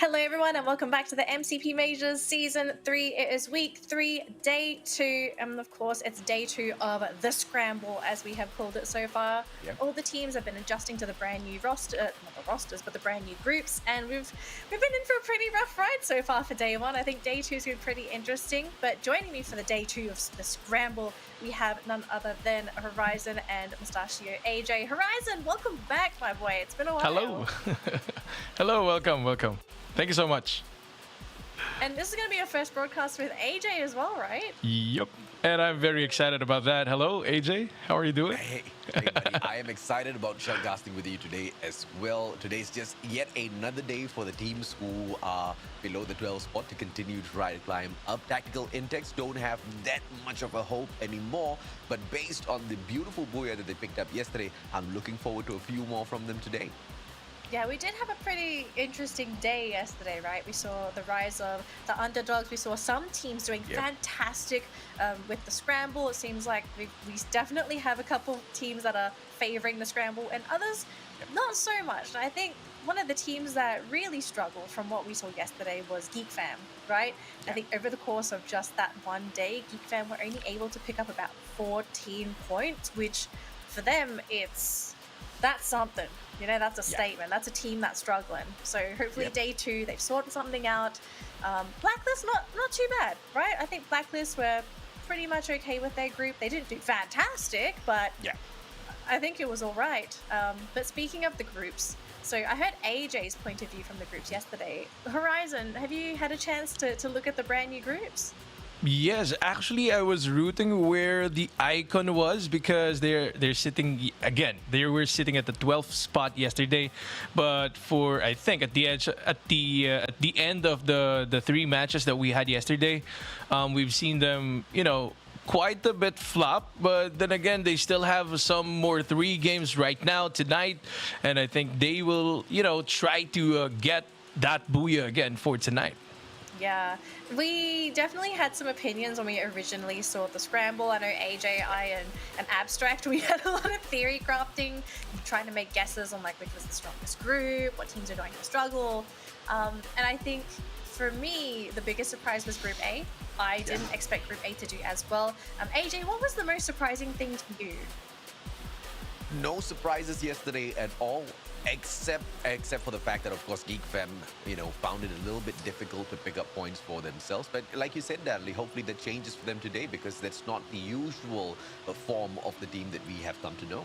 Hello, everyone, and welcome back to the MCP Majors Season 3. It is week 3, day 2, and of course, it's day 2 of the Scramble, as we have called it so far. Yep. All the teams have been adjusting to the brand new roster, not the rosters, but the brand new groups, and we've been in for a pretty rough ride so far for day 1. I think day 2 is going to be pretty interesting, but joining me for the day 2 of the Scramble, we have none other than Horizon and Mustachio AJ. Horizon, welcome back, my boy. It's been a while. Hello. Hello, welcome. Thank you so much. And this is going to be your first broadcast with AJ as well, right? Yep. And I'm very excited about that. Hello, AJ. How are you doing? Hey, buddy. I am excited about shotcasting with you today as well. Today's just yet another day for the teams who are below the 12 spot to continue to try to climb up. Tactical Index don't have that much of a hope anymore, but based on the beautiful booyah that they picked up yesterday, I'm looking forward to a few more from them today. Yeah, we did have a pretty interesting day yesterday, right? We saw the rise of the underdogs. We saw some teams doing fantastic with the Scramble. It seems like we definitely have a couple teams that are favoring the Scramble and others not so much. And I think one of the teams that really struggled from what we saw yesterday was Geek Fam, right? I think over the course of just that one day, Geek Fam were only able to pick up about 14 points, which for them, that's something. You know, that's a statement. That's a team that's struggling. So hopefully day 2, they've sorted something out. Blacklist, not too bad, right? I think Blacklist were pretty much okay with their group. They didn't do fantastic, but I think it was all right. But speaking of the groups, so I heard AJ's point of view from the groups yesterday. Horizon, have you had a chance to look at the brand new groups? Yes, actually, I was rooting where the icon was because they're sitting again. They were sitting at the 12th spot yesterday, but for I think at the end of the 3 matches that we had yesterday, we've seen them, quite a bit flop, but then again, they still have some more 3 games right now tonight, and I think they will, try to get that booyah again for tonight. Yeah, we definitely had some opinions when we originally saw the Scramble. I know AJ, and Abstract, we had a lot of theory crafting, trying to make guesses on which was the strongest group, what teams are going to struggle. And I think for me, the biggest surprise was Group A. I didn't expect Group A to do as well. AJ, what was the most surprising thing to you? No surprises yesterday at all, except for the fact that, of course, Geek Fam, found it a little bit difficult to pick up points for themselves. But like you said, Natalie, hopefully that changes for them today because that's not the usual form of the team that we have come to know.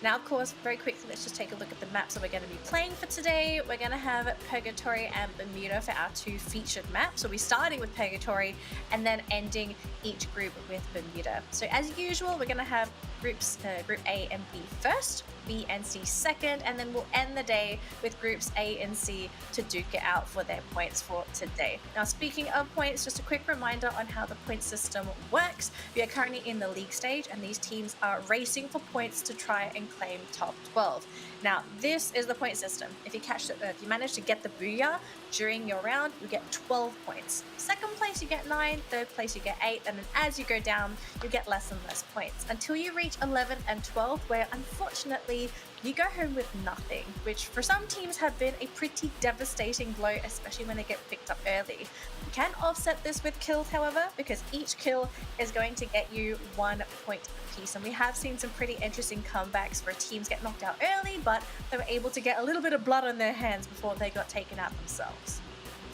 Now, of course, very quickly, let's just take a look at the maps that we're going to be playing for today. We're going to have Purgatory and Bermuda for our 2 featured maps. So we're starting with Purgatory and then ending each group with Bermuda. So as usual, we're going to have Group A and B first, B and C second, and then we'll end the day with Groups A and C to duke it out for their points for today. Now, speaking of points, just a quick reminder on how the point system works. We are currently in the league stage, and these teams are racing for points to try and claim top 12. Now, this is the point system. If you manage to get the booyah during your round, you get 12 points. Second place, you get 9. Third place, you get 8. And then as you go down, you get less and less points until you reach 11 and 12, where unfortunately you go home with nothing, which for some teams have been a pretty devastating blow, especially when they get picked up early. You can offset this with kills, however, because each kill is going to get you 1 point apiece. And we have seen some pretty interesting comebacks where teams get knocked out early, but they were able to get a little bit of blood on their hands before they got taken out themselves.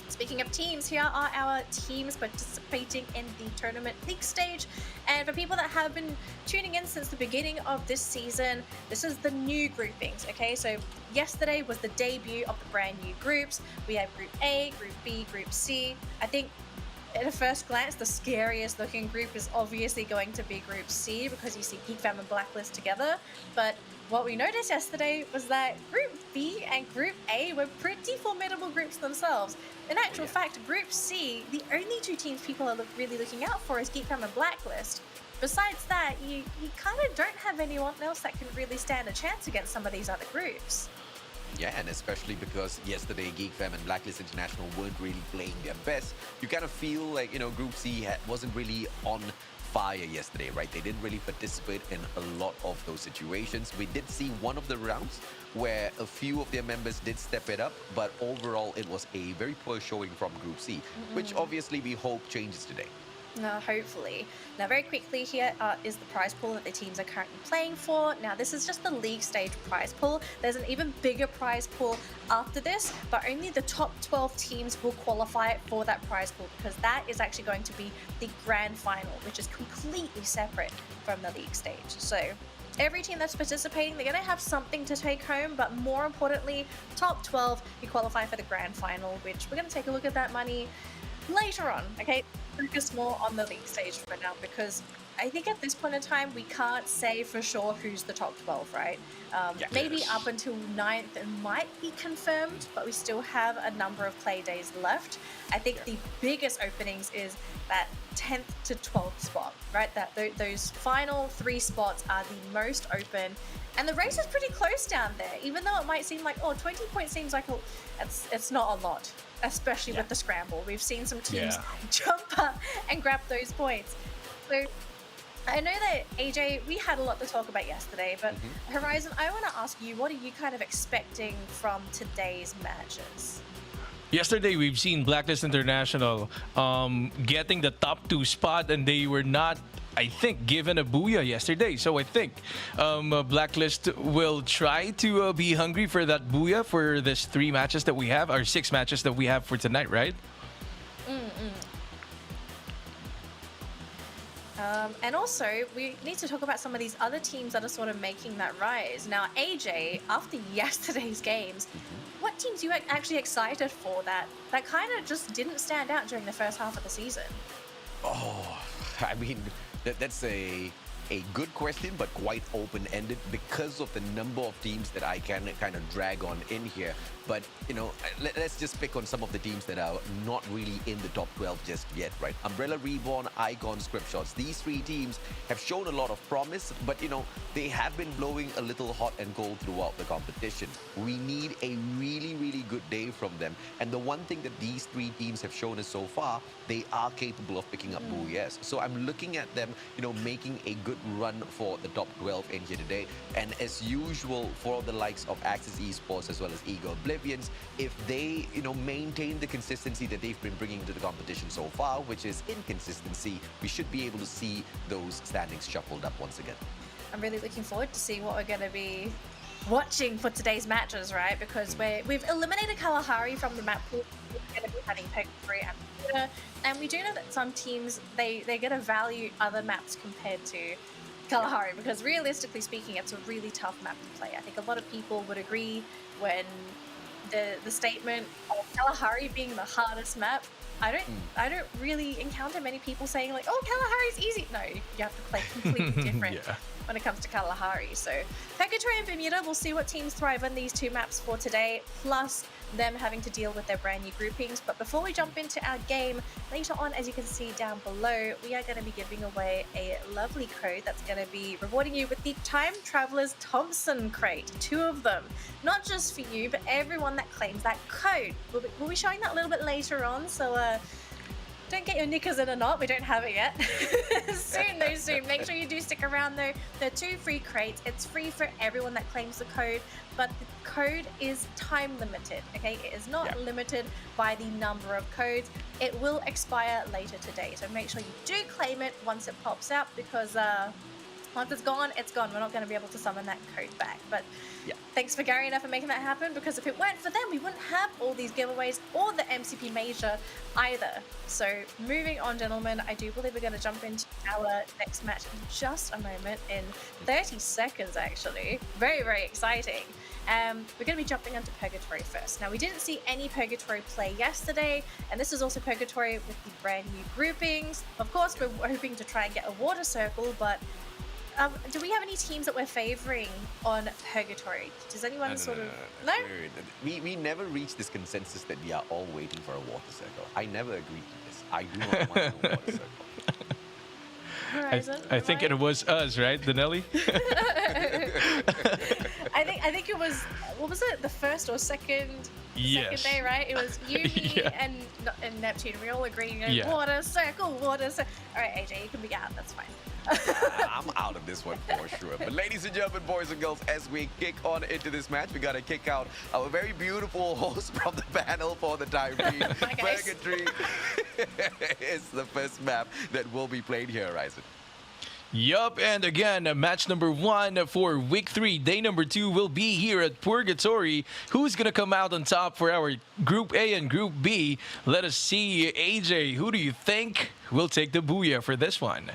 Speaking of teams, here are our teams participating in the tournament league stage. And for people that have been tuning in since the beginning of this season, this is the new groupings, okay? So yesterday was the debut of the brand new groups. We have Group A, Group B, Group C. I think at a first glance, the scariest looking group is obviously going to be Group C because you see Geek Fam and Blacklist together. But what we noticed yesterday was that Group B and Group A were pretty formidable groups themselves. In actual fact, Group C, the only 2 teams people are really looking out for is Geek Fam and Blacklist. Besides that, you kind of don't have anyone else that can really stand a chance against some of these other groups. Yeah, and especially because yesterday Geek Fam and Blacklist International weren't really playing their best. You kind of feel like, Group C wasn't really on fire yesterday, right? They didn't really participate in a lot of those situations. We did see one of the rounds where a few of their members did step it up, but overall it was a very poor showing from Group C, which obviously we hope changes today. No, hopefully. Now, very quickly here is the prize pool that the teams are currently playing for. Now, this is just the league stage prize pool. There's an even bigger prize pool after this, but only the top 12 teams will qualify for that prize pool because that is actually going to be the grand final, which is completely separate from the league stage. So every team that's participating, they're going to have something to take home, but more importantly, top 12, you qualify for the grand final, which we're going to take a look at that money later on, okay? Focus more on the league stage for now because I think at this point in time we can't say for sure who's the top 12, right? Maybe up until 9th it might be confirmed, but we still have a number of play days left. I think the biggest openings is that 10th to 12th spot, right? That those final 3 spots are the most open, and the race is pretty close down there. Even though it might seem like 20 points seems like it's not a lot, especially with the scramble. We've seen some teams jump up and grab those points. So I know that AJ, we had a lot to talk about yesterday, but Horizon, I want to ask you, what are you kind of expecting from today's matches? Yesterday, we've seen Blacklist International getting the top 2 spot, and they were not, I think, given a booyah yesterday. So I think Blacklist will try to be hungry for that booyah for this 3 matches that we have, or 6 matches that we have for tonight, right? And also, we need to talk about some of these other teams that are sort of making that rise. Now, AJ, after yesterday's games, what teams are you actually excited for that kind of just didn't stand out during the first half of the season? Oh, I mean, that's a good question, but quite open-ended because of the number of teams that I can kind of drag on in here. But, you know, let's just pick on some of the teams that are not really in the top 12 just yet, right? Umbrella Reborn, Icon, Script Shots. These 3 teams have shown a lot of promise, but, you know, they have been blowing a little hot and cold throughout the competition. We need a really, really good day from them. And the one thing that these 3 teams have shown us so far, they are capable of picking up booyahs. So I'm looking at them, you know, making a good run for the top 12 in here today. And as usual, for the likes of Axis Esports as well as Ego Oblivions, if they, you know, maintain the consistency that they've been bringing to the competition so far, which is inconsistency, we should be able to see those standings shuffled up once again. I'm really looking forward to see what we're going to be watching for today's matches, right? Because we've eliminated Kalahari from the map pool. We're going to be having Purgatory and Bermuda, and we do know that some teams, they're going to value other maps compared to Kalahari, because realistically speaking, it's a really tough map to play. I think a lot of people would agree when the statement of Kalahari being the hardest map. I don't really encounter many people saying like, oh, Kalahari's easy. No, you have to play completely different when it comes to Kalahari. So Purgatory and Bermuda, we'll see what teams thrive on these 2 maps for today, plus them having to deal with their brand new groupings. But before we jump into our game, later on, as you can see down below, we are going to be giving away a lovely code that's going to be rewarding you with the Time Travelers Thompson crate, 2 of them. Not just for you, but everyone that claims that code. We'll be showing that a little bit later on, so don't get your knickers in a knot. We don't have it yet. Soon though, soon. Make sure you do stick around though. There are 2 free crates. It's free for everyone that claims the code, but the code is time limited, okay? It is not limited by the number of codes. It will expire later today, so make sure you do claim it once it pops out, because once it's gone, it's gone. We're not going to be able to summon that code back. But thanks for Gary enough for making that happen, because if it weren't for them, we wouldn't have all these giveaways or the MCP Major either. So moving on, gentlemen, I do believe we're going to jump into our next match in just a moment, in 30 seconds actually. Very, very exciting. We're going to be jumping into Purgatory first. Now, we didn't see any Purgatory play yesterday, and this is also Purgatory with the brand new groupings. Of course, we're hoping to try and get a water circle, but do we have any teams that we're favoring on Purgatory? Does anyone No? We never reached this consensus that we are all waiting for a water circle. I never agreed to this. I do not want a water circle. Horizon, I think it was us, right, Danelli? I think it was, what was it, the first or second Yes. second day, right? It was you, me, Yeah. and Neptune. We all agreed, Yeah. water circle, water circle. All right, AJ, you can be out. That's fine. I'm out of this one for sure. But ladies and gentlemen, boys and girls, as we kick on into this match, we got to kick out our very beautiful host from the panel for the time being. Bye, guys. Purgatory is the first map that will be played here, Ryzen. Yup, and again, match number 1 for week 3, day number 2 will be here at Purgatory. Who's gonna come out on top for our Group A and Group B? Let us see. AJ, who do you think will take the booyah for this one?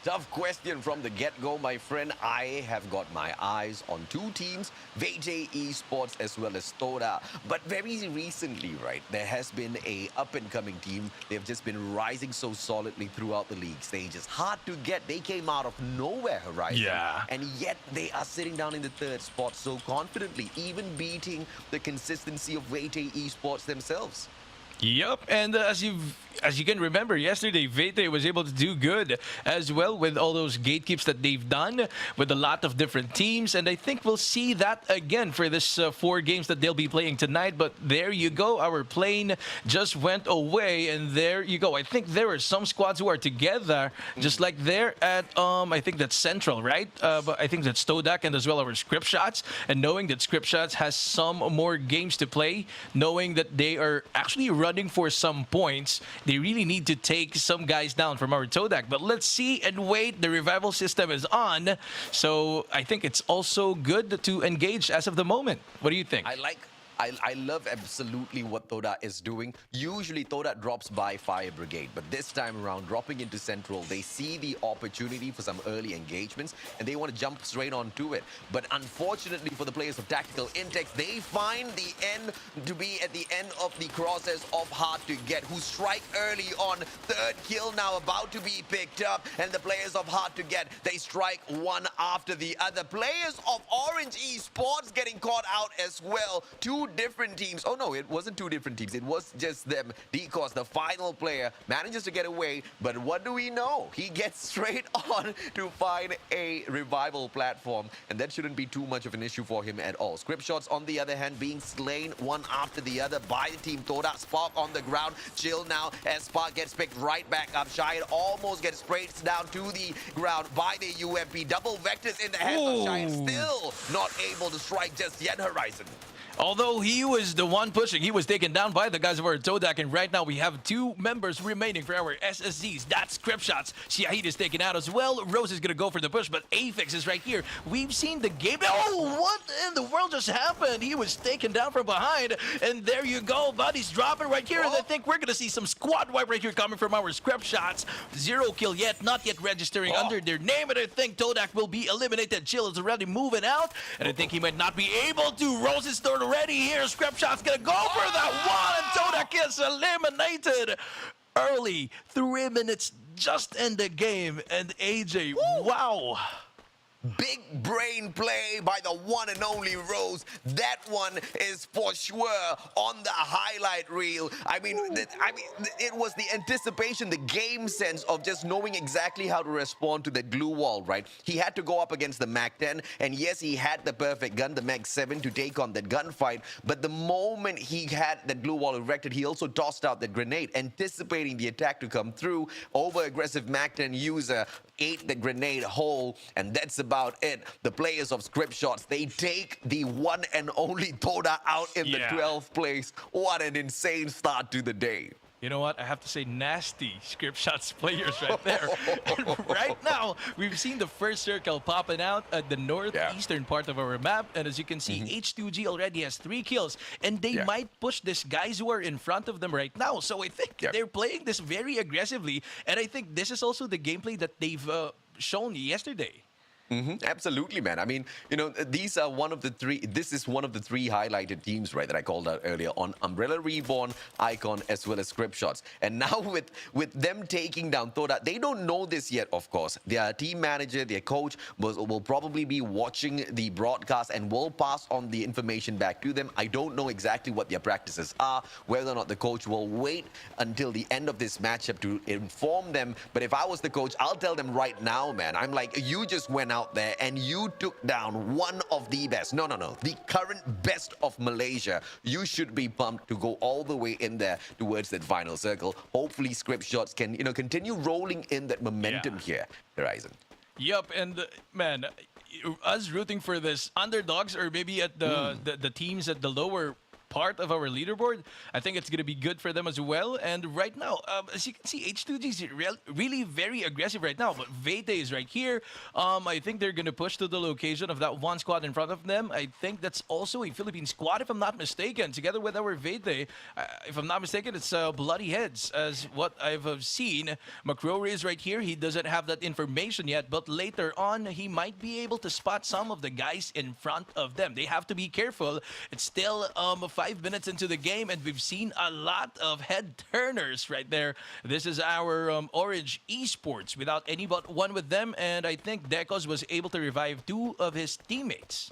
Tough question from the get-go, my friend. I have got my eyes on two teams, VJ Esports as well as Toda. But very recently, right, there has been a up-and-coming team. They've just been rising so solidly throughout the league stages. Hard to get. They came out of nowhere, Horizon. Yeah. And yet they are sitting down in the third spot so confidently, even beating the consistency of VJ Esports themselves. Yup, and as you can remember, yesterday Vete was able to do good as well with all those gatekeeps that they've done with a lot of different teams, and I think we'll see that again for this 4 games that they'll be playing tonight. But there you go, our plane just went away, and there you go. I think there are some squads who are together, just like there at I think that's Central, right? But I think that's Stodak and as well our Script Shots, and knowing that Script Shots has some more games to play, knowing that they are actually running for some points, they really need to take some guys down from our Todak. But let's see and wait. The revival system is on, so I think it's also good to engage as of the moment. What do you think? I love absolutely what Toda is doing. Usually Toda drops by Fire Brigade, but this time around, dropping into Central, they see the opportunity for some early engagements, and they want to jump straight onto it. But unfortunately for the players of Tactical Intex, they find the end to be at the end of the crosshairs of Hard to Get, who strike early on. Third kill now about to be picked up, and the players of Hard to Get, they strike one after the other. Players of Orange Esports getting caught out as well. Two different teams. Oh no, it wasn't two different teams. It was just them. Because the final player manages to get away, but what do we know? He gets straight on to find a revival platform, and that shouldn't be too much of an issue for him at all. Script Shots, on the other hand, being slain one after the other by the team Toda. Spark on the ground. Chill now as Spark gets picked right back up. Shahid almost gets sprayed down to the ground by the UMP. Double vectors in the hands of Shahid. Still not able to strike just yet, Horizon. Although he was the one pushing, he was taken down by the guys of our Todak, and right now we have 2 members remaining for our SSZs. That's Script Shots. Shahid is taken out as well. Rose is going to go for the push, but Afix is right here. We've seen the game. Oh, what in the world just happened? He was taken down from behind, and there you go. Buddy's dropping right here, and I think we're going to see some squad wipe right here coming from our Script Shots. 0 kill yet, not yet registering under their name, and I think Todak will be eliminated. Chill is already moving out, and I think he might not be able to. Rose is third already here. Script Shot's gonna go for that one, and Todak is eliminated early. 3 minutes just in the game, and AJ, wow. Big brain play by the one and only Rose. That one is for sure on the highlight reel. I mean, it was the anticipation, the game sense of just knowing exactly how to respond to that glue wall, right? He had to go up against the MAC-10, and yes, he had the perfect gun, the MAC-7, to take on that gunfight. But the moment he had that glue wall erected, he also tossed out that grenade, anticipating the attack to come through. Over-aggressive MAC-10 user ate the grenade whole, and that's about it. The players of Script Shots, they take the one and only Toda out in the 12th place. What an insane start to the day. You know what? I have to say nasty Script Shots players right there. And right now, we've seen the first circle popping out at the northeastern part of our map. And as you can see, H2G already has 3 kills. And they might push these guys who are in front of them right now. So I think they're playing this very aggressively. And I think this is also the gameplay that they've shown yesterday. Absolutely, man. I mean, you know, these are one of the 3. This is one of the 3 highlighted teams, right, that I called out earlier on: Umbrella Reborn, Icon, as well as Script Shots. And now with them taking down Toda, they don't know this yet, of course. Their team manager, their coach will probably be watching the broadcast and will pass on the information back to them. I don't know exactly what their practices are, whether or not the coach will wait until the end of this matchup to inform them. But if I was the coach, I'll tell them right now, man. I'm like, you just went out out there and you took down one of the best, no, the current best of Malaysia, you should be pumped to go all the way in there towards that final circle. Hopefully, Script Shots can, continue rolling in that momentum here, Horizon. Yup, and man, us rooting for this underdogs or maybe at the teams at the lower part of our leaderboard, I think it's going to be good for them as well. And right now, as you can see, H2G is really very aggressive right now. But Vete is right here. I think they're going to push to the location of that one squad in front of them. I think that's also a Philippine squad, if I'm not mistaken, together with our Vete. If I'm not mistaken, it's Bloody Heads, as what I've seen. McCrory is right here. He doesn't have that information yet, but later on, he might be able to spot some of the guys in front of them. They have to be careful. It's still 5 minutes into the game, and we've seen a lot of head turners right there. This is our Orange Esports without any but one with them, and I think Decos was able to revive 2 of his teammates.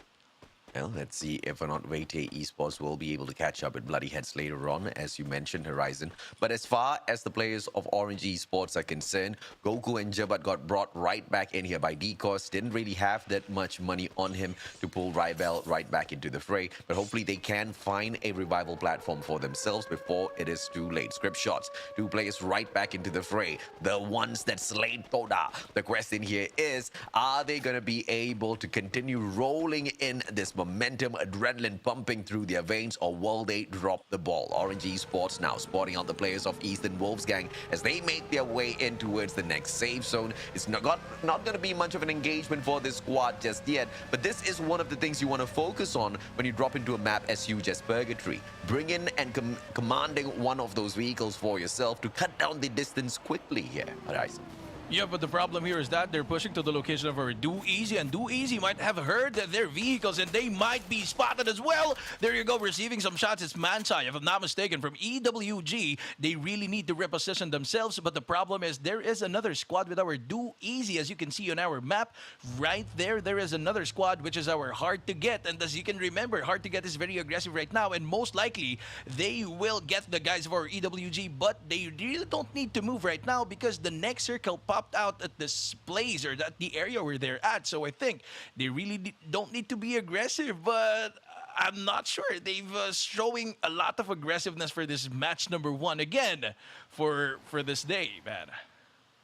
Well, let's see if or not Vete Esports will be able to catch up with Bloody Heads later on, as you mentioned, Horizon. But as far as the players of Orange Esports are concerned, Goku and Jabat got brought right back in here by Decos. Didn't really have that much money on him to pull Rybel right back into the fray. But hopefully they can find a revival platform for themselves before it is too late. Script Shots, 2 players right back into the fray. The ones that slayed Toda. The question here is, are they going to be able to continue rolling in this momentum, adrenaline pumping through their veins, or will they drop the ball? Orange Esports now spotting out the players of Eastern Wolves Gang as they make their way in towards the next safe zone. It's not going to be much of an engagement for this squad just yet, but this is one of the things you want to focus on when you drop into a map as huge as Purgatory. Bring in and commanding one of those vehicles for yourself to cut down the distance quickly here. Horizon. Yeah, but the problem here is that they're pushing to the location of our Do Easy, and Do Easy might have heard that their vehicles, and they might be spotted as well. There you go, receiving some shots. It's Mansai, if I'm not mistaken, from EWG. They really need to reposition themselves, but the problem is there is another squad with our Do Easy, as you can see on our map. Right there, there is another squad, which is our Hard to Get, and as you can remember, Hard to Get is very aggressive right now, and most likely, they will get the guys of our EWG, but they really don't need to move right now because the next circle popped out at this place or at the area where they're at. So I think they really don't need to be aggressive, but I'm not sure. They've showing a lot of aggressiveness for this match number 1 again for this day, man.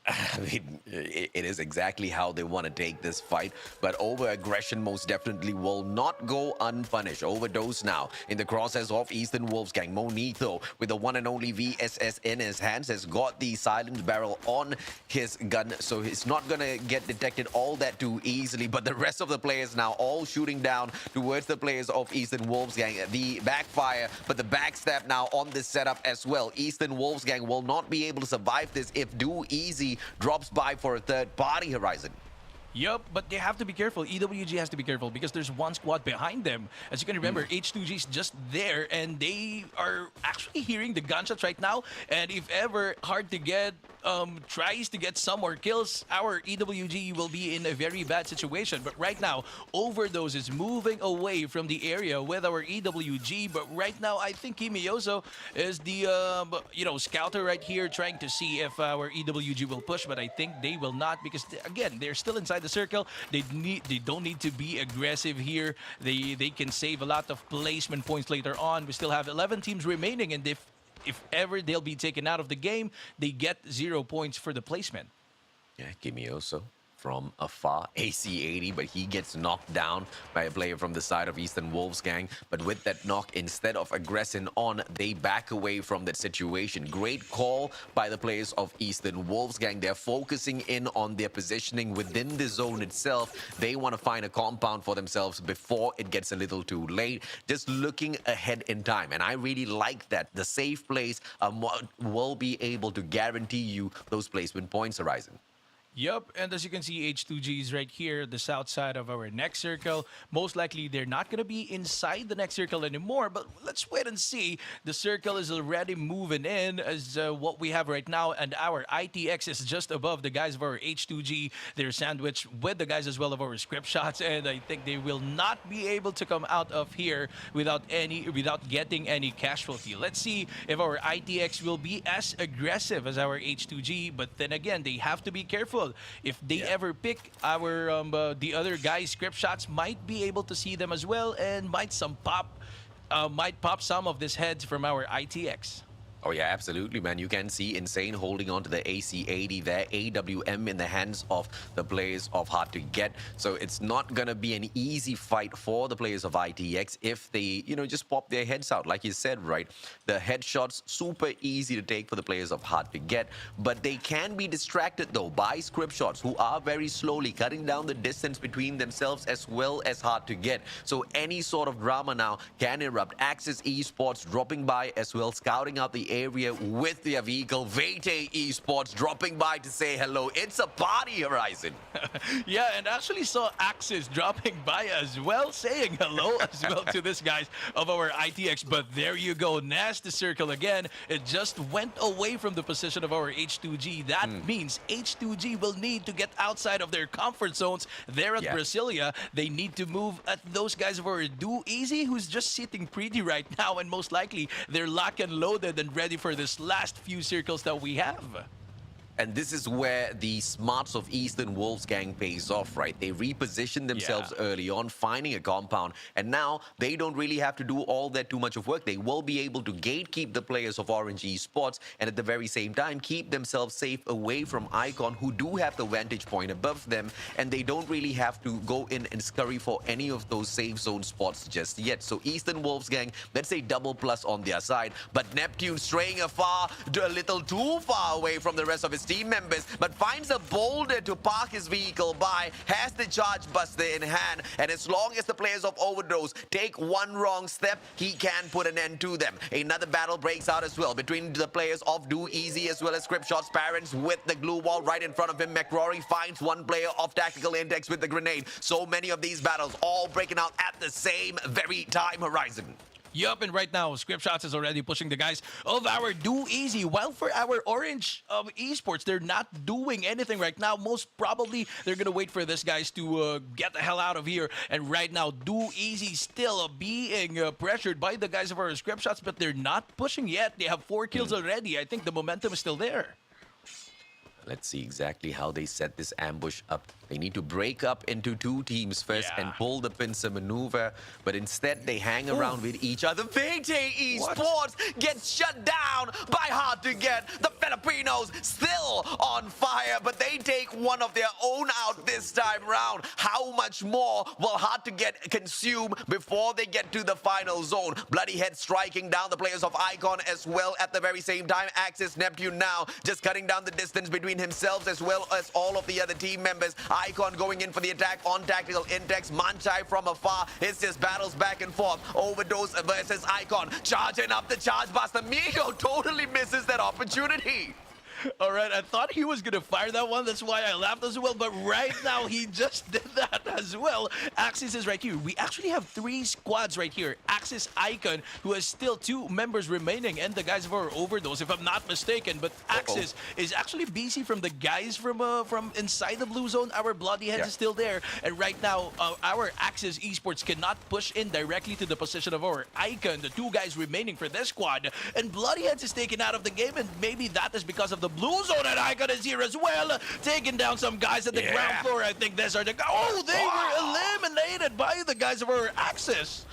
I mean, it is exactly how they want to take this fight, but over-aggression most definitely will not go unpunished. Overdose now in the crosshairs of Eastern Wolves Gang. Monito, with the one and only VSS in his hands, has got the silent barrel on his gun, so he's not going to get detected all that too easily, but the rest of the players now all shooting down towards the players of Eastern Wolves Gang. The backfire, but the backstab now on this setup as well. Eastern Wolves Gang will not be able to survive this if Do Easy drops by for a third party, Horizon. Yup, but they have to be careful. EWG has to be careful because there's one squad behind them. As you can remember, H2G is just there, and they are actually hearing the gunshots right now. And if ever Hard to Get tries to get some more kills, our EWG will be in a very bad situation. But right now, Overdose is moving away from the area with our EWG. But right now, I think Kimioso is the scouter right here, trying to see if our EWG will push. But I think they will not because again, they're still inside the circle. They don't need to be aggressive here. They can save a lot of placement points later on. We still have 11 teams remaining, and if ever they'll be taken out of the game, they get 0 points for the placement. Yeah, Kimioso from afar, AC80, but he gets knocked down by a player from the side of Eastern Wolves Gang. But with that knock, instead of aggressing on, they back away from that situation. Great call by the players of Eastern Wolves Gang. They're focusing in on their positioning within the zone itself. They want to find a compound for themselves before it gets a little too late. Just looking ahead in time. And I really like that. The safe place will be able to guarantee you those placement points, Horizon. Yup, and as you can see, H2G is right here, the south side of our next circle. Most likely, they're not going to be inside the next circle anymore, but let's wait and see. The circle is already moving in as what we have right now, and our ITX is just above the guys of our H2G. They're sandwiched with the guys as well of our Script Shots, and I think they will not be able to come out of here without getting any casualty. Let's see if our ITX will be as aggressive as our H2G, but then again, they have to be careful. possible. If they ever pick our the other guys' script shots, might be able to see them as well, and might pop some of these heads from our ITX. Oh, yeah, absolutely, man. You can see Insane holding on to the AC-80 there. AWM in the hands of the players of Hard to Get. So it's not going to be an easy fight for the players of ITX if they, just pop their heads out. Like you said, right? The headshots, super easy to take for the players of Hard to Get. But they can be distracted, though, by script shots who are very slowly cutting down the distance between themselves as well as Hard to Get. So any sort of drama now can erupt. Axis Esports dropping by as well, scouting out the area with their vehicle. Vete Esports dropping by to say hello. It's a party, Horizon. Yeah, and actually saw Axis dropping by as well, saying hello as well to this guys of our ITX. But there you go, nasty circle again. It just went away from the position of our H2G. That means H2G will need to get outside of their comfort zones there at Brasilia. They need to move at those guys of our Do Easy, who's just sitting pretty right now, and most likely they're locked and loaded and ready for this last few circles that we have. And this is where the smarts of Eastern Wolves gang pays off, right? They reposition themselves early on, finding a compound, and now they don't really have to do all that too much of work. They will be able to gatekeep the players of Orange Esports, and at the very same time, keep themselves safe away from Icon, who do have the vantage point above them, and they don't really have to go in and scurry for any of those safe zone spots just yet. So Eastern Wolves gang, let's say double plus on their side, but Neptune straying a little too far away from the rest of his team members, but finds a boulder to park his vehicle by, has the charge buster in hand, and as long as the players of Overdose take one wrong step, he can put an end to them. Another battle breaks out as well between the players of Do Easy as well as Script Shots Parents with the glue wall right in front of him. McRory finds one player of Tactical Index with the grenade. So many of these battles all breaking out at the same very time, Horizon. Yup, and right now, Script Shots is already pushing the guys of our Do Easy. While for our Orange Esports, they're not doing anything right now. Most probably, they're going to wait for this guys to get the hell out of here. And right now, Do Easy still being pressured by the guys of our Script Shots, but they're not pushing yet. They have 4 kills already. I think the momentum is still there. Let's see exactly how they set this ambush up. They need to break up into 2 teams first and pull the pincer maneuver, but instead they hang around with each other. Vete Esports gets shut down by Hard to Get. The Filipinos still on fire, but they take one of their own out this time round. How much more will Hard to Get consume before they get to the final zone? Bloody Head striking down the players of Icon as well at the very same time. Axis Neptune now just cutting down the distance between himself as well as all of the other team members. Icon going in for the attack on Tactical Index. Manchai from afar. It's just battles back and forth. Overdose versus Icon. Charging up the charge buster. Migo totally misses that opportunity. All right, I thought he was going to fire that one. That's why I laughed as well. But right now, he just did that as well. Axis is right here. We actually have 3 squads right here. Axis Icon, who has still 2 members remaining, and the guys of our Overdose, if I'm not mistaken. But Axis is actually busy from the guys from inside the blue zone. Our Bloody Heads is still there. And right now, our Axis Esports cannot push in directly to the position of our Icon, the 2 guys remaining for this squad. And Bloody Heads is taken out of the game, and maybe that is because of the blue zone, and Icon is here as well, taking down some guys at the ground floor. I think these are the guys. Oh, they were eliminated by the guys of our Axis.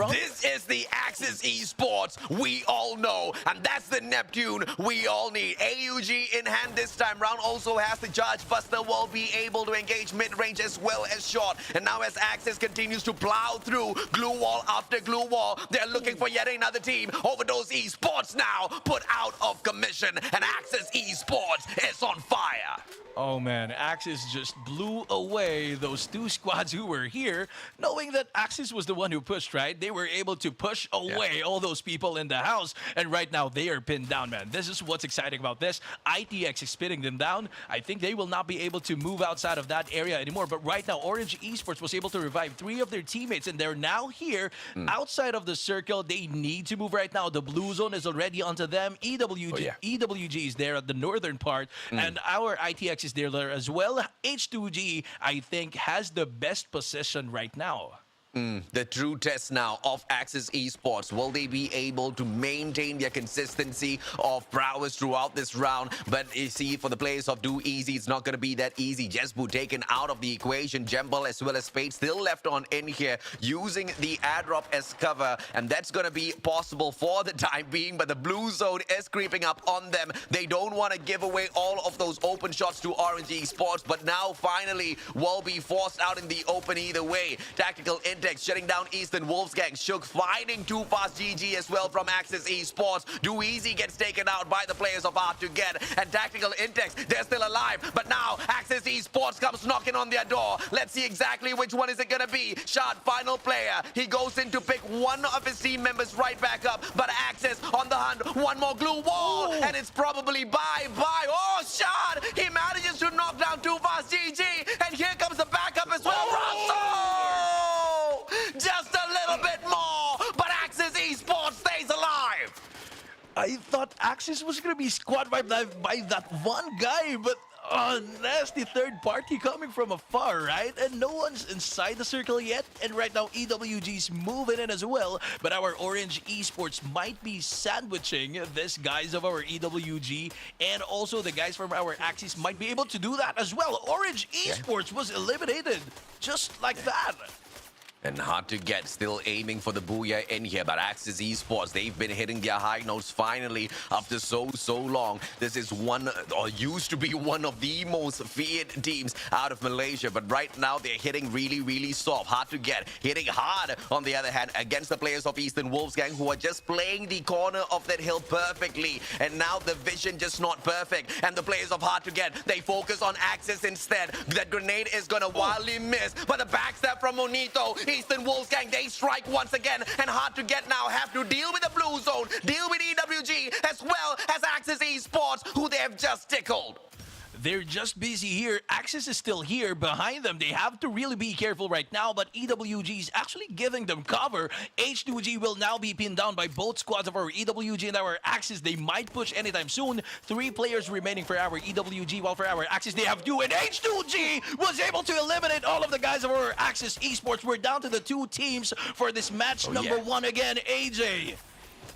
This is the Axis Esports we all know, and that's the Neptune we all need. AUG in hand this time round, also has the Charge Buster, will be able to engage mid-range as well as short. And now as Axis continues to plow through glue wall after glue wall, they're looking for yet another team. Overdose Esports now put out of commission, and Axis Esports is on fire. Oh man, Axis just blew away those 2 squads who were here, knowing that Axis was the one who pushed, right? They were able to push away all those people in the house, and right now they are pinned down, man. This is what's exciting about this. ITX is spinning them down. I think they will not be able to move outside of that area anymore, but right now Orange Esports was able to revive 3 of their teammates, and they're now here outside of the circle. They need to move right now. The blue zone is already onto them. EWG is there at the northern part, and our ITX is there as well. H2G, I think, has the best position right now. The true test now of Axis Esports. Will they be able to maintain their consistency of prowess throughout this round? But you see, for the players of Do Easy, it's not going to be that easy. Jesbu taken out of the equation. Jembal as well as Spade still left on in here, using the airdrop as cover. And that's going to be possible for the time being. But the blue zone is creeping up on them. They don't want to give away all of those open shots to Orange Esports. But now, finally, will be forced out in the open either way. Tactical shutting down Eastern Wolfgang. Shook finding Too Fast GG as well from Axis Esports. Do Easy gets taken out by the players of Hard to Get. And Tactical Intex, they're still alive. But now Axis Esports comes knocking on their door. Let's see exactly which one is it gonna be. Shard, final player. He goes in to pick one of his team members right back up. But Axis on the hunt. One more glue wall. Ooh. And it's probably bye-bye. Oh, Shard! He manages to knock down Too Fast GG. And here comes the backup as well. Russell! Just a little bit more, but Axis Esports stays alive. I thought Axis was gonna be squad wiped by that one guy, but nasty third party coming from afar, right? And no one's inside the circle yet. And right now, EWG's moving in as well. But our Orange Esports might be sandwiching this guys of our EWG, and also the guys from our Axis might be able to do that as well. Orange Esports was eliminated just like that. And Hard to Get, still aiming for the booyah in here, but Axis Esports, they've been hitting their high notes finally after so long. This is one, or used to be one of the most feared teams out of Malaysia, but right now they're hitting really soft. Hard to Get, hitting hard on the other hand against the players of Eastern Wolfgang, who are just playing the corner of that hill perfectly. And now the vision just not perfect. And the players of Hard to Get, they focus on Axis instead. That grenade is gonna wildly miss, but the backstab from Monito, Eastern Wolfgang, they strike once again, and Hard to Get now have to deal with the blue zone, deal with EWG, as well as Axis Esports, who they have just tickled. They're just busy here. Axis is still here behind them. They have to really be careful right now, but EWG is actually giving them cover. H2G will now be pinned down by both squads of our EWG and our Axis. They might push anytime soon. 3 players remaining for our EWG, while for our Axis they have 2, and H2G was able to eliminate all of the guys of our Axis Esports. We're down to the 2 teams for this match number 1 again, AJ.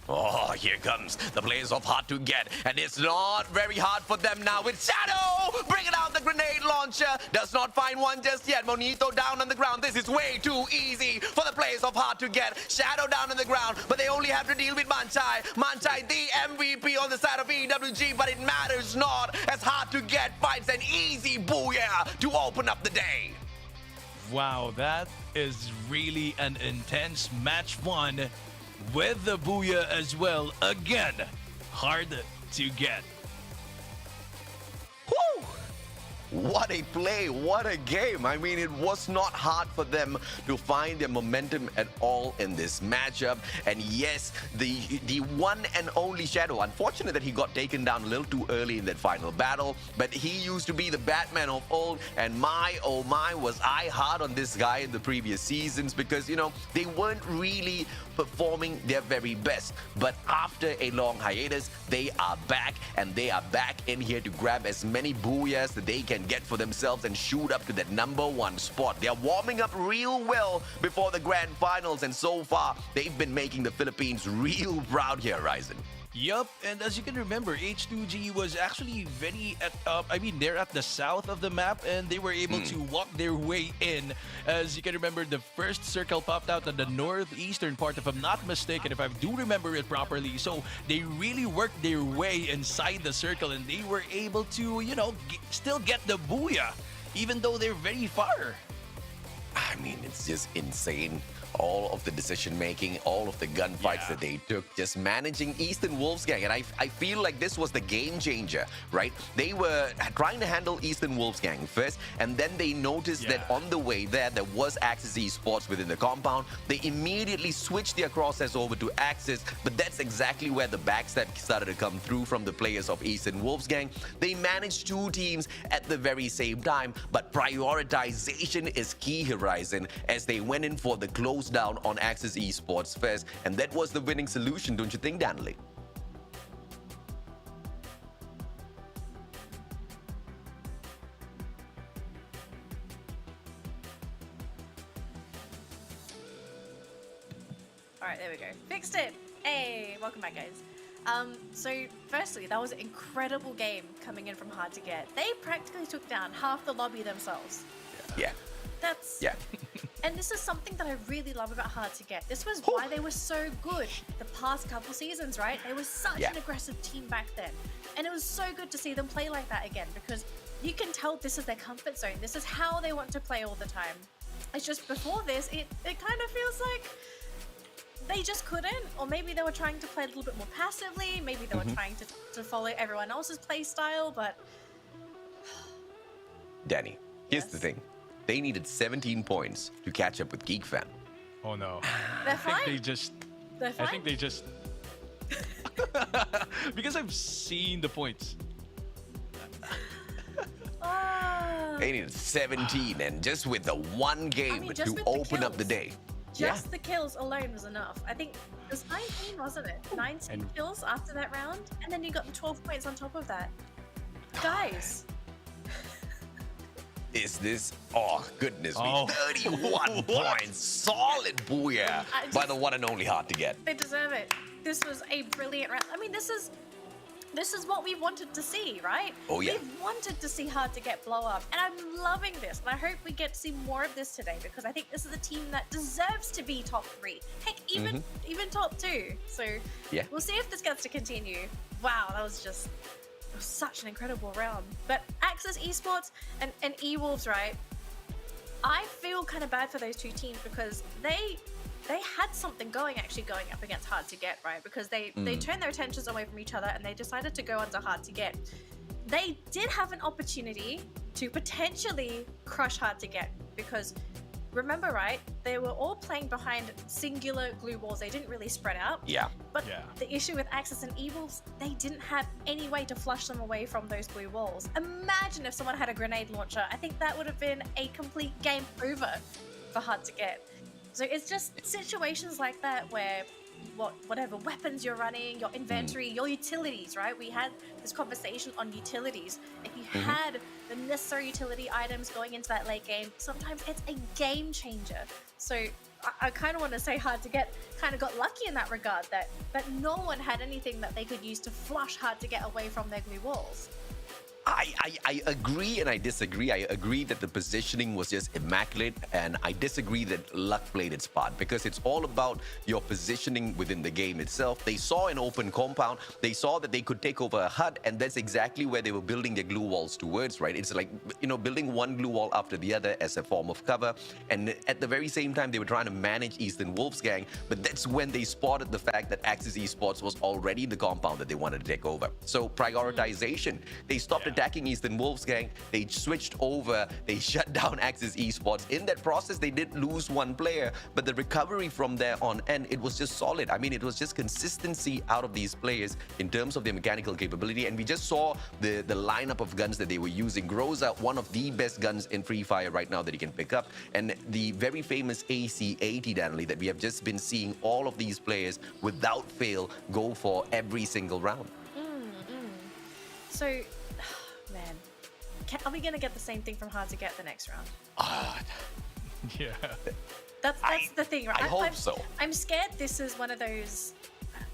Oh, here comes the players of Hard to Get, and it's not very hard for them now with Shadow bringing out the grenade launcher. Does not find one just yet. Monito down on the ground. This is way too easy for the players of Hard to Get. Shadow down on the ground, but they only have to deal with Manchai. Manchai, the MVP on the side of EWG, but it matters not, as Hard to Get finds an easy booyah to open up the day. Wow, that is really an intense match 1 with the booyah as well. Again, hard to get. Woo! What a play, what a game. I mean, it was not hard for them to find their momentum at all in this matchup. And yes, the one and only Shadow, unfortunate that he got taken down a little too early in that final battle, but he used to be the Batman of old, and my, oh my, was I hard on this guy in the previous seasons, because, you know, they weren't really performing their very best. But after a long hiatus, they are back, and they are back in here to grab as many booyahs that they can get for themselves and shoot up to that #1 spot. They're warming up real well before the grand finals, and so far, they've been making the Philippines real proud here, Ryzen. Yup, and as you can remember, H2G was actually very they're at the south of the map, and they were able to walk their way in. As you can remember, the first circle popped out on the northeastern part, if I'm not mistaken, if I do remember it properly. So they really worked their way inside the circle, and they were able to, you know, still get the booyah, even though they're very far. I mean, it's just insane. All of the decision making, all of the gunfights that they took, just managing Eastern Wolfgang. And I feel like this was the game changer, right? They were trying to handle Eastern Wolfgang first, and then they noticed that on the way there was Axis Esports within the compound. They immediately switched their crosshairs over to Axis, but that's exactly where the backstab started to come through from the players of Eastern Wolfgang. They managed 2 teams at the very same time, but prioritization is key, Horizon, as they went in for the close down on Axis Esports first, and that was the winning solution, don't you think, Danley? All right, there we go. Fixed it. Hey, welcome back, guys. So firstly, that was an incredible game coming in from Hard to Get. They practically took down half the lobby themselves. Yeah. That's Yeah. And this is something that I really love about Hard to Get. This was why they were so good the past couple seasons, right? They were such an aggressive team back then. And it was so good to see them play like that again because you can tell this is their comfort zone. This is how they want to play all the time. It's just before this, it kind of feels like they just couldn't, or maybe they were trying to play a little bit more passively. Maybe they were trying to follow everyone else's play style, but... Danny, here's the thing. They needed 17 points to catch up with Geek Fam. Oh no. They're fine. I think they just because I've seen the points. They needed 17, and just with the one game just to with the open up the kills. day. Just the kills alone was enough. I think it was 19, wasn't it? 19 kills after that round, and then you got the 12 points on top of that. Guys. Is this? Oh, goodness me. 31 points. Solid booyah by the one and only Hard to Get. They deserve it. This was a brilliant round. I mean, this is what we wanted to see, right? Oh, yeah. We've wanted to see Hard to Get blow up, and I'm loving this. And I hope we get to see more of this today because I think this is a team that deserves to be top 3. Heck, even top 2. So we'll see if this gets to continue. Wow, that was just... It was such an incredible round. But Axis Esports and E-Wolves, right? I feel kind of bad for those two teams because they had something going up against Hard to Get, right? Because they turned their attentions away from each other and they decided to go under Hard to Get. They did have an opportunity to potentially crush Hard to Get because remember, right? They were all playing behind singular glue walls. They didn't really spread out. Yeah. But the issue with Axis and E-Wolves, they didn't have any way to flush them away from those glue walls. Imagine if someone had a grenade launcher. I think that would have been a complete game over for Hard to Get. So it's just situations like that where whatever weapons you're running, your inventory, your utilities, right? We had this conversation on utilities. If you had the necessary utility items going into that late game, sometimes it's a game changer. So I kind of want to say Hard to Get kind of got lucky in that regard that no one had anything that they could use to flush Hard to Get away from their glue walls. I agree and I disagree. I agree that the positioning was just immaculate, and I disagree that luck played its part because it's all about your positioning within the game itself. They saw an open compound, they saw that they could take over a hut, and that's exactly where they were building their glue walls towards, right? It's like, building one glue wall after the other as a form of cover, and at the very same time, they were trying to manage Eastern Wolves Gang, but that's when they spotted the fact that Axis Esports was already in the compound that they wanted to take over. So prioritization, they stopped attacking Eastern Wolves Gang, they switched over, they shut down Axis Esports. In that process, they did lose one player, but the recovery from there on end, it was just solid. I mean, it was just consistency out of these players in terms of their mechanical capability, and we just saw the lineup of guns that they were using. Groza, one of the best guns in Free Fire right now that he can pick up, and the very famous AC-80, Danley, that we have just been seeing all of these players without fail go for every single round. So, man, are we going to get the same thing from Hard to Get the next round? Yeah. That's the thing, right? I hope so. I'm scared this is one of those...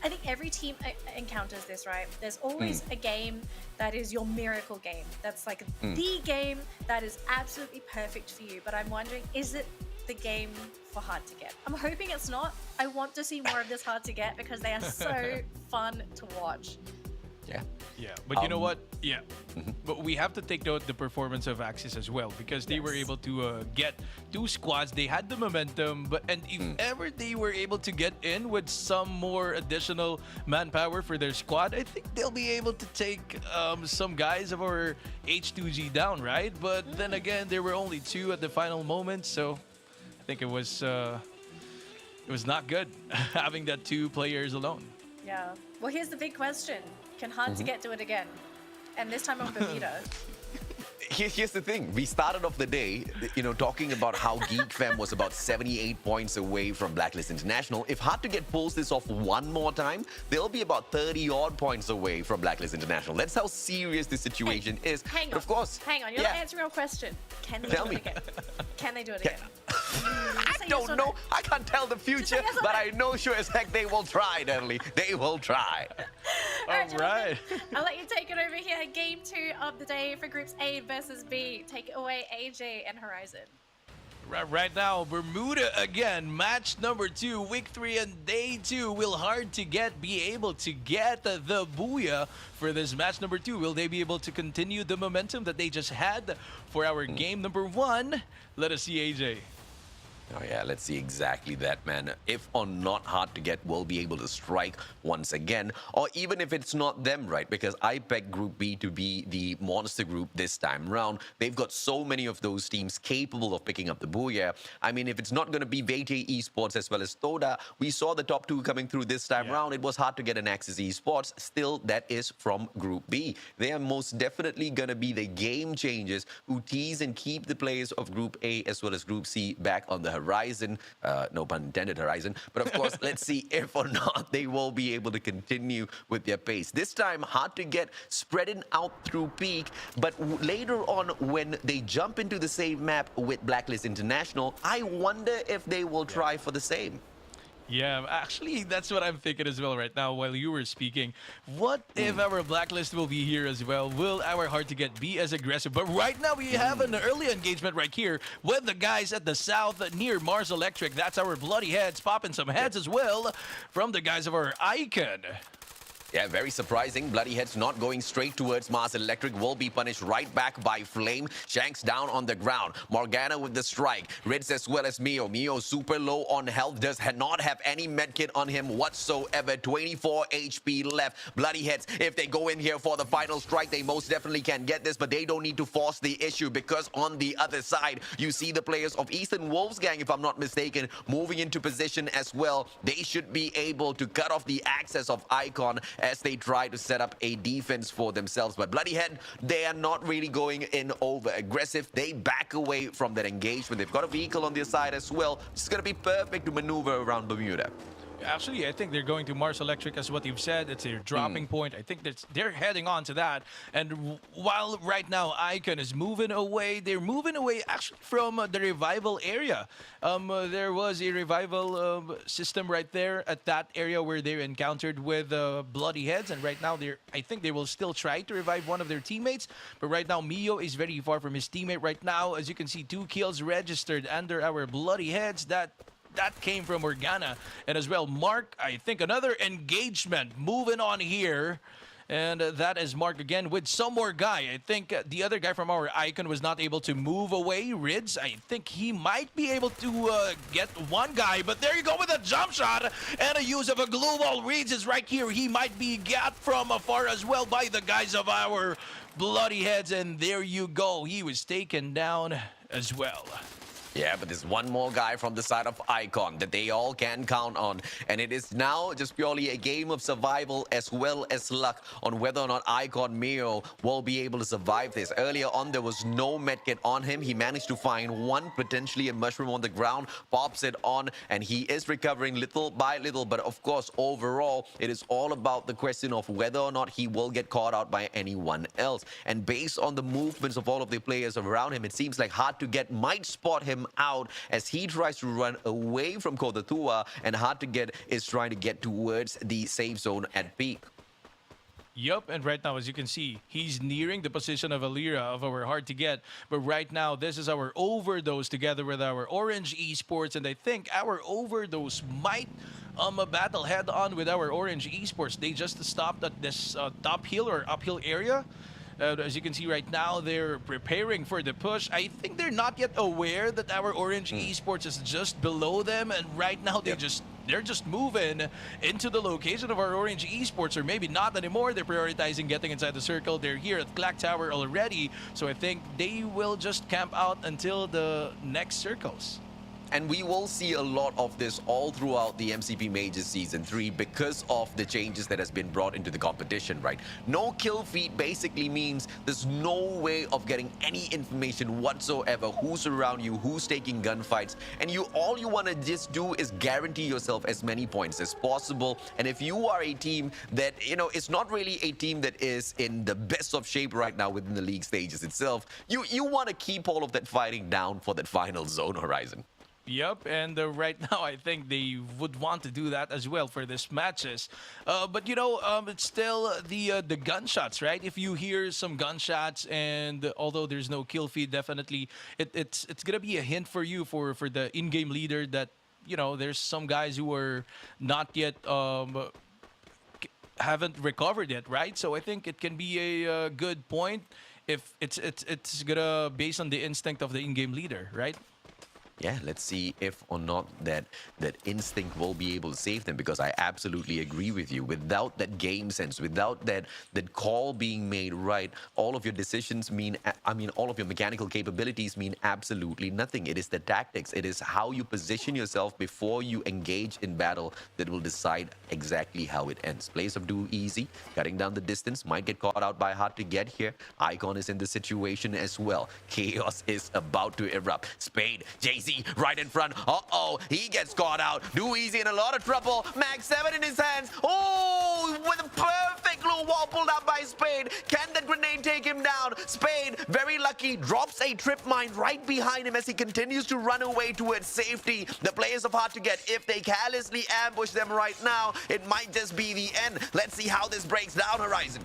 I think every team encounters this, right? There's always a game that is your miracle game. That's like the game that is absolutely perfect for you. But I'm wondering, is it the game for Hard to Get? I'm hoping it's not. I want to see more of this Hard to Get because they are so fun to watch. Yeah, but you know what? Yeah, but we have to take note the performance of Axis as well because they were able to get 2 squads. They had the momentum, and if ever they were able to get in with some more additional manpower for their squad, I think they'll be able to take some guys of our H2G down, right? But then again, there were only 2 at the final moment, so I think it was not good having that 2 players alone. Yeah. Well, here's the big question. Can Hard to Get do it again? And this time on Bermuda. Here's the thing. We started off the day, talking about how Geek Fam was about 78 points away from Blacklist International. If Hard to Get pulls this off one more time, they'll be about 30-odd points away from Blacklist International. That's how serious the situation is. Hang on. But of course, Hang on. You're not answering your question. Can they do it again? Can they do it again? I Say yes don't or know. no. I can't tell the future, yes or but no. I know sure as heck they will try, Dudley. They will try. Alright, All right. Jonathan, I'll let you take it over here. Game 2 of the day for groups A versus B. Take it away, AJ and Horizon. Right now, Bermuda again, match number 2, week 3 and day 2 will hard to be able to get the booyah for this match number 2. Will they be able to continue the momentum that they just had for our game number 1? Let us see, AJ. Oh yeah, let's see exactly that, man. If or not hard to get, will be able to strike once again. Or even if it's not them, right? Because I peg Group B to be the monster group this time round. They've got so many of those teams capable of picking up the booyah. I mean, if it's not going to be VT Esports as well as Toda, we saw the top 2 coming through this time round. It was hard to get an Axis Esports. Still, that is from Group B. They are most definitely going to be the game changers who tease and keep the players of Group A as well as Group C back on the horizon. No pun intended, horizon. But of course, let's see if or not they will be able to continue with their pace. This time, hard to get, spreading out through peak. But later on, when they jump into the same map with Blacklist International, I wonder if they will try for the same. Yeah, actually, that's what I'm thinking as well right now while you were speaking. What if our blacklist will be here as well? Will our hard to get be as aggressive? But right now, we have an early engagement right here with the guys at the south near Mars Electric. That's our bloody heads, popping some heads as well from the guys of our Icon. Yeah, very surprising. Bloody Heads not going straight towards Mars Electric will be punished right back by Flame. Shanks down on the ground. Morgana with the strike. Rids as well as Mio. Mio super low on health. Does not have any medkit on him whatsoever. 24 HP left. Bloody Heads, if they go in here for the final strike, they most definitely can get this, but they don't need to force the issue because on the other side, you see the players of Eastern Wolves Gang, if I'm not mistaken, moving into position as well. They should be able to cut off the access of Icon as they try to set up a defense for themselves. But Bloody Head, they are not really going in over aggressive. They back away from that engagement. They've got a vehicle on their side as well. It's going to be perfect to maneuver around Bermuda. Actually, I think they're going to Mars Electric, as what you've said. It's their dropping point. I think they're heading on to that. And while right now Icon is moving away, they're moving away actually from the revival area. There was a revival system right there at that area where they encountered with Bloody Heads. And right now, I think they will still try to revive one of their teammates. But right now, Mio is very far from his teammate right now. As you can see, 2 kills registered under our Bloody Heads. That came from Morgana. And as well, Mark, I think another engagement moving on here. And that is Mark again with some more guy. I think the other guy from our Icon was not able to move away. Rids, I think he might be able to get one guy. But there you go with a jump shot and a use of a glue wall. Rids is right here. He might be got from afar as well by the guys of our Bloody Heads. And there you go. He was taken down as well. Yeah, but there's one more guy from the side of Icon that they all can count on. And it is now just purely a game of survival as well as luck on whether or not Icon Mio will be able to survive this. Earlier on, there was no medkit on him. He managed to find one, potentially a mushroom on the ground, pops it on, and he is recovering little by little. But of course, overall, it is all about the question of whether or not he will get caught out by anyone else. And based on the movements of all of the players around him, it seems like Hard to Get might spot him out as he tries to run away from Kodatua, and Hard to Get is trying to get towards the safe zone at peak. Yup, and right now, as you can see, he's nearing the position of Alira of our Hard to Get. But right now, this is our Overdose together with our Orange Esports, and I think our Overdose might battle head-on with our Orange Esports. They just stopped at this top hill or uphill area. As you can see right now, they're preparing for the push. I think they're not yet aware that our Orange Esports is just below them, and right now they're just moving into the location of our Orange Esports, or maybe not anymore. They're prioritizing getting inside the circle. They're here at Clock Tower already, so I think they will just camp out until the next circles. And we will see a lot of this all throughout the MCP Major Season 3 because of the changes that has been brought into the competition, right? No kill feed basically means there's no way of getting any information whatsoever, who's around you, who's taking gunfights, and all you want to just do is guarantee yourself as many points as possible. And if you are a team that, it's not really a team that is in the best of shape right now within the league stages itself, you want to keep all of that fighting down for that final zone horizon. Yep, and right now I think they would want to do that as well for these matches. But it's still the gunshots, right? If you hear some gunshots, and although there's no kill feed, definitely it's gonna be a hint for you for the in-game leader that there's some guys who are not yet haven't recovered yet, right? So I think it can be a good point if it's gonna based on the instinct of the in-game leader, right? Yeah, let's see if or not that instinct will be able to save them, because I absolutely agree with you. Without that game sense, without that call being made right, all of your decisions mean, all of your mechanical capabilities mean absolutely nothing. It is the tactics. It is how you position yourself before you engage in battle that will decide exactly how it ends. Players of Do Easy, cutting down the distance, might get caught out by Hard to Get here. Icon is in the situation as well. Chaos is about to erupt. Spade, JC right in front. Uh-oh, he gets caught out. Do Easy in a lot of trouble. Mag 7 in his hands. Oh, with a perfect little wall pulled out by Spade. Can the grenade take him down? Spade, very lucky, drops a trip mine right behind him as he continues to run away towards safety. The players of Hard to Get, if they carelessly ambush them right now, it might just be the end. Let's see how this breaks down, Horizon.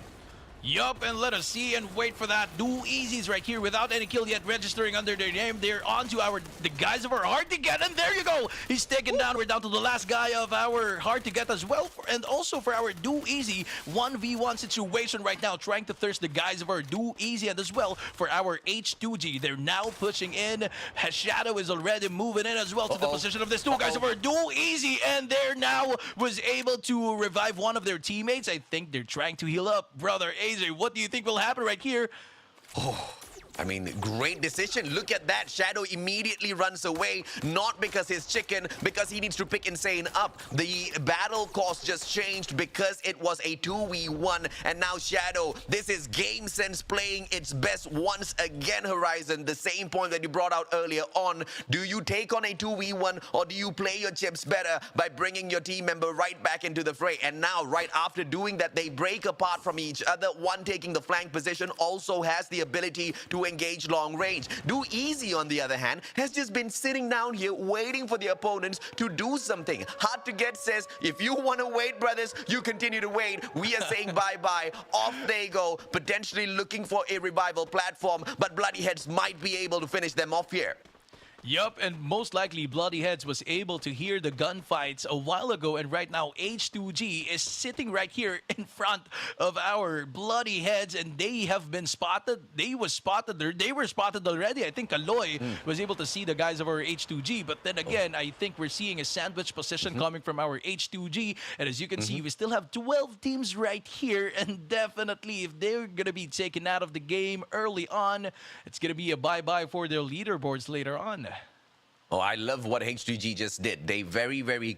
Yup, and let us see and wait for that. Do Easy's right here without any kill yet registering under their name. They're on to the guys of our Hard to Get, and there you go. He's taken down. We're down to the last guy of our Hard to Get as well, and also for our Do Easy 1v1 situation right now, trying to thirst the guys of our Do Easy, and as well for our H2G. They're now pushing in. Shadow is already moving in as well to the position of this two guys of our Do Easy, and they're now was able to revive one of their teammates. I think they're trying to heal up. Brother AJ, what do you think will happen right here? Great decision. Look at that. Shadow immediately runs away, not because he's chicken, because he needs to pick Insane up. The battle course just changed because it was a 2v1, and now Shadow, this is game sense playing its best once again, Horizon. The same point that you brought out earlier on. Do you take on a 2v1, or do you play your chips better by bringing your team member right back into the fray? And now, right after doing that, they break apart from each other. One taking the flank position also has the ability to engage long range. Do Easy, on the other hand, has just been sitting down here waiting for the opponents to do something. Hard to Get says, if you want to wait, brothers, you continue to wait. We are saying bye-bye. Off they go, potentially looking for a revival platform, but Bloody Heads might be able to finish them off here. Yup, and most likely Bloody Heads was able to hear the gunfights a while ago, and right now H2G is sitting right here in front of our Bloody Heads, and they have been spotted. They were spotted already. I think Aloy was able to see the guys of our H2G, but then again, I think we're seeing a sandwich position coming from our H2G, and as you can see, we still have 12 teams right here, and definitely if they're gonna be taken out of the game early on, it's gonna be a bye-bye for their leaderboards later on. Oh, I love what H2G just did. They very, very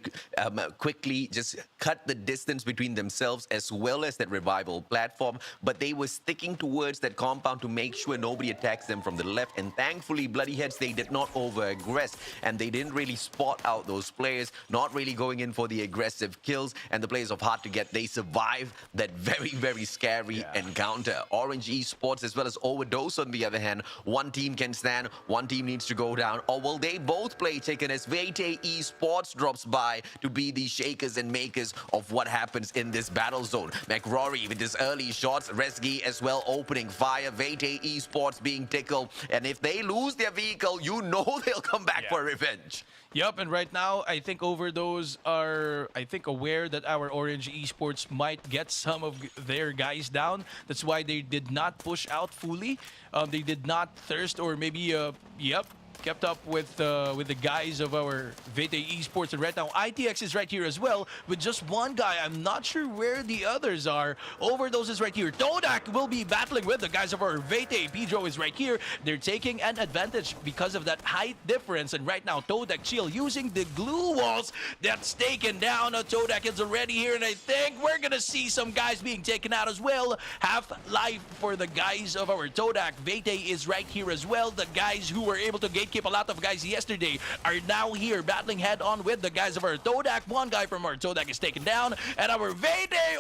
quickly just cut the distance between themselves as well as that revival platform, but they were sticking towards that compound to make sure nobody attacks them from the left, and thankfully, Bloody Heads, they did not over-aggress, and they didn't really spot out those players, not really going in for the aggressive kills, and the players of Hard to Get, they survived that very, very scary encounter. Orange Esports as well as Overdose, on the other hand, one team can stand, one team needs to go down, or will they both play chicken as Vete Esports drops by to be the shakers and makers of what happens in this battle zone. McRory with his early shots, Resgi as well opening fire, Vete Esports being tickled, and if they lose their vehicle, you know they'll come back for revenge. Yup, and right now, I think Overdose are, aware that our Orange Esports might get some of their guys down. That's why they did not push out fully. They did not thirst, or maybe, kept up with the guys of our Vete Esports, and right now ITX is right here as well with just one guy. I'm not sure where the others are. Overdose is right here. Todak will be battling with the guys of our Vete. Pedro is right here. They're taking an advantage because of that height difference, and right now Todak chill using the glue walls. That's taken down. Todak is already here, and I think we're gonna see some guys being taken out as well. Half life for the guys of our Todak. Vete is right here as well. The guys who were able to gatekeep a lot of guys yesterday are now here battling head-on with the guys of our Todak. One guy from our Todak is taken down, and our Vayday,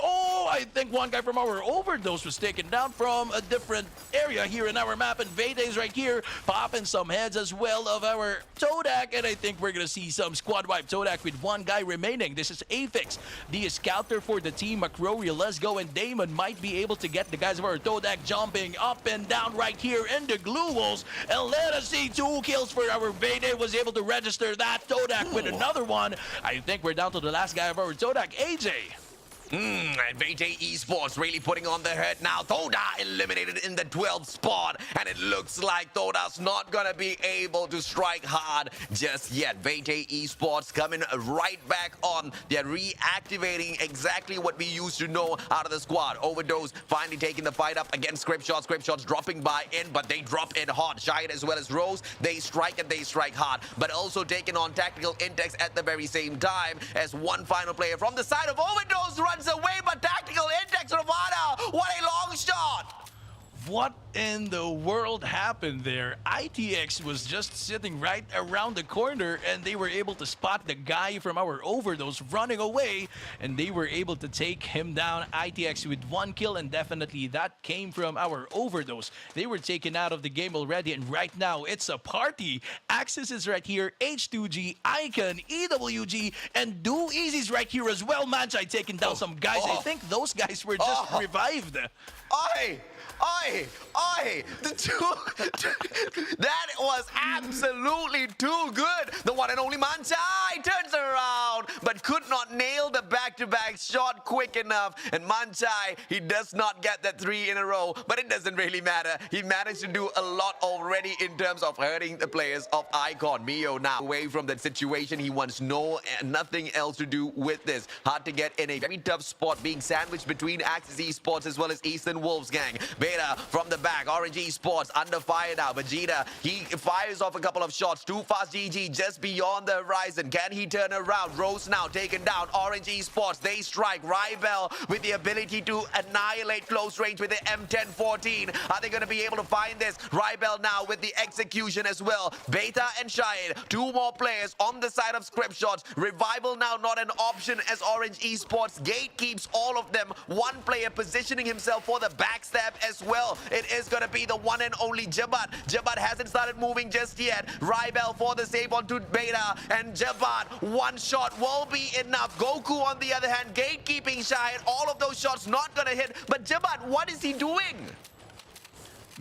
I think one guy from our Overdose was taken down from a different area here in our map, and Vayday's right here popping some heads as well of our Todak, and I think we're gonna see some squad wipe Todak with one guy remaining. This is Afix, the scouter for the team. McCrory, Let's Go, and Damon might be able to get the guys of our Todak jumping up and down right here in the glue walls, and let us see 2 kills for our Vayday. Was able to register that Todak with another one. I think we're down to the last guy of our Todak, AJ. And Vayday Esports really putting on the hurt now. Thoda eliminated in the 12th spot, and it looks like Thoda's not gonna be able to strike hard just yet. Vayday Esports coming right back on. They're reactivating exactly what we used to know out of the squad. Overdose finally taking the fight up against Scriptshots. Scriptshots dropping by in, but they drop in hard. Shahid as well as Rose, they strike and they strike hard, but also taking on Tactical Index at the very same time as one final player from the side of Overdose runs away, but Tactical Index Ravana, what a long shot! What in the world happened there? ITX was just sitting right around the corner, and they were able to spot the guy from our Overdose running away, and they were able to take him down. ITX with 1 kill, and definitely that came from our Overdose. They were taken out of the game already, and right now it's a party. Axis is right here, H2G, Icon, EWG, and Do Easy's right here as well. Manchai taking down some guys. I think those guys were just revived. The that was absolutely too good. The one and only Manchai turns around, but could not nail the back-to-back shot quick enough. And Manchai, he does not get that 3 in a row, but it doesn't really matter. He managed to do a lot already in terms of hurting the players of Icon. Mio now away from that situation. He wants nothing else to do with this. Hard to get in a very tough spot, being sandwiched between Axis Esports as well as Eastern Wolves gang. Beta from the back. Orange Esports under fire now. Vegeta, he fires off a couple of shots. Too fast GG just beyond the horizon. Can he turn around? Rose now taken down. Orange Esports, they strike. Rybel with the ability to annihilate close range with the M1014. Are they going to be able to find this? Rybel now with the execution as well. Beta and Shahid, 2 more players on the side of Scriptshots. Revival now not an option as Orange Esports gatekeeps all of them. One player positioning himself for the backstab as well. It is going to be the one and only Jabat. Jabat hasn't started moving just yet. Rybel for the save onto Beta, and Jabat, 1 shot will be enough. Goku on the other hand, gatekeeping Shahid. All of those shots not going to hit, but Jabat, what is he doing?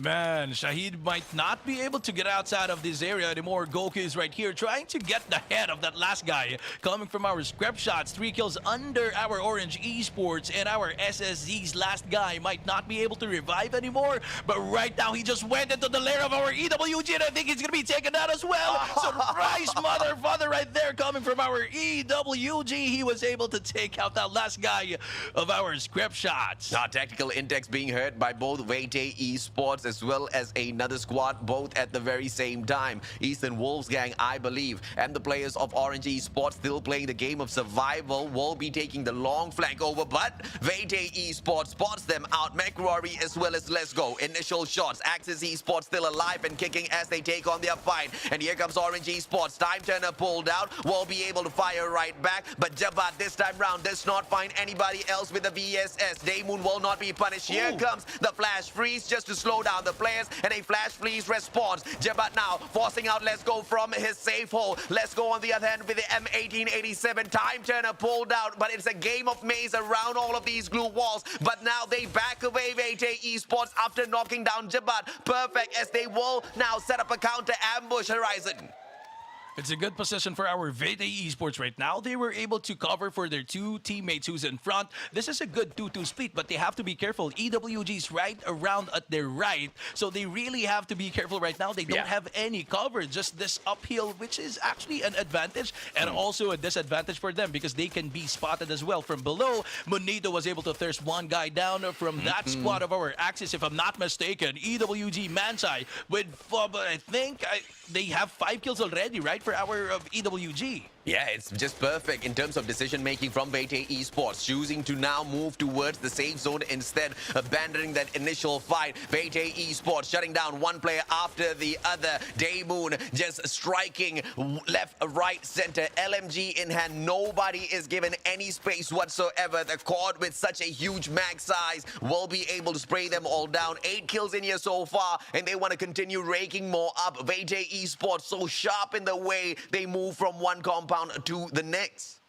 Man, Shahid might not be able to get outside of this area anymore. Goku is right here trying to get the head of that last guy. Coming from our scrap shots, 3 kills under our Orange Esports, and our SSZ's last guy might not be able to revive anymore. But right now, he just went into the lair of our EWG, and I think he's going to be taken out as well. Surprise, mother, father, right there coming from our EWG. He was able to take out that last guy of our scrap shots. Tactical Index being hurt by both Vayday Esports as well as another squad, both at the very same time. Eastern Wolves gang, I believe, and the players of Orange Esports still playing the game of survival will be taking the long flank over, but Vayday Esports spots them out. McRory as well as Let's Go. Initial shots. Axis Esports still alive and kicking as they take on their fight. And here comes Orange Esports. Time Turner pulled out. Will be able to fire right back, but Jabat this time round does not find anybody else with the VSS. Daymoon will not be punished. Here comes the flash freeze just to slow down the players, and a flash freeze response. Jabat now forcing out Let's Go from his safe hole. Let's Go on the other hand with the M1887. Time Turner pulled out, but it's a game of maze around all of these glue walls. But now they back away Vayday Esports after knocking down Jabat. Perfect, as they will now set up a counter ambush horizon. It's a good position for our Vayday Esports right now. They were able to cover for their 2 teammates who's in front. This is a good 2-2 split, but they have to be careful. EWG's right around at their right, so they really have to be careful right now. They don't have any cover, just this uphill, which is actually an advantage and also a disadvantage for them because they can be spotted as well from below. Monito was able to thirst 1 guy down from that squad of our Axis, if I'm not mistaken. EWG Mansai with, I think they have 5 kills already, right, for our EWG. Yeah, it's just perfect in terms of decision making from Vete Esports, choosing to now move towards the safe zone instead, abandoning that initial fight. Vete Esports shutting down one player after the other. Daymoon just striking left, right, center. LMG in hand. Nobody is given any space whatsoever. The Cord with such a huge mag size will be able to spray them all down. 8 kills in here so far, and they want to continue raking more up. Vete Esports so sharp in the way they move from one compound to the next.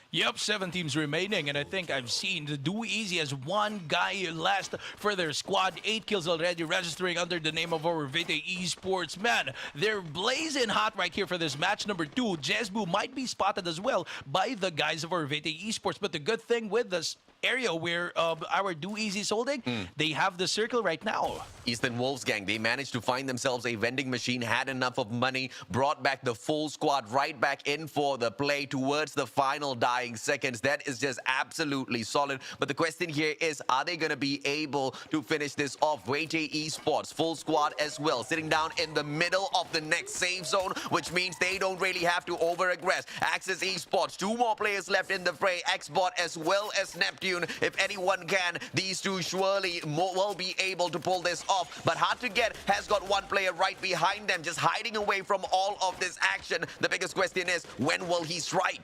Yep, 7 teams remaining, and I think I've seen the Do Easy as one guy last for their squad. 8 kills already registering under the name of our Vite Esports. Man, they're blazing hot right here for this match number 2. Jesbu might be spotted as well by the guys of our Vite Esports, but the good thing with this area where our Do Easy is holding, they have the circle right now. Eastern Wolves gang, they managed to find themselves a vending machine, had enough of money, brought back the full squad right back in for the play towards the final dying seconds. That is just absolutely solid. But the question here is, are they going to be able to finish this off? Vete Esports, full squad as well, sitting down in the middle of the next safe zone, which means they don't really have to over-aggress. Axis Esports, 2 more players left in the fray, Xbot as well as Neptune. If anyone can, these two surely will be able to pull this off. But Hard to Get has got one player right behind them, just hiding away from all of this action. The biggest question is, when will he strike?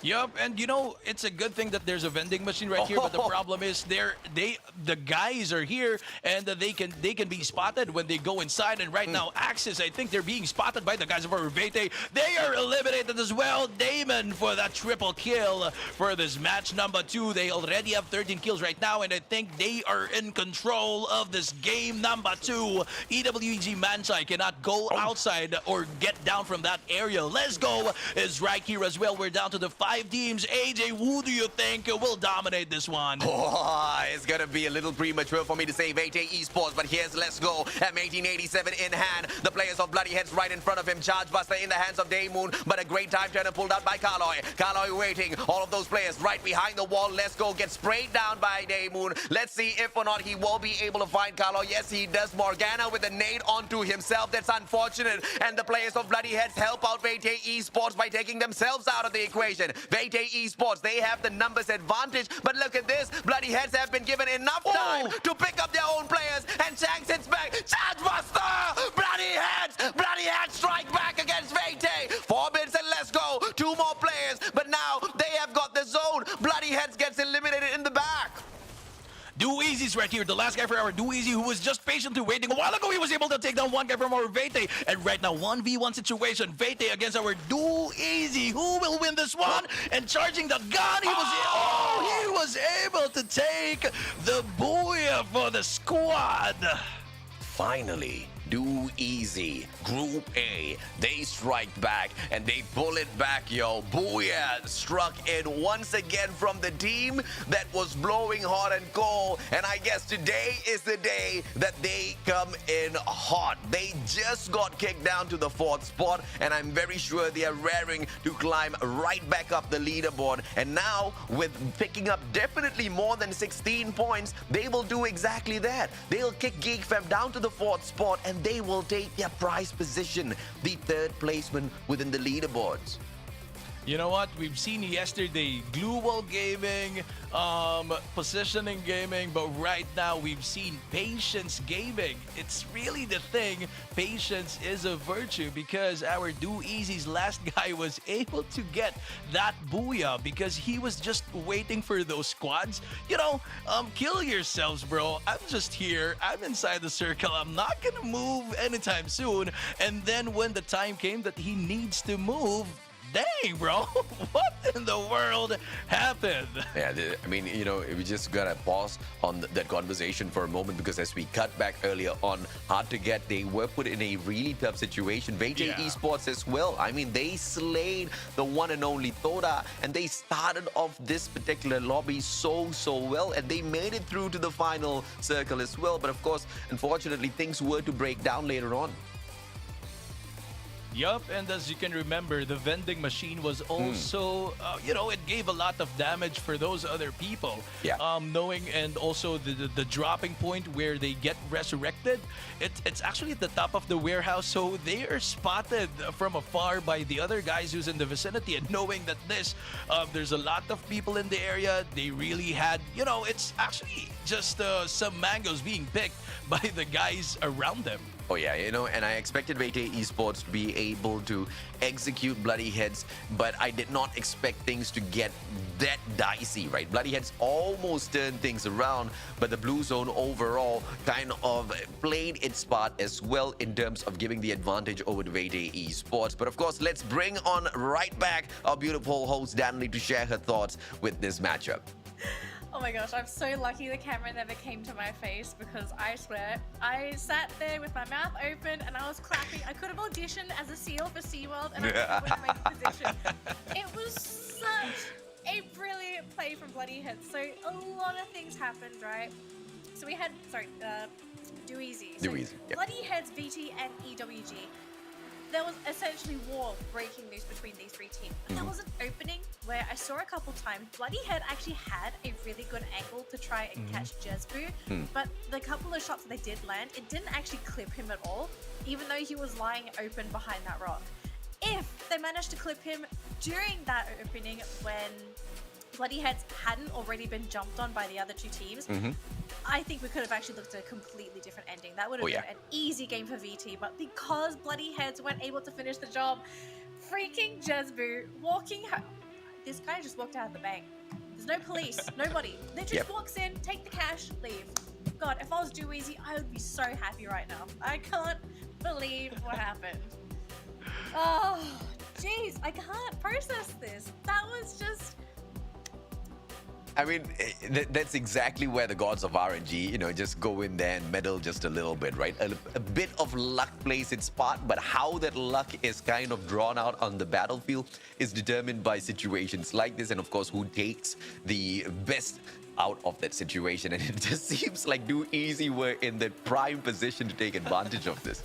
Yup, and you know, it's a good thing that there's a vending machine right here, but the problem is the guys are here and they can be spotted when they go inside, and right now Axis, I think they're being spotted by the guys of our Vete. They are eliminated as well. Damon for that triple kill for this match number 2. They already have 13 kills right now, and I think they are in control of this game number 2. EWG Mansai cannot go outside or get down from that area. Let's Go is right here as well. We're down to the 5 teams. AJ, who do you think will dominate this one? Oh, it's gonna be a little premature for me to say Vete Esports, but here's Let's Go. M1887 in hand. The players of Bloody Heads right in front of him. Charge Buster in the hands of Daymoon, but a great time turner pulled out by Kaloy. Kaloy waiting. All of those players right behind the wall. Let's Go gets sprayed down by Daymoon. Let's see if or not he will be able to find Kaloy. Yes, he does. Morgana with a nade onto himself. That's unfortunate. And the players of Bloody Heads help out Vete Esports by taking themselves out of the equation. Vete Esports, they have the numbers advantage, but look at this. Bloody Heads have been given enough time to pick up their own players, and Chang sits back. Charge Buster! Bloody Heads strike back against Vete. 4 bits and Let's Go. 2 more players, but now they have got the zone. Bloody Heads gets eliminated in the back. Do Easy's right here, the last guy for our Do Easy, who was just patiently waiting. A while ago, he was able to take down one guy from our Vete. And right now, 1v1 situation. Vete against our Do Easy. Who will win this one? And charging the gun, he was able to take the booyah for the squad. Finally, Do Easy, Group A, they strike back and they pull it back, yo. Booyah struck in once again from the team that was blowing hot and cold. And I guess today is the day that they come in hot. They just got kicked down to the 4th spot, and I'm very sure they are raring to climb right back up the leaderboard. And now, with picking up definitely more than 16 points, they will do exactly that. They'll kick GeekFam down to the 4th spot, and they will take their prize position, the 3rd placement within the leaderboards. You know what? We've seen yesterday global gaming, positioning gaming, but right now we've seen patience gaming. It's really the thing. Patience is a virtue, because our Do Easy's last guy was able to get that booyah because he was just waiting for those squads. You know, kill yourselves, bro. I'm just here. I'm inside the circle. I'm not gonna move anytime soon. And then when the time came that he needs to move, dang, bro, what in the world happened? Yeah, I mean, you know, we just gotta pause on that conversation for a moment, because as we cut back earlier on, Hard to Get, they were put in a really tough situation. Vete Esports as well. I mean, they slayed the one and only Thoda, and they started off this particular lobby so well, and they made it through to the final circle as well. But of course, unfortunately, things were to break down later on. Yup, and as you can remember, the vending machine was also, it gave a lot of damage for those other people. Yeah. Knowing, and also the dropping point where they get resurrected, it's actually at the top of the warehouse, so they are spotted from afar by the other guys who's in the vicinity. And knowing that there's a lot of people in the area, they really had, it's actually just some mangoes being picked by the guys around them. Oh yeah, and I expected Vete Esports to be able to execute Bloody Heads, but I did not expect things to get that dicey, right? Bloody Heads almost turned things around, but the Blue Zone overall kind of played its part as well in terms of giving the advantage over to Vete Esports. But of course, let's bring on right back our beautiful host Danley to share her thoughts with this matchup. Oh my gosh, I'm so lucky the camera never came to my face, because I swear, I sat there with my mouth open and I was clapping. I could have auditioned as a seal for SeaWorld and I wouldn't make the position. It was such a brilliant play from Bloody Heads. So a lot of things happened, right? So we had, Do Easy. So Do Easy, yep. Bloody Heads, VT and EWG. There was essentially war breaking loose between these three teams. And there was an opening where I saw a couple times Bloody Head actually had a really good angle to try and catch Jezbu, but the couple of shots that they did land, it didn't actually clip him at all, even though he was lying open behind that rock. If they managed to clip him during that opening when Bloody Heads hadn't already been jumped on by the other two teams, I think we could have actually looked at a completely different ending. That would have been an easy game for VT, but because Bloody Heads weren't able to finish the job, freaking Jezbu walking home. This guy just walked out of the bank. There's no police, nobody. Literally just walks in, take the cash, leave. God, if I was Do Easy, I would be so happy right now. I can't believe what happened. Oh, jeez, I can't process this. That was just... I mean, that's exactly where the gods of RNG, just go in there and meddle just a little bit, right? A bit of luck plays its part, but how that luck is kind of drawn out on the battlefield is determined by situations like this, and of course, who takes the best out of that situation. And it just seems like Do Easy were in the prime position to take advantage of this.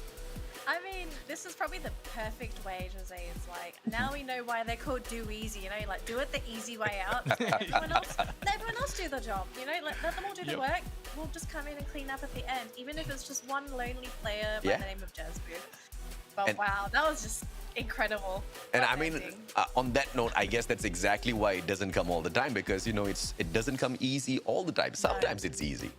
I mean, this is probably the perfect way, Jose. It's like, now we know why they're called Do Easy, like do it the easy way out. Let everyone else do the job, let them all do the work. We'll just come in and clean up at the end, even if it's just one lonely player by the name of Jezbu. But wow, that was just incredible. And I mean, on that note, I guess that's exactly why it doesn't come all the time, because, it doesn't come easy all the time. Sometimes it's easy.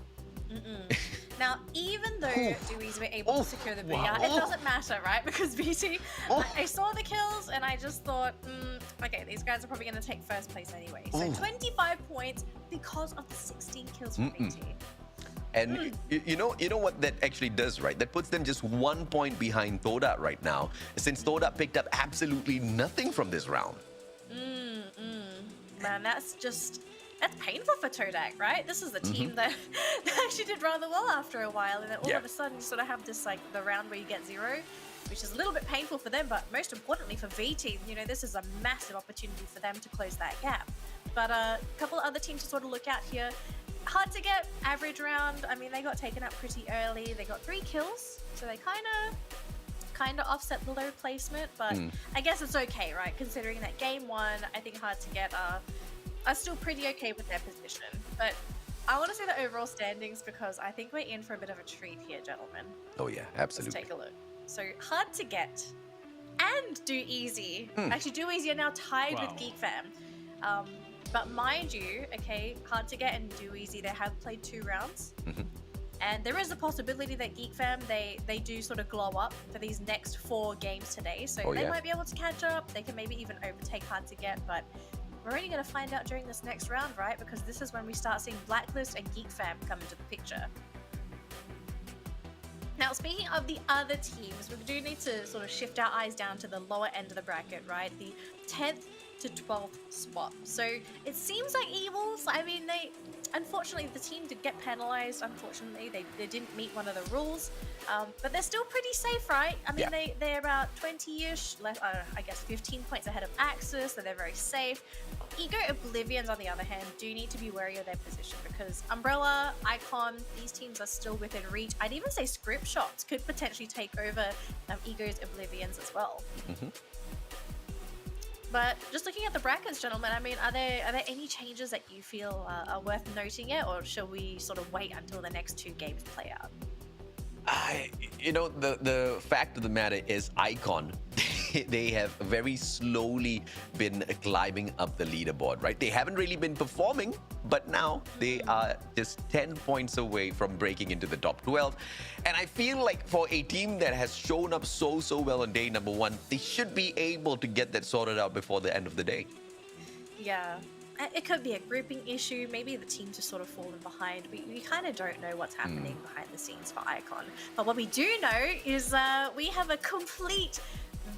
Now, even though Do Easy were able to secure the BR, it doesn't matter, right? Because VT, I saw the kills and I just thought, okay, these guys are probably going to take first place anyway. So 25 points because of the 16 kills from VT. And you know what that actually does, right? That puts them just 1 point behind Toda right now, since Toda picked up absolutely nothing from this round. Man, that's painful for Todak, right? This is the team that actually did rather well after a while, and then all of a sudden you sort of have this, the round where you get 0, which is a little bit painful for them, but most importantly for VT, this is a massive opportunity for them to close that gap. But a couple of other teams to sort of look at here. Hard to get, average round. I mean, they got taken up pretty early. They got 3 kills, so they kind of offset the low placement, but I guess it's okay, right? Considering that game 1, I think Hard to Get are still pretty okay with their position. But I want to say the overall standings, because I think we're in for a bit of a treat here, gentlemen. Oh yeah, absolutely. Let's take a look. So Hard to Get and Do Easy. Actually, Do Easy are now tied with Geek Fam. But mind you, okay, Hard to Get and Do Easy, they have played 2 rounds. And there is a possibility that Geek Fam, they do sort of glow up for these next 4 games today. So they might be able to catch up. They can maybe even overtake Hard to Get, but we're only going to find out during this next round, right? Because this is when we start seeing Blacklist and Geek Fam come into the picture. Now, speaking of the other teams, we do need to sort of shift our eyes down to the lower end of the bracket, right? The 10th to 12th spot. So it seems like Evils, I mean, unfortunately, the team did get penalized. Unfortunately, they didn't meet one of the rules, but they're still pretty safe, right? I mean, they're about 20-ish, I guess 15 points ahead of Axis, so they're very safe. Ego Oblivions, on the other hand, do need to be wary of their position because Umbrella, Icon, these teams are still within reach. I'd even say Script Shots could potentially take over Ego's Oblivions as well. But just looking at the brackets, gentlemen, I mean, are there any changes that you feel are worth noting yet, or shall we sort of wait until the next 2 games play out? The fact of the matter is Icon, they have very slowly been climbing up the leaderboard, right? They haven't really been performing, but now they are just 10 points away from breaking into the top 12. And I feel like for a team that has shown up so well on day number 1, they should be able to get that sorted out before the end of the day. Yeah. It could be a grouping issue. Maybe the teams are sort of fallen behind. We kind of don't know what's happening behind the scenes for Icon. But what we do know is we have a complete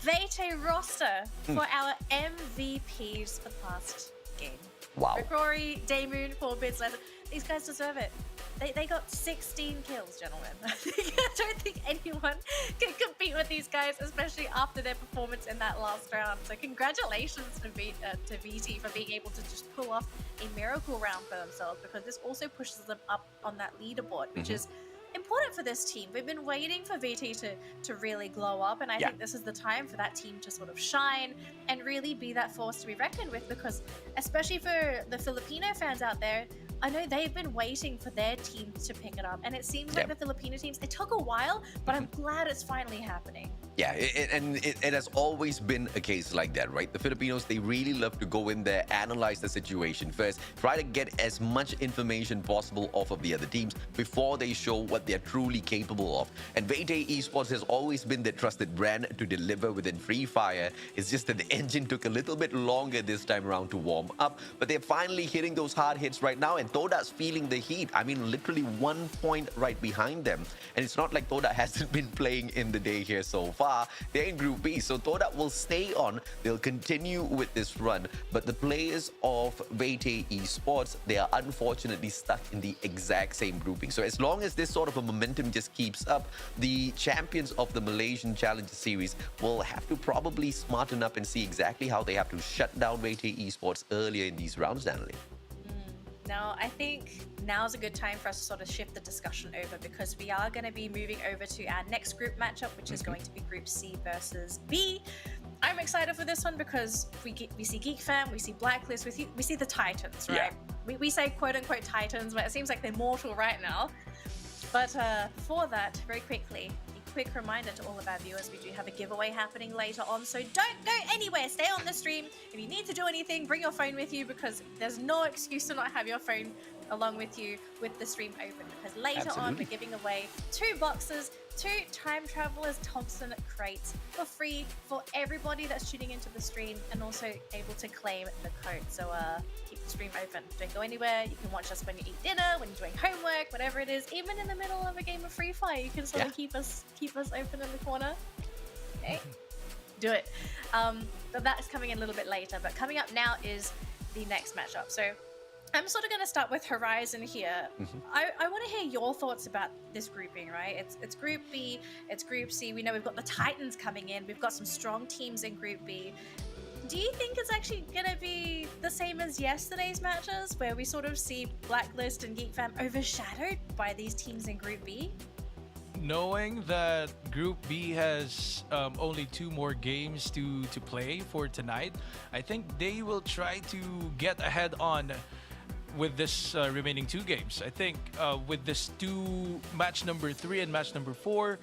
Vete roster for our MVPs for the past game. Wow. Rory, Daymoon, 4-Bits, these guys deserve it. They got 16 kills, gentlemen. I don't think anyone can compete with these guys, especially after their performance in that last round. So congratulations to VT for being able to just pull off a miracle round for themselves, because this also pushes them up on that leaderboard, which is important for this team. We've been waiting for VT to really glow up, and I think this is the time for that team to sort of shine and really be that force to be reckoned with, because especially for the Filipino fans out there, I know they've been waiting for their team to pick it up, and it seems like the Filipino teams, it took a while, but I'm glad it's finally happening. Yeah, it has always been a case like that, right? The Filipinos, they really love to go in there, analyze the situation first, try to get as much information possible off of the other teams before they show what they're truly capable of. And Vete Esports has always been the trusted brand to deliver within Free Fire. It's just that the engine took a little bit longer this time around to warm up, but they're finally hitting those hard hits right now, and Toda's feeling the heat. I mean, literally 1 point right behind them. And it's not like Toda hasn't been playing in the day here so far. They're in Group B, so Toda will stay on. They'll continue with this run. But the players of Vete Esports, they are unfortunately stuck in the exact same grouping. So as long as this sort of a momentum just keeps up, the champions of the Malaysian Challenger Series will have to probably smarten up and see exactly how they have to shut down Vete Esports earlier in these rounds, Danley. Now, I think now's a good time for us to sort of shift the discussion over, because we are going to be moving over to our next group matchup, which is going to be Group C versus B. I'm excited for this one because we see Geek Fam, we see Blacklist, we see the Titans, right? We say quote-unquote Titans, but it seems like they're mortal right now. But for that, very quickly, a quick reminder to all of our viewers, we do have a giveaway happening later on, so don't go anywhere. Stay on the stream. If you need to do anything, bring your phone with you, because there's no excuse to not have your phone along with you with the stream open, because later on we're giving away 2 boxes, 2 Time Travelers Thompson crates for free for everybody that's tuning into the stream, and also able to claim the code. So keep the stream open. Don't go anywhere. You can watch us when you eat dinner, when you're doing homework, whatever it is. Even in the middle of a game of Free Fire, you can sort of keep us open in the corner. Okay, do it. But that is coming in a little bit later. But coming up now is the next matchup. So I'm sort of going to start with Horizon here. I want to hear your thoughts about this grouping, right? It's Group B, it's Group C. We know we've got the Titans coming in. We've got some strong teams in Group B. Do you think it's actually going to be the same as yesterday's matches, where we sort of see Blacklist and Geek Fam overshadowed by these teams in Group B? Knowing that Group B has only 2 more games to play for tonight, I think they will try to get ahead on with this remaining 2 games. I think with this match number 3 and match number 4,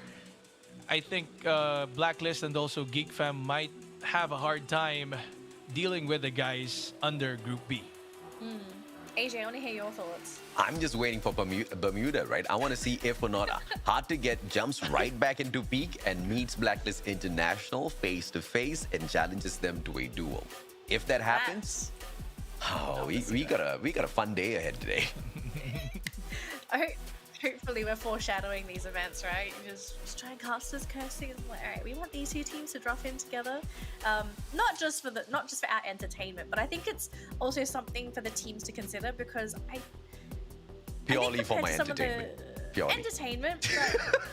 I think Blacklist and also Geek Fam might have a hard time dealing with the guys under Group B. AJ, I want to hear your thoughts. I'm just waiting for Bermuda, right? I want to see if or not Hard to Get jumps right back into peak and meets Blacklist International face to face and challenges them to a duel. If that happens, we got a fun day ahead today. Hopefully we're foreshadowing these events, right? You just try and cast this cursing and like, all right, we want these two teams to drop in together. Not just for our entertainment, but I think it's also something for the teams to consider because Purely for my compared to some of the entertainment. Purely. entertainment,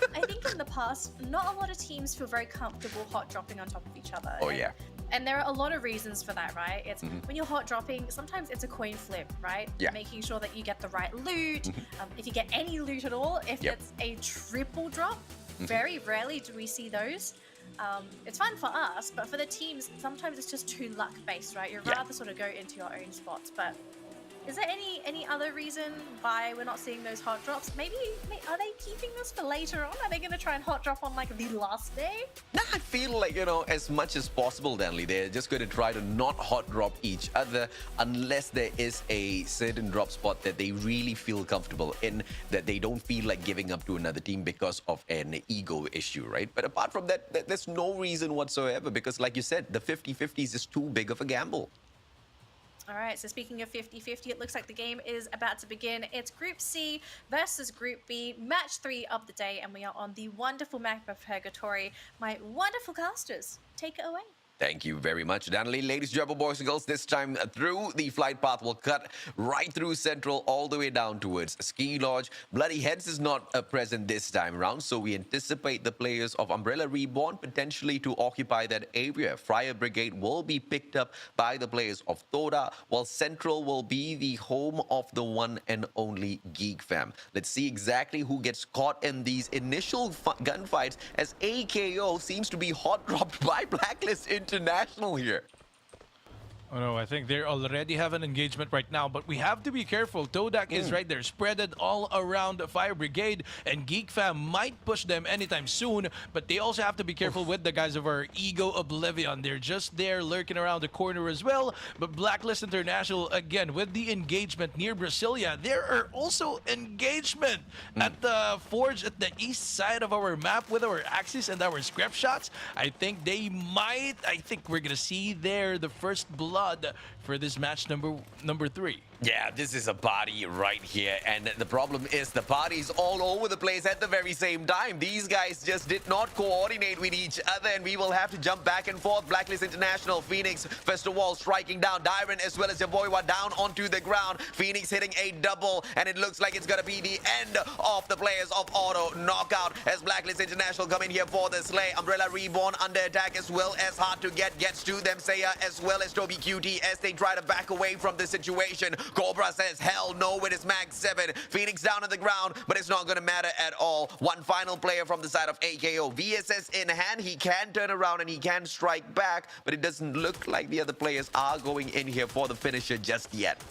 but I think in the past, not a lot of teams feel very comfortable hot dropping on top of each other. Oh, yeah. And there are a lot of reasons for that, right? It's when you're hot dropping, sometimes it's a coin flip, right? Yeah. Making sure that you get the right loot. If you get any loot at all, if it's a triple drop, very rarely do we see those. It's fun for us, but for the teams, sometimes it's just too luck based, right? You'd rather sort of go into your own spots, but is there any other reason why we're not seeing those hot drops? Maybe are they keeping this for later on? Are they going to try and hot drop on like the last day? Nah, I feel like, as much as possible, Danley, they're just going to try to not hot drop each other unless there is a certain drop spot that they really feel comfortable in, that they don't feel like giving up to another team because of an ego issue, right? But apart from that, there's no reason whatsoever because, like you said, the 50-50 is just too big of a gamble. All right, so speaking of 50-50, it looks like the game is about to begin. It's Group C versus Group B, match 3 of the day, and we are on the wonderful map of Purgatory. My wonderful casters, take it away. Thank you very much, Danley. Ladies and gentlemen, boys and girls, this time through the flight path will cut right through Central all the way down towards Ski Lodge. Bloody Heads is not present this time around, so we anticipate the players of Umbrella Reborn potentially to occupy that area. Fire Brigade will be picked up by the players of Toda, while Central will be the home of the one and only Geek Fam. Let's see exactly who gets caught in these initial gunfights as AKO seems to be hot dropped by Blacklist International here. Oh no, I think they already have an engagement right now, but we have to be careful. Todak is right there, spreaded all around the Fire Brigade, and Geek Fam might push them anytime soon, but they also have to be careful with the guys of our Ego Oblivion. They're just there lurking around the corner as well, but Blacklist International, again, with the engagement near Brasilia, there are also engagement at the forge at the east side of our map with our Axis and our scrap shots. I think we're gonna see there the first blood for this match number 3. Yeah, this is a party right here, and the problem is the party's all over the place at the very same time. These guys just did not coordinate with each other, and we will have to jump back and forth. Blacklist International, Phoenix, first of all, striking down Dyron as well as Jaboywa down onto the ground. Phoenix hitting a double, and it looks like it's gonna be the end of the players of Auto Knockout as Blacklist International come in here for the slay. Umbrella Reborn under attack as well as hard to gets to them. Saya as well as Toby QT as they try to back away from the situation. Cobra says, hell no, with his Mag 7. Phoenix down on the ground, but it's not going to matter at all. One final player from the side of AKO. VSS in hand, he can turn around and he can strike back, but it doesn't look like the other players are going in here for the finisher just yet.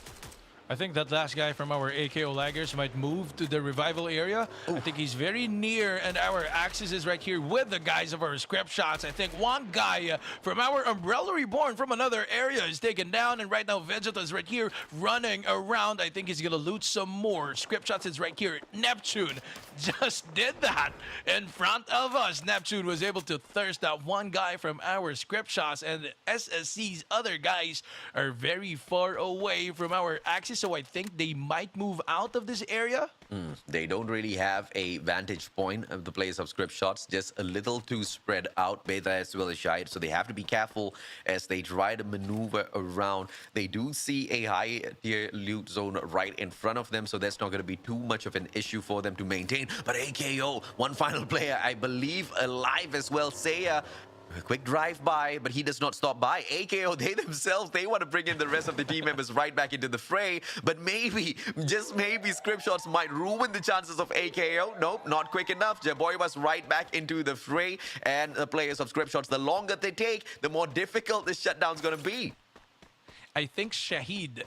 I think that last guy from our AKO laggers might move to the revival area. I think he's very near, and our Axis is right here with the guys of our scrap shots. I think one guy from our Umbrella Reborn from another area is taken down, and right now Vegeta is right here running around. I think he's gonna loot some more. Scrap shots is right here. Neptune just did that in front of us. Neptune was able to thirst out one guy from our scrap shots, and SSC's other guys are very far away from our Axis. So I think they might move out of this area. They don't really have a vantage point of the players of script shots, just a little too spread out, Beta as well as Shahid, so they have to be careful as they try to maneuver around. They do see a high tier loot zone right in front of them, so that's not going to be too much of an issue for them to maintain. But AKO, one final player, I believe, alive as well. Saya, a quick drive-by, but he does not stop by. AKO, they themselves, they want to bring in the rest of the team members right back into the fray. But maybe, just maybe, script shots might ruin the chances of AKO. Nope, not quick enough. Jaboy was right back into the fray. And the players of script shots, the longer they take, the more difficult this shutdown's going to be. I think Shahid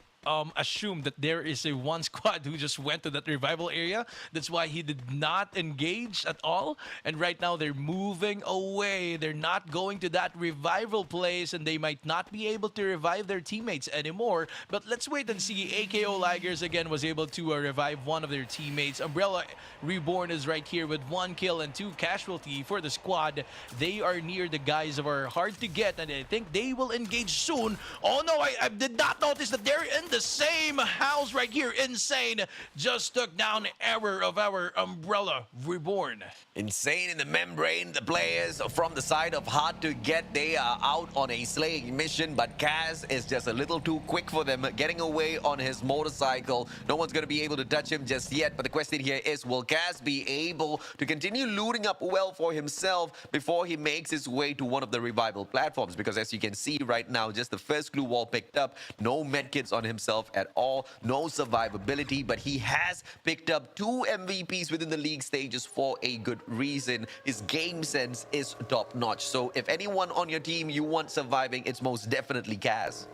assumed that there is a one squad who just went to that revival area. That's why he did not engage at all. And right now they're moving away. They're not going to that revival place, and they might not be able to revive their teammates anymore. But let's wait and see. AKO Laggers again was able to revive one of their teammates. Umbrella Reborn is right here with 1 kill and 2 casualty for the squad. They are near the guys of our hard to get, and I think they will engage soon. Oh no, I did not notice that they're in the the same house right here. Insane just took down error of our Umbrella Reborn. Insane in the membrane. The players from the side of Hard to Get, they are out on a slaying mission, but Kaz is just a little too quick for them, getting away on his motorcycle. No one's going to be able to touch him just yet, but the question here is, will Kaz be able to continue looting up well for himself before he makes his way to one of the revival platforms? Because as you can see right now, just the first glue wall picked up, no medkits on himself at all, no survivability, but he has picked up 2 MVPs within the league stages for a good reason. His game sense is top notch. So if anyone on your team you want surviving, it's most definitely Kaz.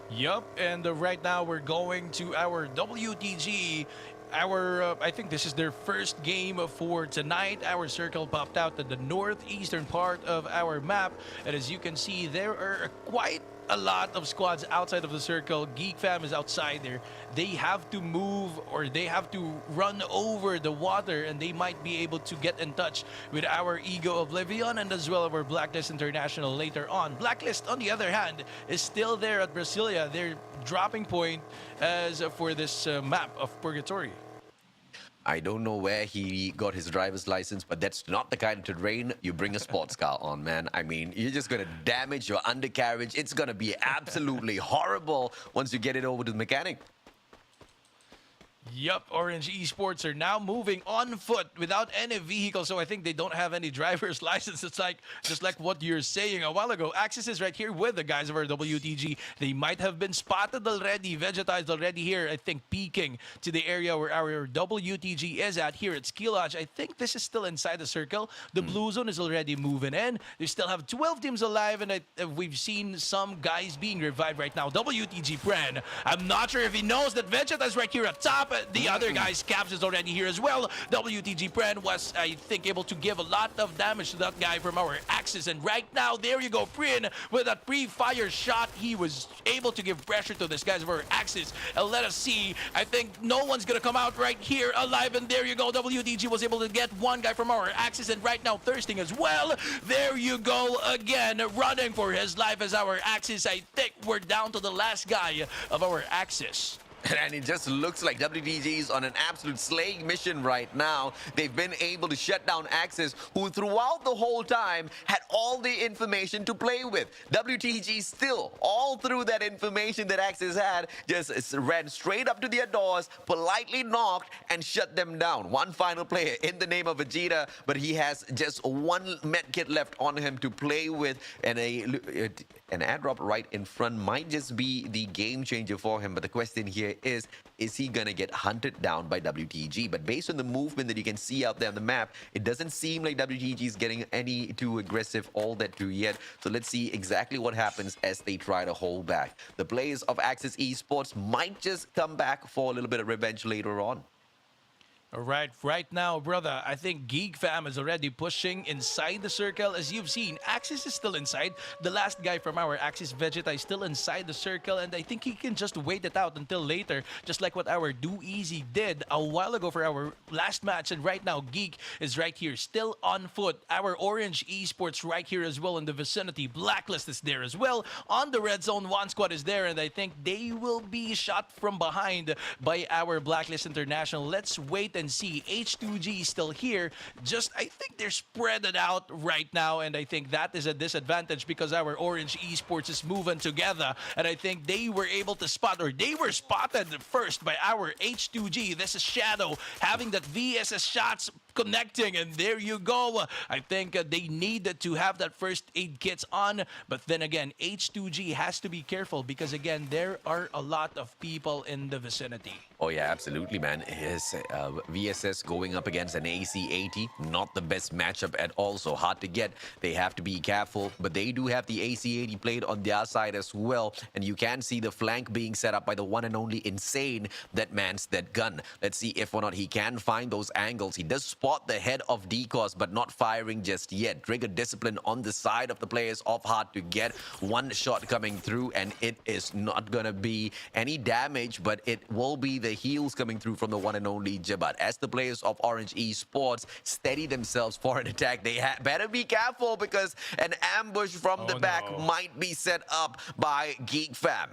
Yup, and right now we're going to our WTG. I think this is their first game for tonight. Our circle popped out at the northeastern part of our map, and as you can see, there are quite a lot of squads outside of the circle. Geek Fam is outside there. They have to move, or they have to run over the water, and they might be able to get in touch with our Ego Oblivion and as well our Blacklist International later on. Blacklist, on the other hand, is still there at Brasilia. Their dropping point as for this map of Purgatory. I don't know where he got his driver's license, but that's not the kind of terrain you bring a sports car on, man. I mean, you're just going to damage your undercarriage. It's going to be absolutely horrible once you get it over to the mechanic. Yup, Orange Esports are now moving on foot without any vehicle, so I think they don't have any driver's license. It's like just like what you're saying a while ago. Axis is right here with the guys of our WTG. They might have been spotted already. Vegeta is already here, I think, peeking to the area where our WTG is at here at Ski Lodge. I think this is still inside the circle. The blue zone is already moving in. They still have 12 teams alive, and we've seen some guys being revived right now. WTG Pren, I'm not sure if he knows that Vegeta is right here at top. The other guy's Caps is already here as well. WTG Pren was, I think, able to give a lot of damage to that guy from our Axis. And right now, there you go, Pren, with that pre-fire shot, he was able to give pressure to this guy's of our Axis. And let us see, I think no one's gonna come out right here alive. And there you go, WTG was able to get one guy from our Axis. And right now, thirsting as well. There you go again, running for his life as our Axis. I think we're down to the last guy of our Axis. And it just looks like WTG is on an absolute slaying mission right now. They've been able to shut down Axis, who throughout the whole time had all the information to play with. WTG still, all through that information that Axis had, just ran straight up to their doors, politely knocked, and shut them down. One final player in the name of Vegeta, but he has just one medkit left on him to play with, and an airdrop right in front might just be the game changer for him. But the question here is he going to get hunted down by WTG? But based on the movement that you can see out there on the map, it doesn't seem like WTG is getting any too aggressive all that too yet. So let's see exactly what happens as they try to hold back. The players of Axis Esports might just come back for a little bit of revenge later on. All right now, brother, I think Geek Fam is already pushing inside the circle. As you've seen, Axis is still inside. The last guy from our Axis, Vegeta, is still inside the circle, and I think he can just wait it out until later, just like what our Do Easy did a while ago for our last match. And right now, Geek is right here, still on foot. Our Orange Esports right here as well in the vicinity. Blacklist is there as well. On the red zone, one squad is there, and I think they will be shot from behind by our Blacklist International. Let's wait and see. H2G still here. I think they're spread it out right now, and I think that is a disadvantage because our Orange Esports is moving together, and I think they were able to spot, or they were spotted first by our H2G. This is Shadow having that VSS shots connecting, and there you go. I think they need to have that first aid kits on, but then again, H2G has to be careful because again, there are a lot of people in the vicinity. Oh yeah, absolutely, man. His VSS going up against an AC-80, not the best matchup at all, so hard to get. They have to be careful, but they do have the AC-80 played on their side as well, and you can see the flank being set up by the one and only Insane that mans that gun. Let's see if or not he can find those angles. He does spot the head of DCOS, but not firing just yet. Trigger discipline on the side of the players of hard to get. One shot coming through, and it is not gonna be any damage, but it will be the heals coming through from the one and only Jibat. As the players of Orange Esports steady themselves for an attack, they better be careful because an ambush from the back might be set up by Geek Fam.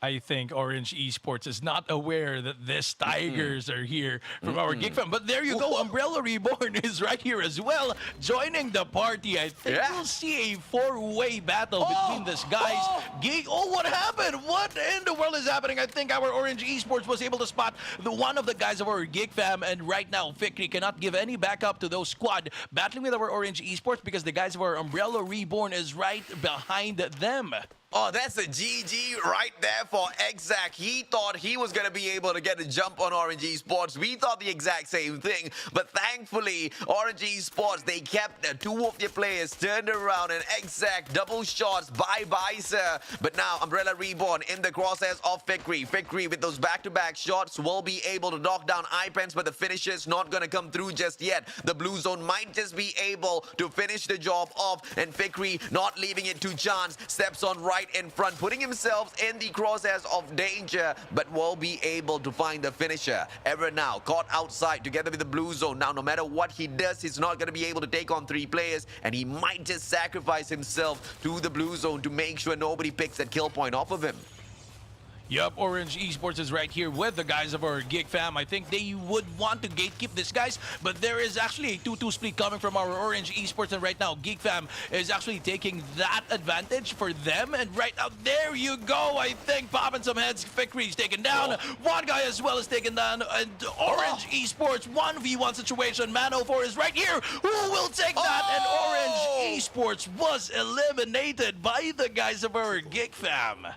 I think Orange Esports is not aware that this Tigers are here from our Geek Fam. But there you go, Umbrella Reborn is right here as well, joining the party. I think Yeah. we'll see a four-way battle between these guys. What happened? What in the world is happening? I think our Orange Esports was able to spot one of the guys of our Geek Fam, and right now, Fikri cannot give any backup to those squad battling with our Orange Esports because the guys of our Umbrella Reborn is right behind them. Oh, that's a GG right there for Exact. He thought he was going to be able to get a jump on Orange Esports. We thought the exact same thing. But thankfully, Orange Esports, they kept two of their players turned around, and Exact double shots. Bye-bye, sir. But now, Umbrella Reborn in the crosshairs of Fikri. Fikri, with those back-to-back shots, will be able to knock down iPens, but the finisher's not going to come through just yet. The blue zone might just be able to finish the job off, and Fikri, not leaving it to chance, steps on right in front, putting himself in the crosshairs of danger, but will be able to find the finisher. Ever now caught outside together with the blue zone. Now, no matter what he does, he's not going to be able to take on three players, and he might just sacrifice himself to the blue zone to make sure nobody picks that kill point off of him. Yup, Orange Esports is right here with the guys of our Geek Fam. I think they would want to gatekeep these guys, but there is actually a 2-2 split coming from our Orange Esports, and right now Geek Fam is actually taking that advantage for them. And right now, there you go. I think popping some heads. Fikri's taken down. One guy as well is taken down. And Orange Esports 1v1 situation. Mano4 is right here. Who will take that? And Orange Esports was eliminated by the guys of our Geek Fam.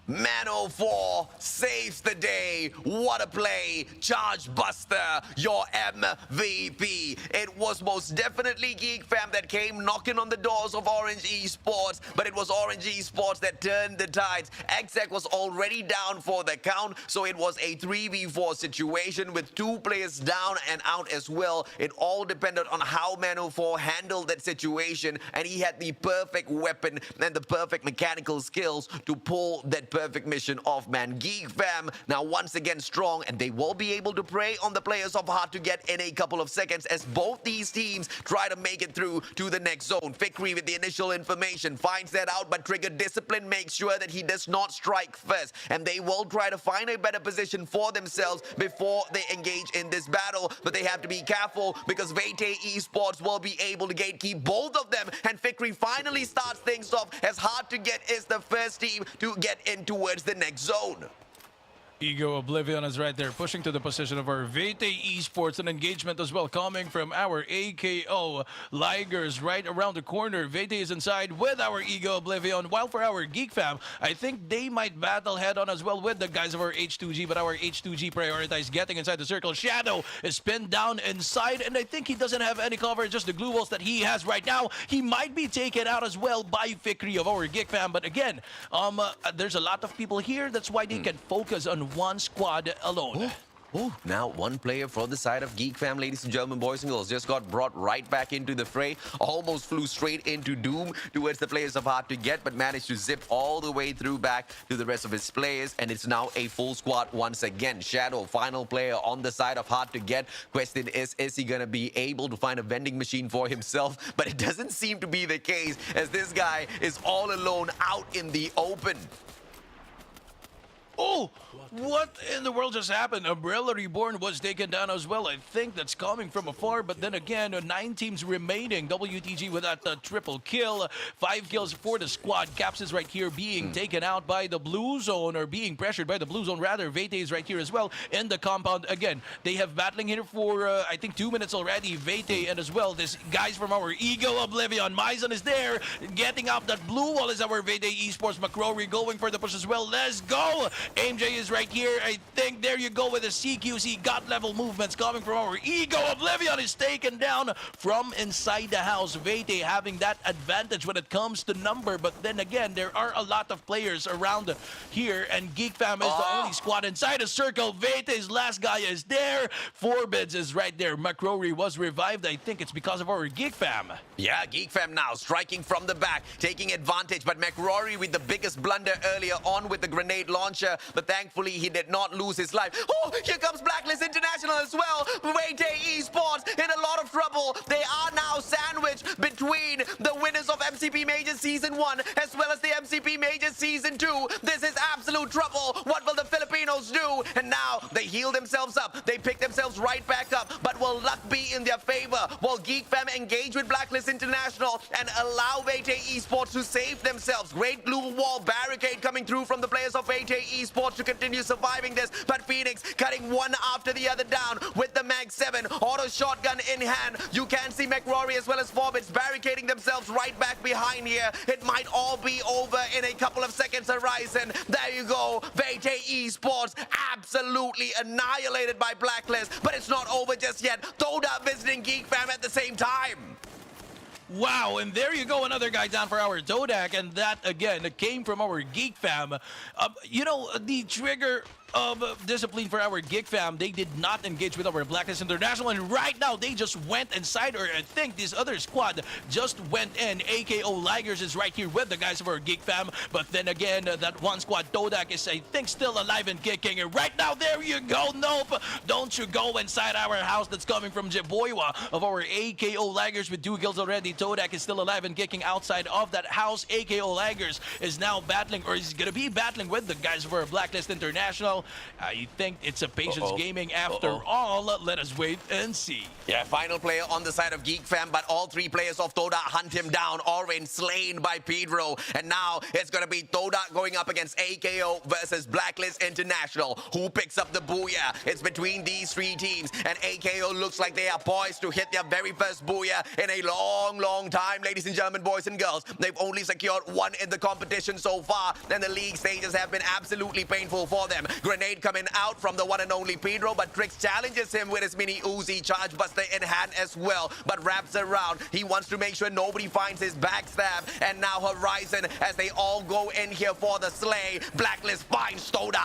Mano4 saves the day. What a play. Charge Buster, your MVP. It was most definitely Geek Fam that came knocking on the doors of Orange Esports, but it was Orange Esports that turned the tides. Exec was already down for the count, so it was a 3v4 situation with two players down and out as well. It all depended on how Mano4 handled that situation, and he had the perfect weapon and the perfect mechanical skills to pull that perfect mission off, man. Geek Fam now once again strong, and they will be able to prey on the players of Hard to Get in a couple of seconds as both these teams try to make it through to the next zone. Fikri with the initial information finds that out, but Trigger Discipline makes sure that he does not strike first, and they will try to find a better position for themselves before they engage in this battle. But they have to be careful because Vete Esports will be able to gatekeep both of them, and Fikri finally starts things off as Hard to Get is the first team to get in towards the next zone. Ego Oblivion is right there, pushing to the position of our Vete Esports, and engagement as well coming from our AKO Ligers right around the corner. Vete is inside with our Ego Oblivion, while for our Geek Fam, I think they might battle head-on as well with the guys of our H2G, but our H2G prioritized getting inside the circle. Shadow is pinned down inside, and I think he doesn't have any cover, just the glue walls that he has right now. He might be taken out as well by Fikri of our Geek Fam, but again, there's a lot of people here, that's why they can focus on one squad alone. Now one player for the side of Geek Fam, ladies and gentlemen, boys and girls, just got brought right back into the fray. Almost flew straight into Doom towards the players of Hard to Get, but managed to zip all the way through back to the rest of his players, and it's now a full squad once again. Shadow, final player on the side of Hard to Get. Question is he going to be able to find a vending machine for himself? But it doesn't seem to be the case, as this guy is all alone out in the open. Oh, what in the world just happened? Umbrella Reborn was taken down as well. I think that's coming from afar, but then again, 9 teams remaining. WTG with that triple kill. 5 kills for the squad. Caps is right here being taken out by the blue zone, or being pressured by the blue zone rather. Vete is right here as well in the compound. Again, they have battling here for I think 2 minutes already. Vete and as well this guys from our Ego Oblivion. Myzon is there getting up that blue wall is our Vete Esports. McCrory going for the push as well. Let's go. AMJ is right here. I think there you go with the CQC God level movements coming from our Ego. Oblivion is taken down from inside the house. Vete having that advantage when it comes to number, but then again, there are a lot of players around here, and Geek Fam is the only squad inside a circle. Vete's last guy is there. Forbids is right there. McCrory was revived. I think it's because of our Geek Fam. Yeah, Geek Fam now striking from the back, taking advantage, but McCrory with the biggest blunder earlier on with the grenade launcher, but thankfully thankfully he did not lose his life. Oh, here comes Blacklist International as well. Wayday Esports in a lot of trouble. They are now sandwiched between the winners of MCP Major Season 1 as well as the MCP Major Season 2. This is absolute trouble. What will the Filipinos do? And now they heal themselves up. They pick themselves right back up. But will luck be in their favor? Will Geek Fam engage with Blacklist International and allow Wayday Esports to save themselves? Great blue wall barricade coming through from the players of Wayday Esports to continue surviving this. But Phoenix cutting one after the other down with the Mag 7 auto shotgun in hand. You can see McRory as well as Forbits barricading themselves right back behind here. It might all be over in a couple of seconds horizon. There you go. Wayday Esports absolutely annihilated by Blacklist. But it's not over just yet. Toda visiting Geek Fam at the same time. Wow, and there you go, another guy down for our Dodak, and that, again, came from our Geek Fam. You know, the trigger of discipline for our Geek Fam, they did not engage with our Blacklist International, and right now, they just went inside, or I think this other squad just went in. AKO Ligers is right here with the guys of our Geek Fam, but then again, that one squad, Dodak, is, I think, still alive and kicking, and right now, there you go, nope, don't you go inside our house that's coming from Jeboywa of our AKO Ligers with 2 kills already. Todak is still alive and kicking outside of that house. AKO Ligers is now battling, or is going to be battling with the guys for Blacklist International. I think it's a patience gaming after all. Let us wait and see. Yeah, final player on the side of Geek Fam, but all 3 players of Toda hunt him down. Orin slain by Pedro. And now it's going to be Toda going up against AKO versus Blacklist International. Who picks up the booyah? It's between these 3 teams. And AKO looks like they are poised to hit their very first booyah in a long time, ladies and gentlemen, boys and girls. They've only secured 1 in the competition so far, and the league stages have been absolutely painful for them. Grenade coming out from the one and only Pedro, but Trix challenges him with his mini Uzi charge buster in hand as well, but wraps around. He wants to make sure nobody finds his backstab, and now Horizon, as they all go in here for the slay. Blacklist finds Toda.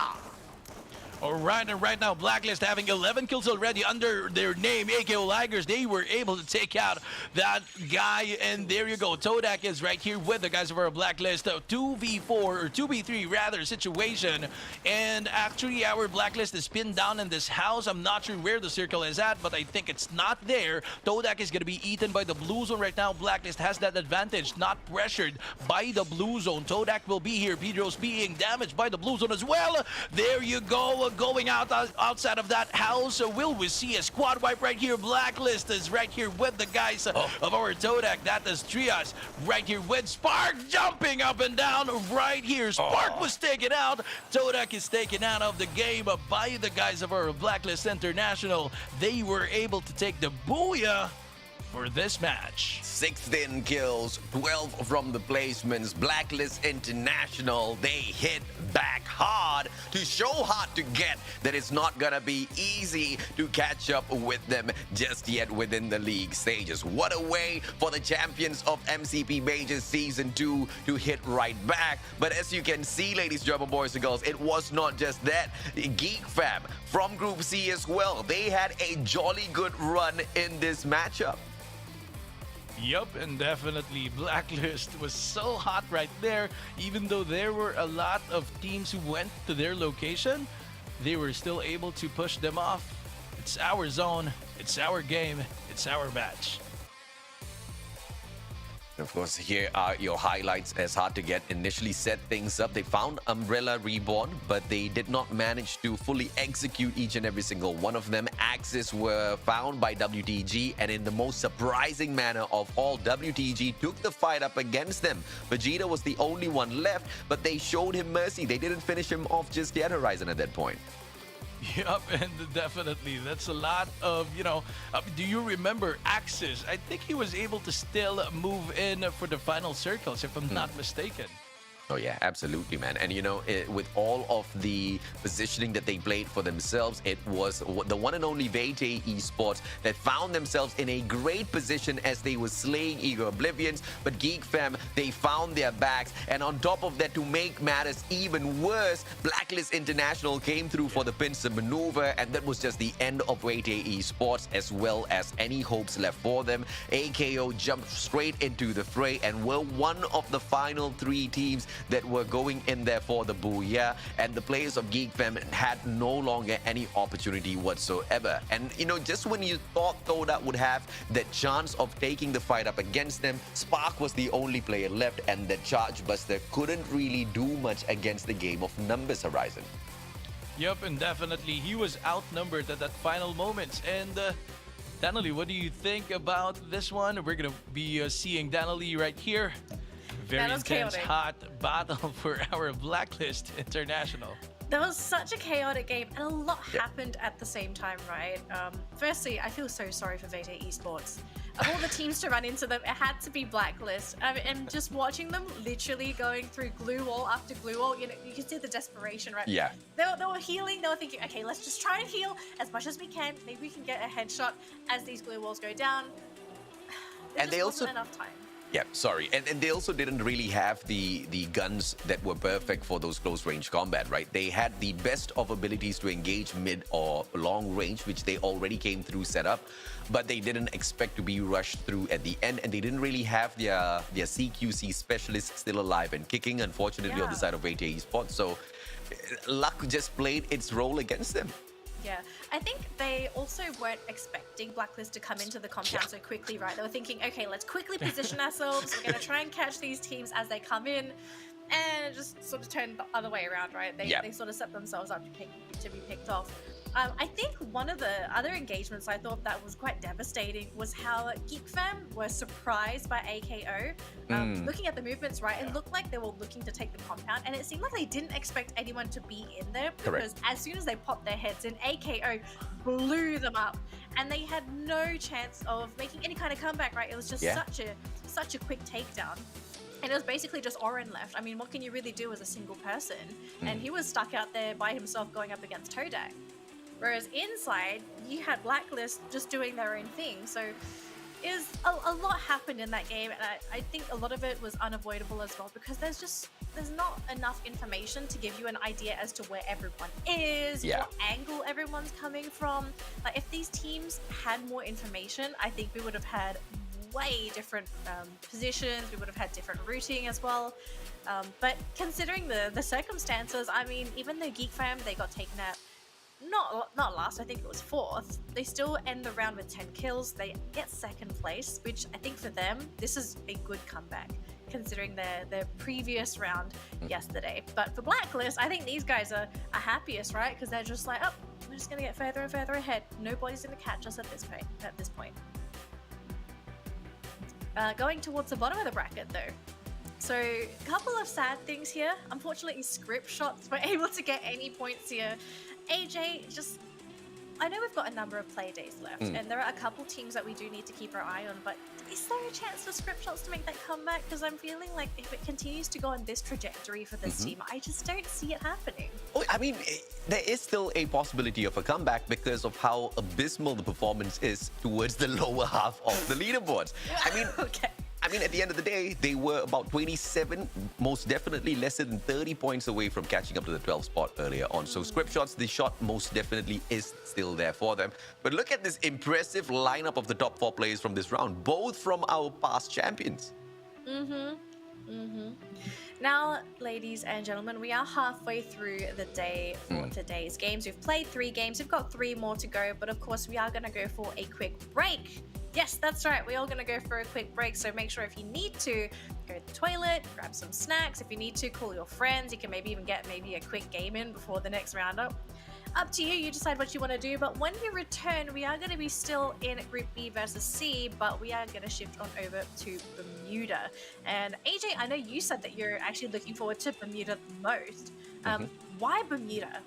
All right, and right now, Blacklist having 11 kills already under their name, AKO Ligers. They were able to take out that guy, and there you go. Todak is right here with the guys of our Blacklist. 2v4, or 2v3 rather, situation. And actually, our Blacklist is pinned down in this house. I'm not sure where the circle is at, but I think it's not there. Todak is going to be eaten by the blue zone right now. Blacklist has that advantage, not pressured by the blue zone. Todak will be here. Pedro's being damaged by the blue zone as well. There you go. Going outside of that house. Will we see a squad wipe right here? Blacklist is right here with the guys of our Todak. That is Trias right here with Spark jumping up and down right here. Spark was taken out. Todak is taken out of the game by the guys of our Blacklist International. They were able to take the booyah for this match. 16 kills, 12 from the placements. Blacklist International, they hit back hard to show hard to get that it's not gonna be easy to catch up with them just yet within the league stages. What a way for the champions of MCP Major Season 2 to hit right back. But as you can see, ladies, German boys and girls, it was not just that. Geek Fam from Group C as well, they had a jolly good run in this matchup. Yup, and definitely Blacklist was so hot right there. Even though there were a lot of teams who went to their location, they were still able to push them off. It's our zone, it's our game, it's our match. Of course, here are your highlights. As hard to get initially set things up. They found Umbrella Reborn, but they did not manage to fully execute each and every single one of them. Axes were found by WTG, and in the most surprising manner of all, WTG took the fight up against them. Vegeta was the only one left, but they showed him mercy. They didn't finish him off just yet, Horizon, at that point. Yup, and definitely, that's a lot of, do you remember Axis? I think he was able to still move in for the final circles, if I'm not mistaken. Oh yeah, absolutely, man. And with all of the positioning that they played for themselves, it was the one and only Vayday Esports that found themselves in a great position as they were slaying Ego Oblivions. But Geek Fam, they found their backs. And on top of that, to make matters even worse, Blacklist International came through for the pincer maneuver, and that was just the end of Vayday Esports, as well as any hopes left for them. AKO jumped straight into the fray and were one of the final 3 teams that were going in there for the booyah, and the players of Geek Fam had no longer any opportunity whatsoever. And just when you thought Toda would have that chance of taking the fight up against them, Spark was the only player left, and the Charge Buster couldn't really do much against the game of numbers, Horizon. Yep, and definitely he was outnumbered at that final moments. And Danily, what do you think about this one? We're gonna be seeing Danily right here. Very That was intense, chaotic. hot battle for our Blacklist International. That was such a chaotic game, and a lot happened at the same time, right? Firstly, I feel so sorry for Vete Esports. Of all the teams to run into them, it had to be Blacklist. And just watching them literally going through glue wall after glue wall, you can see the desperation, right? Yeah. They were healing. They were thinking, okay, let's just try and heal as much as we can. Maybe we can get a headshot as these glue walls go down. There And just they wasn't also- enough time. Yeah, sorry. And they also didn't really have the guns that were perfect for those close range combat, right? They had the best of abilities to engage mid or long range, which they already came through set up, but they didn't expect to be rushed through at the end, and they didn't really have their CQC specialist still alive and kicking, unfortunately, on the Yeah. side of VT Esports. So luck just played its role against them. Yeah, I think they also weren't expecting Blacklist to come into the compound so quickly, right? They were thinking, okay, let's quickly position ourselves. We're going to try and catch these teams as they come in. And it just sort of turned the other way around, right? They sort of set themselves up to be picked off. I think one of the other engagements I thought that was quite devastating was how Geek Fam were surprised by AKO. Looking at the movements, right, it looked like they were looking to take the compound, and it seemed like they didn't expect anyone to be in there because as soon as they popped their heads in, AKO blew them up, and they had no chance of making any kind of comeback, right? It was just such a quick takedown. And it was basically just Oren left. I mean, what can you really do as a single person? And he was stuck out there by himself going up against Todak. Whereas inside, you had Blacklist just doing their own thing. So a lot happened in that game, and I think a lot of it was unavoidable as well because there's not enough information to give you an idea as to where everyone is, what angle everyone's coming from. Like if these teams had more information, I think we would have had way different positions. We would have had different routing as well. But considering the circumstances, I mean, even though Geek Fam, they got taken out not last, I think it was 4th, they still end the round with 10 kills. They get 2nd place, which I think for them, this is a good comeback considering their previous round yesterday. But for Blacklist, I think these guys are happiest, right? Because they're just like, oh, we're just going to get further and further ahead. Nobody's going to catch us at this point. Going towards the bottom of the bracket, though. So, a couple of sad things here. Unfortunately, script shots were able to get any points here. AJ, I know we've got a number of play days left, and there are a couple teams that we do need to keep our eye on, but is there a chance for script shots to make that comeback? Because I'm feeling like if it continues to go on this trajectory for this team, I just don't see it happening. Oh, I mean, there is still a possibility of a comeback because of how abysmal the performance is towards the lower half of the leaderboards. I mean, Okay. I mean, at the end of the day, they were about 27, most definitely less than 30 points away from catching up to the 12th spot earlier on. So script shots, the shot most definitely is still there for them. But look at this impressive lineup of the top 4 players from this round, both from our past champions. Now, ladies and gentlemen, we are halfway through the day for today's games. We've played 3 games. We've got 3 more to go, but of course, we are going to go for a quick break. Yes, that's right. We're all going to go for a quick break. So make sure if you need to, go to the toilet, grab some snacks. If you need to, call your friends. You can maybe even get a quick game in before the next roundup. Up to you. You decide what you want to do. But when we return, we are going to be still in Group B versus C, but we are going to shift on over to Bermuda. And AJ, I know you said that you're actually looking forward to Bermuda the most. Why Bermuda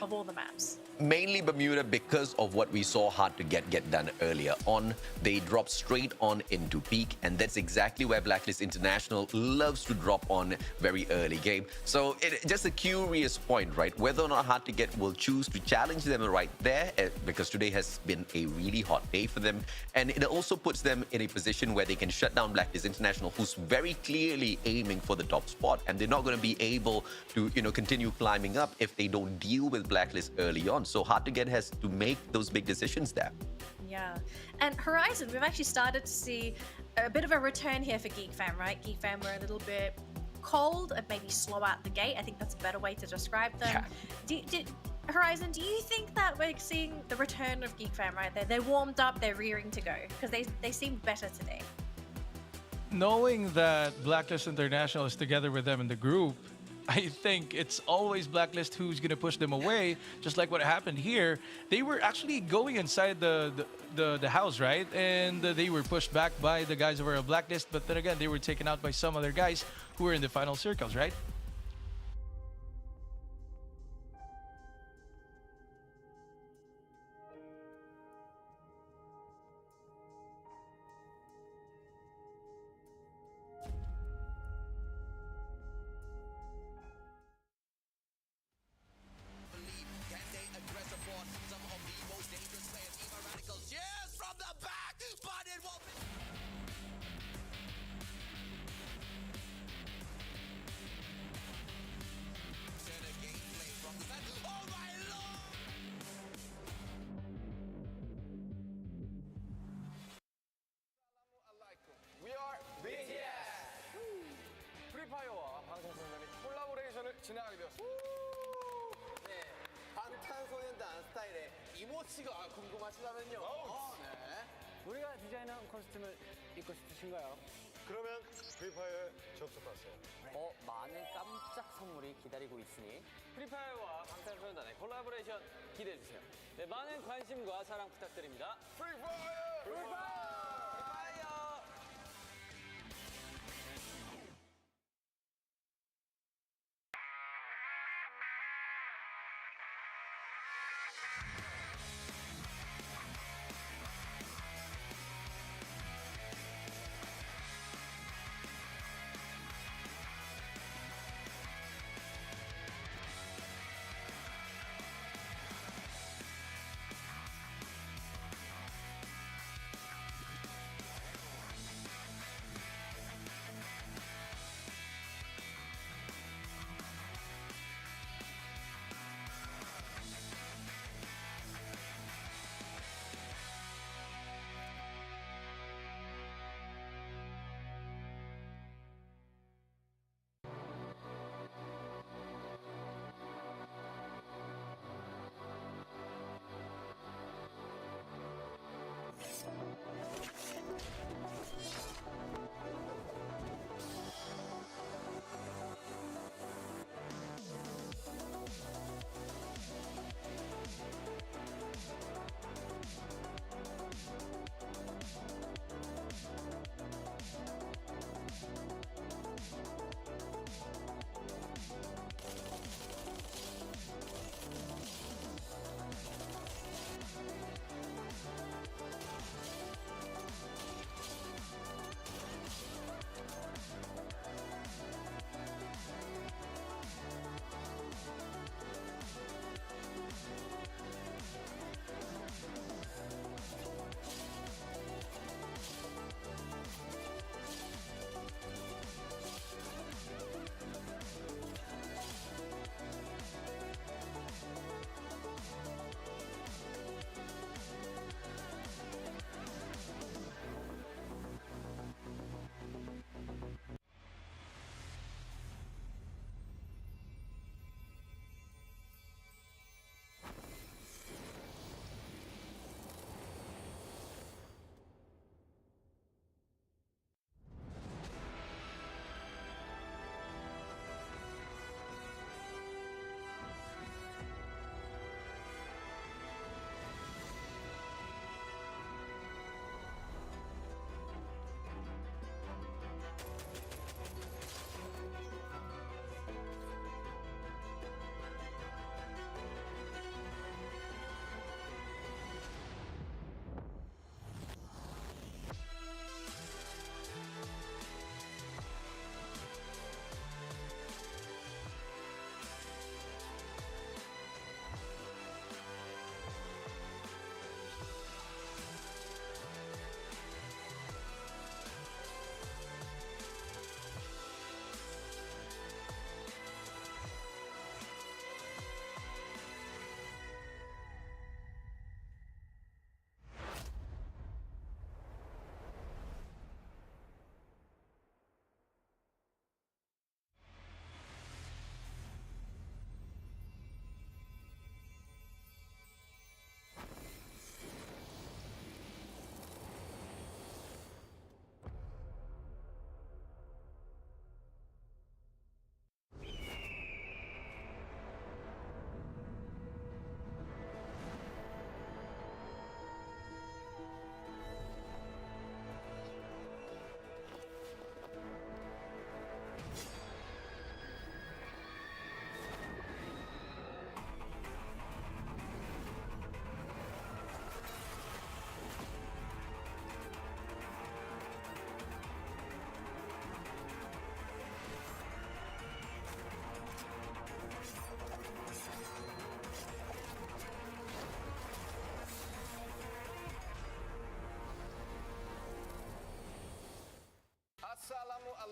of all the maps? Mainly Bermuda because of what we saw hard to get done earlier on. They dropped straight on into peak, and that's exactly where Blacklist International loves to drop on very early game. So just a curious point, right? Whether or not hard to get will choose to challenge them right there, because today has been a really hot day for them. And it also puts them in a position where they can shut down Blacklist International, who's very clearly aiming for the top spot. And they're not going to be able to, continue climbing up if they don't deal with Blacklist early on. So hard to get has to make those big decisions there. Yeah. And Horizon, we've actually started to see a bit of a return here for Geek Fam, right? Geek Fam were a little bit cold, maybe slow out the gate. I think that's a better way to describe them. Horizon, do you think that we're seeing the return of Geek Fam right there? They're warmed up, they're rearing to go because they seem better today. Knowing that Blacklist International is together with them in the group, I think it's always Blacklist who's gonna push them away, just like what happened here. They were actually going inside the house, right? And they were pushed back by the guys over a Blacklist, but then again, they were taken out by some other guys who were in the final circles, right? Can they address the force? Some of the most dangerous players, Eva Radicals. Yes, from the back, but it will be. Center gameplay from the side. Oh my lord! We are BTS! 프리파이어와 방탄소년단이 콜라보레이션을 진행하게 되었습니다. 네, 방탄소년단 스타일의 이모치가 궁금하시다면요. 네. 우리가 디자인한 코스튬을 입고 싶으신가요? 그러면 프리파이어에 접속하세요. 많은 깜짝 선물이 기다리고 있으니 프리파이어와 방탄소년단의 콜라보레이션 기대해주세요. 네, 많은 관심과 사랑 부탁드립니다. 프리파이어! 프리파이어!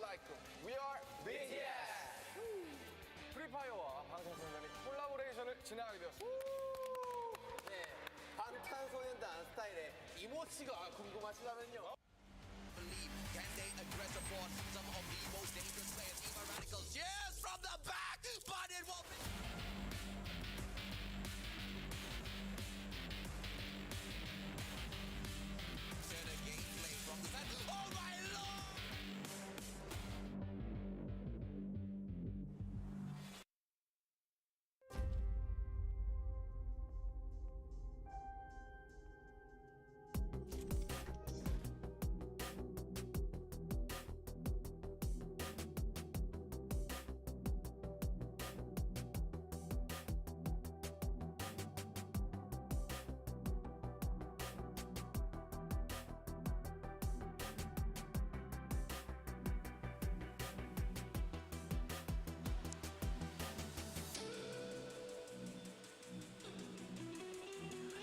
icon. We are BTS. 프리파이어와 방탄소년단이 콜라보레이션을 진행하게 되었습니다. 네, 방탄소년단 스타일의 이모치가 궁금하시다면요. Can they address upon some of the most dangerous players? Eva Radical cheers from the back, but it will be. Center gameplay from the side. Oh my lord!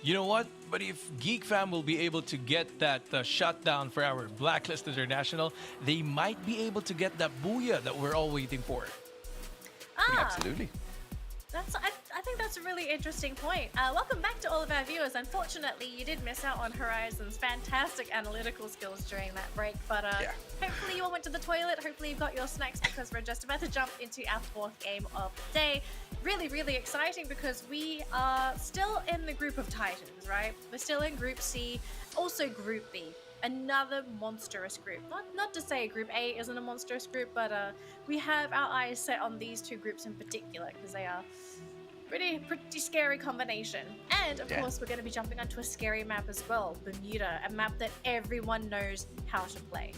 You know what? But if Geek Fam will be able to get that shutdown for our Blacklist International, they might be able to get that booyah that we're all waiting for. Absolutely. I think that's a really interesting point. Welcome back to all of our viewers. Unfortunately, you did miss out on Horizon's fantastic analytical skills during that break, but hopefully you all went to the toilet. Hopefully you got your snacks because we're just about to jump into our fourth game of the day. Really, really exciting because we are still in the group of Titans, right? We're still in Group C, also Group B. Another monstrous group. Not to say Group A isn't a monstrous group, but we have our eyes set on these two groups in particular because they are pretty scary combination. And of course, we're going to be jumping onto a scary map as well, Bermuda, a map that everyone knows how to play.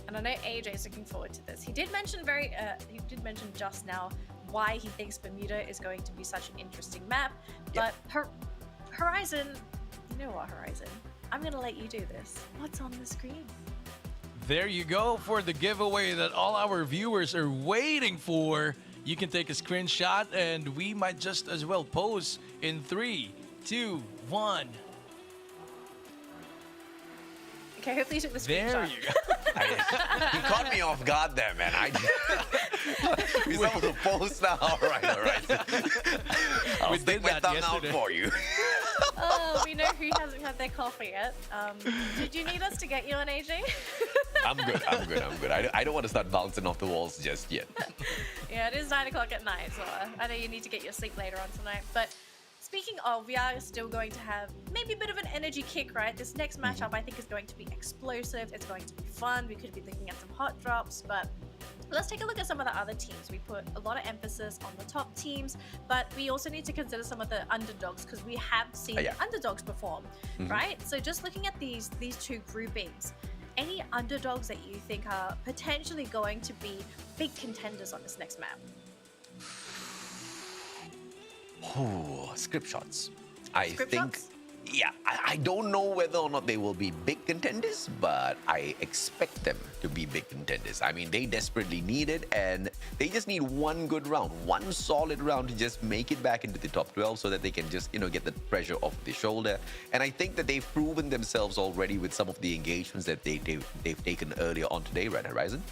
And I know AJ's looking forward to this. He did mention just now why he thinks Bermuda is going to be such an interesting map. But Horizon, you know what, Horizon? I'm going to let you do this. What's on the screen? There you go for the giveaway that all our viewers are waiting for. You can take a screenshot and we might just as well pose in 3, 2, 1. Okay, hopefully you took the screenshot. There you go. He caught me off guard there, man. We saw the post now. All right. I'll We stick did my that tongue yesterday. out for you. Oh, we know who hasn't had their coffee yet. Did you need us to get you on, AJ? I'm good. I don't want to start bouncing off the walls just yet. Yeah, it is 9 o'clock at night, so I know you need to get your sleep later on tonight. But speaking of, we are still going to have maybe a bit of an energy kick, right? This next matchup I think is going to be explosive. It's going to be fun. We could be looking at some hot drops, but let's take a look at some of the other teams. We put a lot of emphasis on the top teams, but we also need to consider some of the underdogs because we have seen underdogs perform, right? So just looking at these two groupings, any underdogs that you think are potentially going to be big contenders on this next map? Oh, script shots. I Script think, shots? I don't know whether or not they will be big contenders, but I expect them to be big contenders. I mean, they desperately need it, and they just need one good round, one solid round to just make it back into the top 12 so that they can just, get the pressure off the shoulder. And I think that they've proven themselves already with some of the engagements that they've taken earlier on today, right, Horizon?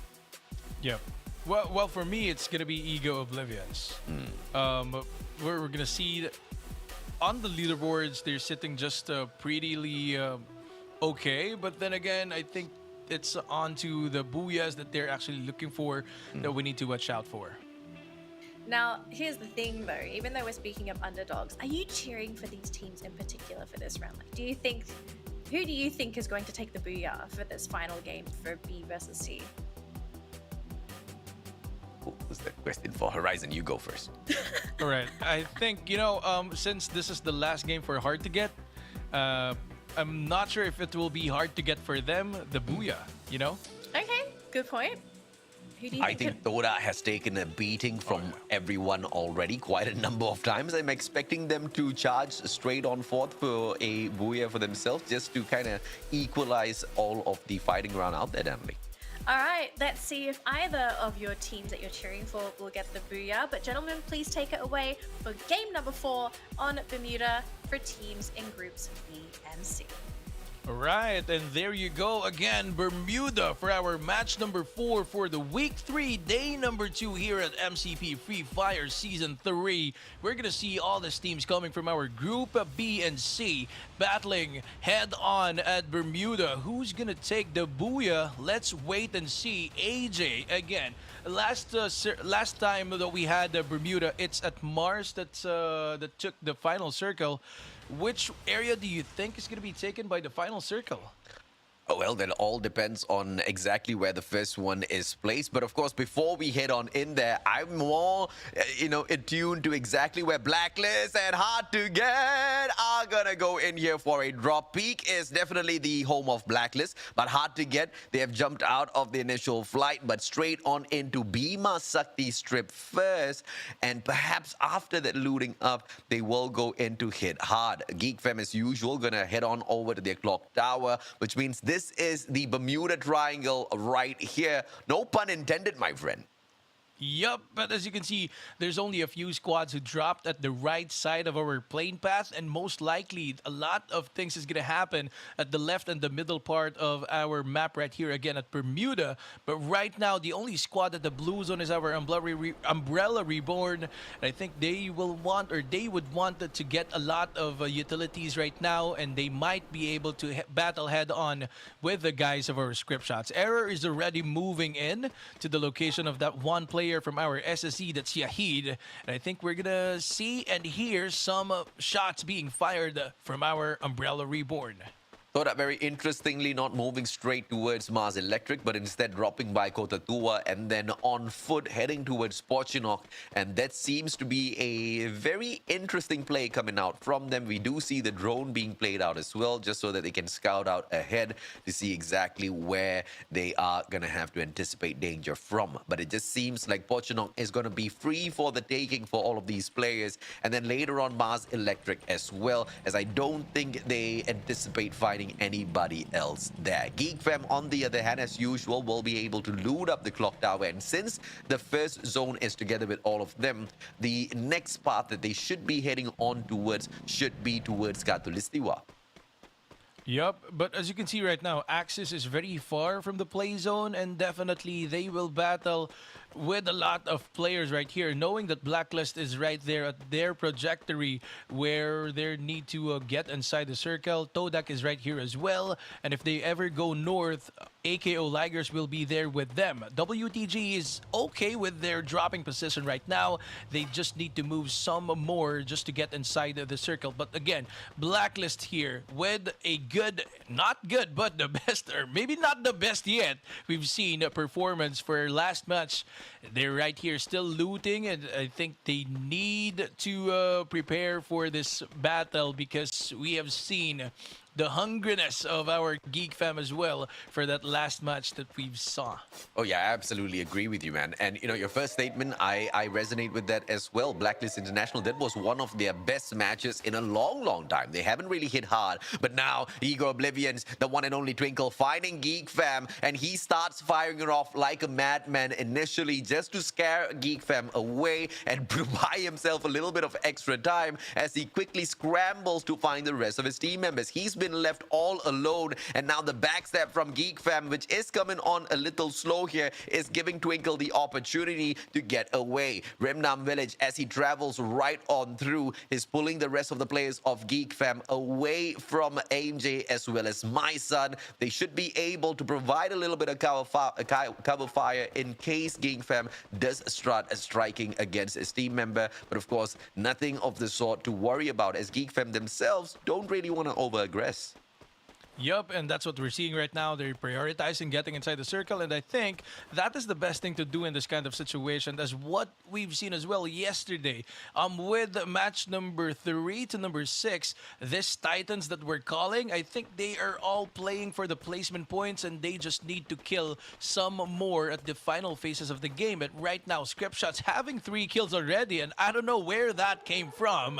Yeah. Well, for me, it's gonna be Ego Oblivions. We're gonna see on the leaderboards they're sitting just prettily okay, but then again, I think it's onto the booyahs that they're actually looking for that we need to watch out for. Now, here's the thing though, even though we're speaking of underdogs, are you cheering for these teams in particular for this round? Like, who do you think is going to take the booyah for this final game for B versus C? What was that question for? Horizon, you go first. All right. I think, since this is the last game for hard to get, I'm not sure if it will be hard to get for them, the booyah, Okay, good point. Who do you I think Toda has taken a beating from everyone already quite a number of times. I'm expecting them to charge straight on forth for a booyah for themselves just to kind of equalize all of the fighting around out there, Emily. All right, let's see if either of your teams that you're cheering for will get the booyah. But gentlemen, please take it away for game number 4 on Bermuda for teams in groups B and C. Right, and there you go again, Bermuda for our match number 4 for the week 3, day number 2 here at MCP Free Fire Season 3. We're gonna see all these teams coming from our Group B and C battling head on at Bermuda. Who's gonna take the booyah? Let's wait and see. AJ again. Last time that we had Bermuda, it's at Mars that took the final circle. Which area do you think is going to be taken by the final circle? Oh, well, that all depends on exactly where the first one is placed. But of course, before we head on in there, I'm more, attuned to exactly where Blacklist and Hard to Get are gonna go in here for a drop. Peak is definitely the home of Blacklist, but Hard to Get, they have jumped out of the initial flight, but straight on into Bhima Sakti Strip first. And perhaps after that looting up, they will go into Hit Hard. Geek Fam, as usual, gonna head on over to their clock tower, which means this is the Bermuda Triangle right here. No pun intended, my friend. Yup, but as you can see, there's only a few squads who dropped at the right side of our plane path, and most likely a lot of things is going to happen at the left and the middle part of our map right here again at Bermuda. But right now, the only squad at the blue zone is our Umbrella Reborn. And I think they will want, or they would want to get a lot of utilities right now, and they might be able to battle head on with the guys of our script shots. Error is already moving in to the location of that one player from our SSE, that's Yahid. And I think we're gonna see and hear some shots being fired from our Umbrella Reborn. Thought that very interestingly, not moving straight towards Mars Electric, but instead dropping by Kotatua and then on foot heading towards Pochinok. And that seems to be a very interesting play coming out from them. We do see the drone being played out as well, just so that they can scout out ahead to see exactly where they are going to have to anticipate danger from. But it just seems like Pochinok is going to be free for the taking for all of these players. And then later on Mars Electric as well, as I don't think they anticipate fighting anybody else there. Geek Fam, on the other hand, as usual, will be able to loot up the clock tower. And since the first zone is together with all of them, the next path that they should be heading on towards should be towards Katulistiwa. Yup, but as you can see right now, Axis is very far from the play zone, and definitely they will battle with a lot of players right here, knowing that Blacklist is right there at their trajectory where they need to get inside the circle. Todak is right here as well, and if they ever go north, AKO Ligers will be there with them. WTG is okay with their dropping position right now. They just need to move some more just to get inside the circle. But again, Blacklist here with a good, not good, but the best, or maybe not the best yet, we've seen a performance for last match. They're right here still looting, and I think they need to prepare for this battle because we have seen the hungriness of our Geek Fam as well for that last match that we've saw. Oh yeah, I absolutely agree with you, man. And your first statement, I resonate with that as well. Blacklist International, that was one of their best matches in a long time. They haven't really hit hard, but now Igor Oblivion's, the one and only Twinkle, finding Geek Fam, and he starts firing it off like a madman initially just to scare Geek Fam away and buy himself a little bit of extra time as he quickly scrambles to find the rest of his team members. He's been left all alone, and now the backstab from Geek Fam, which is coming on a little slow here, is giving Twinkle the opportunity to get away. Remnam Village, as he travels right on through, is pulling the rest of the players of Geek Fam away from AMJ as well as My Son. They should be able to provide a little bit of cover fire in case Geek Fam does start striking against his team member, but of course nothing of the sort to worry about, as Geek Fam themselves don't really want to over-aggress. Yup, and that's what we're seeing right now. They're prioritizing getting inside the circle, and I think that is the best thing to do in this kind of situation, as what we've seen as well yesterday. With match number 3 to number 6, this Titans that we're calling, I think they are all playing for the placement points, and they just need to kill some more at the final phases of the game. But right now, Script Shots having 3 kills already, and I don't know where that came from.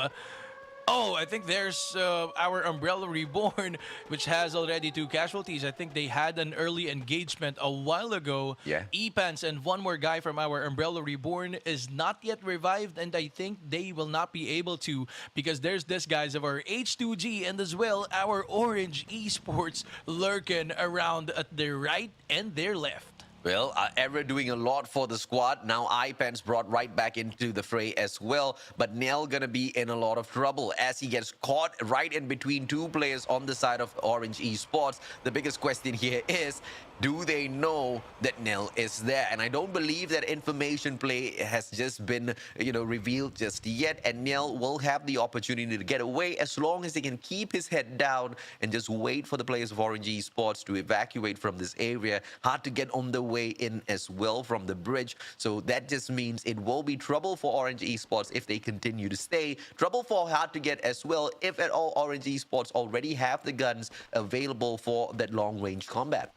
Oh, I think there's our Umbrella Reborn, which has already 2 casualties. I think they had an early engagement a while ago. Yeah. E-Pants and one more guy from our Umbrella Reborn is not yet revived, and I think they will not be able to because there's this guys of our H2G and as well our Orange Esports lurking around at their right and their left. Well, Evra doing a lot for the squad. Now iPens brought right back into the fray as well. But Nell gonna be in a lot of trouble as he gets caught right in between two players on the side of Orange Esports. The biggest question here is, do they know that Nell is there? And I don't believe that information play has just been, revealed just yet. And Nell will have the opportunity to get away as long as he can keep his head down and just wait for the players of Orange Esports to evacuate from this area. Hard to get on the way in as well from the bridge. So that just means it will be trouble for Orange Esports if they continue to stay. Trouble for Hard to Get as well if at all Orange Esports already have the guns available for that long-range combat.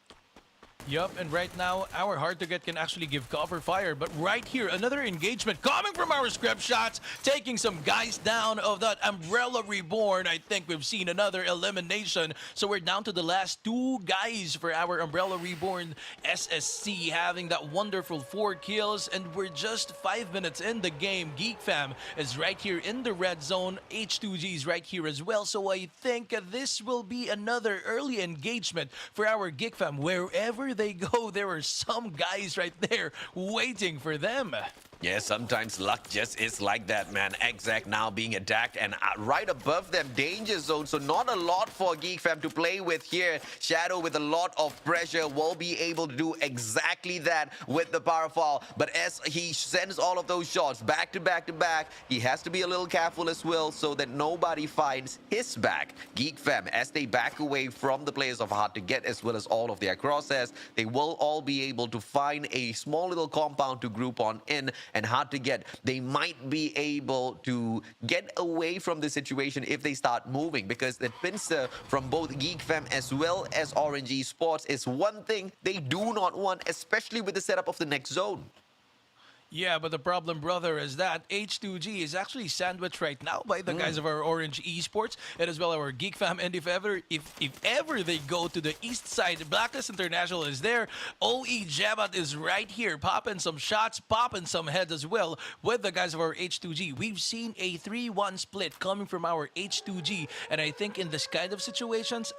Yup, and right now, our Hard to Get can actually give cover fire. But right here, another engagement coming from our script shots, taking some guys down of that Umbrella Reborn. I think we've seen another elimination. So we're down to the last 2 guys for our Umbrella Reborn SSC, having that wonderful 4 kills. And we're just 5 minutes in the game. Geek Fam is right here in the red zone. H2G is right here as well. So I think this will be another early engagement for our Geek Fam. Wherever they go, there are some guys right there waiting for them. Yeah, sometimes luck just is like that, man. Exact now being attacked and right above them, danger zone. So not a lot for Geek Fam to play with here. Shadow with a lot of pressure will be able to do exactly that with the powerful. But as he sends all of those shots back to back to back, he has to be a little careful as well so that nobody finds his back. Geek Fam, as they back away from the players of Hard to Get as well as all of their crosshairs, they will all be able to find a small little compound to group on in. And Hard to Get, they might be able to get away from the situation if they start moving, because the pincer from both Geek Fam as well as Orange Esports is one thing they do not want, especially with the setup of the next zone. Yeah, but the problem, brother, is that H2G is actually sandwiched right now by the guys of our Orange Esports and as well our Geek Fam. And if ever they go to the east side, Blacklist International is there. OE Jabat is right here, popping some shots, popping some heads as well with the guys of our H2G. We've seen a 3-1 split coming from our H2G, and I think in this kind of situations,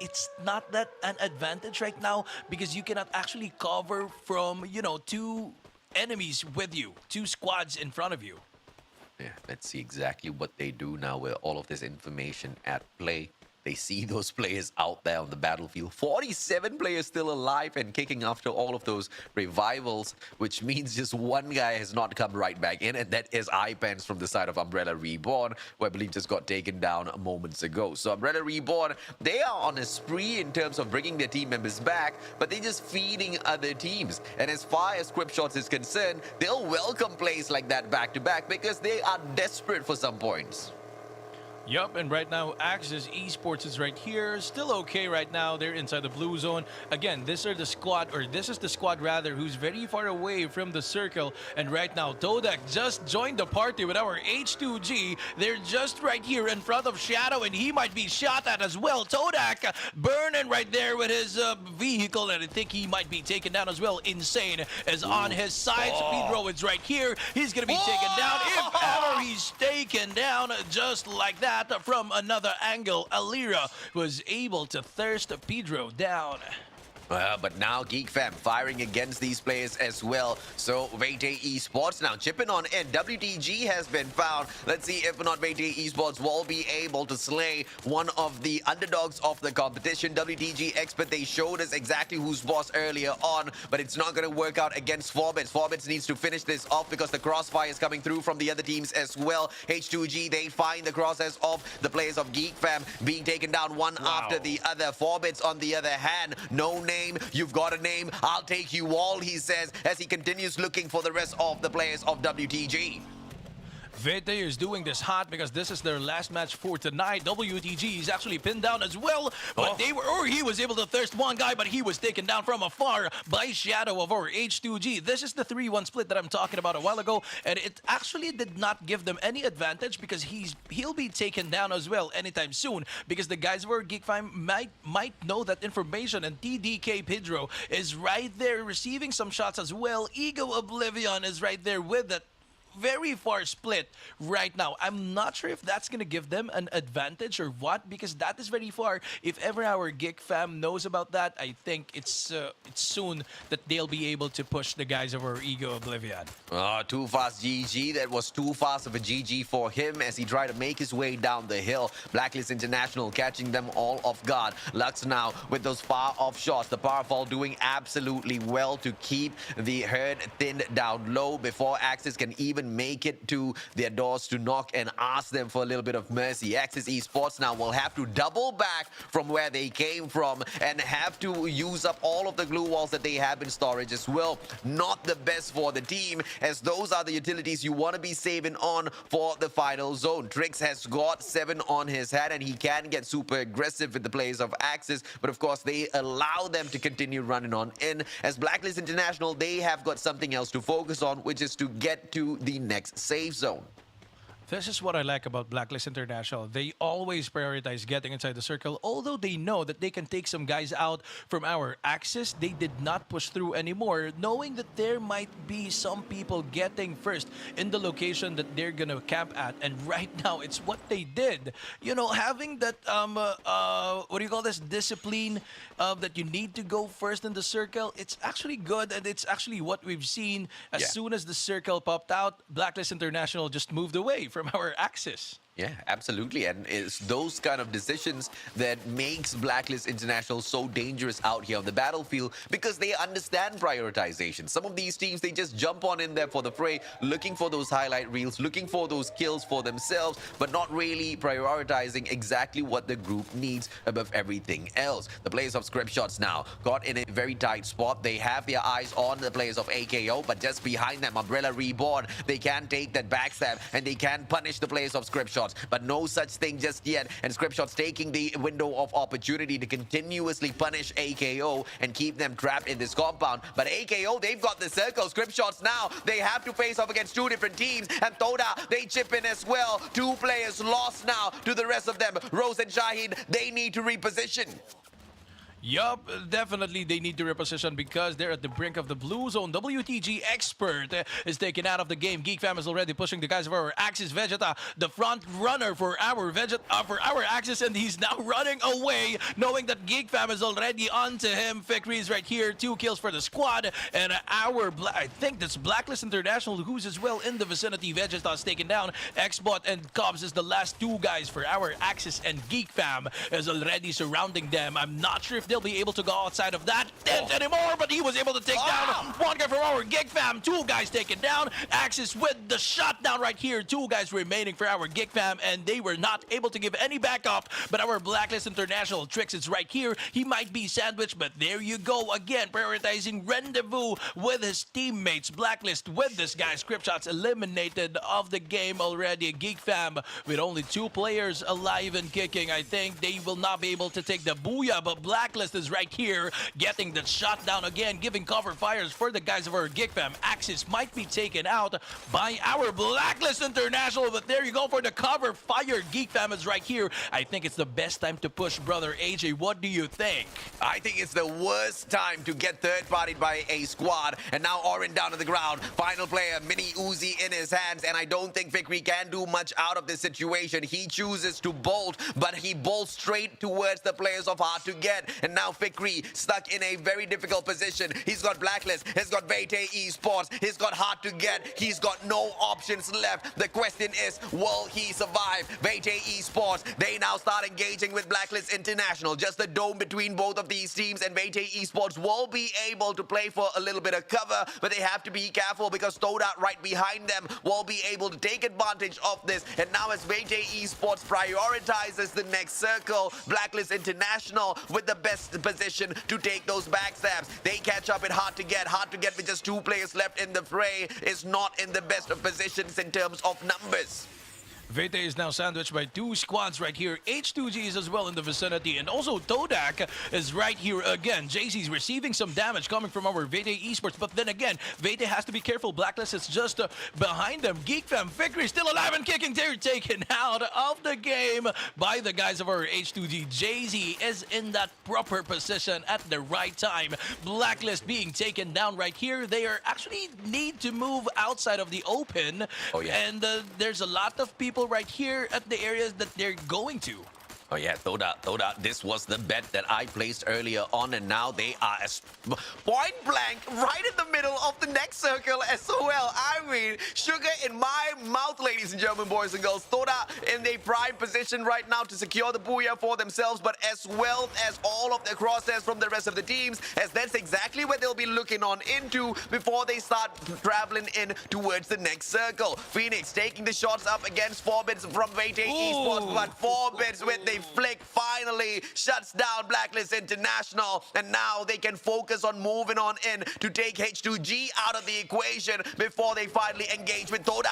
it's not that an advantage right now because you cannot actually cover from, 2 enemies with you, 2 squads in front of you. Yeah, let's see exactly what they do now with all of this information at play. They see those players out there on the battlefield. 47 players still alive and kicking after all of those revivals, which means just one guy has not come right back in, and that is iPens from the side of Umbrella Reborn, who I believe just got taken down moments ago. So Umbrella Reborn, they are on a spree in terms of bringing their team members back, but they're just feeding other teams. And as far as Script Shots is concerned, they'll welcome plays like that back-to-back because they are desperate for some points. Yup, and right now, Axis Esports is right here. Still okay right now. They're inside the blue zone. Again, this is the squad rather, who's very far away from the circle. And right now, Todak just joined the party with our H2G. They're just right here in front of Shadow, and he might be shot at as well. Todak burning right there with his vehicle, and I think he might be taken down as well. Insane is on his side. Pedro is right here. He's going to be taken down. If ever he's taken down, just like that. From another angle, Alira was able to thirst Pedro down. But now Geek Fam firing against these players as well. So Vete Esports now chipping on in. WTG has been found. Let's see if or not Vete Esports will be able to slay one of the underdogs of the competition. WTG Expert, they showed us exactly who's boss earlier on, but it's not going to work out against Forbits. Forbits needs to finish this off because the crossfire is coming through from the other teams as well. H2G, they find the crosshairs of the players of Geek Fam being taken down one after the other. Forbits, on the other hand, no name. You've got a name. I'll take you all, he says, as he continues looking for the rest of the players of WTG. Vete is doing this hot because this is their last match for tonight. WTG is actually pinned down as well, but he was able to thirst one guy, but he was taken down from afar by Shadow of our H2G. This is the 3-1 split that I'm talking about a while ago, and it actually did not give them any advantage because he'll be taken down as well anytime soon because the guys of our Geek Fam might know that information, and TDK Pedro is right there receiving some shots as well. Ego Oblivion is right there with that very far split right now. I'm not sure if that's gonna give them an advantage or what, because that is very far. If ever our Geek Fam knows about that, I think it's soon that they'll be able to push the guys of our Ego Oblivion. Too fast GG. That was too fast of a GG for him as he tried to make his way down the hill. Blacklist International catching them all off guard. Lux now with those far off shots. The Powerful doing absolutely well to keep the herd thinned down low before Axis can even make it to their doors to knock and ask them for a little bit of mercy. Axis Esports now will have to double back from where they came from and have to use up all of the glue walls that they have in storage as well. Not the best for the team, as those are the utilities you want to be saving on for the final zone. Trix has got 7 on his head and he can get super aggressive with the players of Axis, but of course they allow them to continue running on in. As Blacklist International, they have got something else to focus on, which is to get to the next safe zone. This is what I like about Blacklist International. They always prioritize getting inside the circle. Although they know that they can take some guys out from our Axis, they did not push through anymore, knowing that there might be some people getting first in the location that they're gonna camp at. And right now, it's what they did. You know, having that, what do you call this, discipline that you need to go first in the circle, it's actually good, and it's actually what we've seen. As soon as the circle popped out, Blacklist International just moved away from our Axis. Yeah, absolutely. And it's those kind of decisions that makes Blacklist International so dangerous out here on the battlefield, because they understand prioritization. Some of these teams, they just jump on in there for the fray, looking for those highlight reels, looking for those kills for themselves, but not really prioritizing exactly what the group needs above everything else. The players of Script Shots now got in a very tight spot. They have their eyes on the players of AKO, but just behind them, Umbrella Reborn, they can take that backstab and they can punish the players of Script Shots. But no such thing just yet, and Script Shots taking the window of opportunity to continuously punish AKO and keep them trapped in this compound. But AKO, they've got the circle. Script Shots now, they have to face off against 2 different teams, and Toda, they chip in as well. 2 players lost now to the rest of them. Rose and Shaheen, they need to reposition. Yup, definitely they need to reposition because they're at the brink of the blue zone. WTG Expert is taken out of the game. Geek Fam is already pushing the guys of our Axis. Vegeta, the front runner for our Axis, and he's now running away, knowing that Geek Fam is already onto him. Fikri is right here, 2 kills for the squad, and I think that's Blacklist International, who's as well in the vicinity. Vegeta is taken down. Xbot and Cobbs is the last 2 guys for our Axis, and Geek Fam is already surrounding them. I'm not sure if they'll be able to go outside of that anymore, but he was able to take down 1 guy from our Geek Fam. 2 guys taken down. Axis with the shutdown right here. 2 guys remaining for our Geek Fam, and they were not able to give any backup. But our Blacklist International Trix is right here. He might be sandwiched, but there you go again, prioritizing rendezvous with his teammates. Blacklist with this guy. Script Shots eliminated of the game already. Geek Fam with only 2 players alive and kicking. I think they will not be able to take the booyah, but Blacklist is right here, getting the shot down again, giving cover fires for the guys of our Geek Fam. Axis might be taken out by our Blacklist International, but there you go for the cover fire. Geek Fam is right here. I think it's the best time to push, brother AJ. What do you think? I think it's the worst time to get third-partied by a squad. And now Orin down to the ground. Final player, Mini Uzi in his hands. And I don't think Fikri can do much out of this situation. He chooses to bolt, but he bolts straight towards the players of Hard to Get. And now Fikri stuck in a very difficult position. He's got Blacklist, he's got Vete Esports, he's got Hard to Get, he's got no options left. The question is, will he survive? Vete Esports, they now start engaging with Blacklist International. Just the dome between both of these teams, and Vete Esports will be able to play for a little bit of cover, but they have to be careful because Toda right behind them will be able to take advantage of this. And now as Vete Esports prioritizes the next circle, Blacklist International with the best best position to take those backstabs. They catch up, it hard to get with just 2 players left in the fray. Is not in the best of positions in terms of numbers. Vete is now sandwiched by 2 squads right here. H2G is as well in the vicinity, and also Todak is right here again. JC's receiving some damage coming from our Vete Esports, but then again, Vete has to be careful. Blacklist is just behind them. GeekFam Victory still alive and kicking. They're taken out of the game by the guys of our H2G. JZ is in that proper position at the right time. Blacklist being taken down right here. They are actually need to move outside of the open. Oh, yeah. And there's a lot of people right here at the areas that they're going to. Oh yeah, Toda, this was the bet that I placed earlier on, and now they are point blank right in the middle of the next circle as well. I mean, sugar in my mouth, ladies and gentlemen, boys and girls. Toda in a prime position right now to secure the booyah for themselves, but as well as all of the crosshairs from the rest of the teams, as that's exactly what they'll be looking on into before they start traveling in towards the next circle. Phoenix taking the shots up against 4-Bits from Vete Esports, but 4-Bits with the flick finally shuts down Blacklist International, and now they can focus on moving on in to take H2G out of the equation before they finally engage with Toda.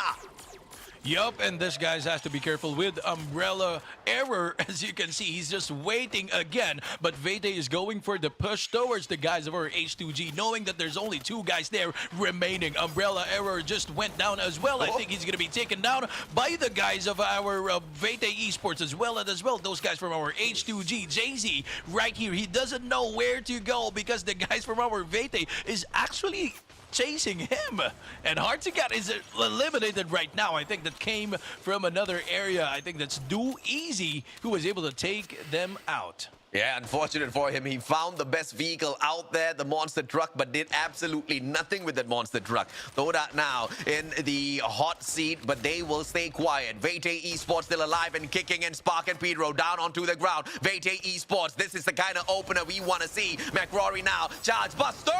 Yup, and this guy has to be careful with Umbrella Error. As you can see, he's just waiting again. But Vete is going for the push towards the guys of our H2G, knowing that there's only 2 guys there remaining. Umbrella Error just went down as well. I think he's going to be taken down by the guys of our Vete Esports as well. And as well, those guys from our H2G. JZ right here, he doesn't know where to go because the guys from our Vete is actually chasing him, and Hard to Get is eliminated right now. I think that came from another area. I think that's Do Easy who was able to take them out. Yeah, unfortunate for him. He found the best vehicle out there, the monster truck, but did absolutely nothing with that monster truck. Toda now in the hot seat, but they will stay quiet. Vete Esports still alive and kicking, and Spark and Pedro down onto the ground. Vete Esports, this is the kind of opener we want to see. McRory now, Charge Buster!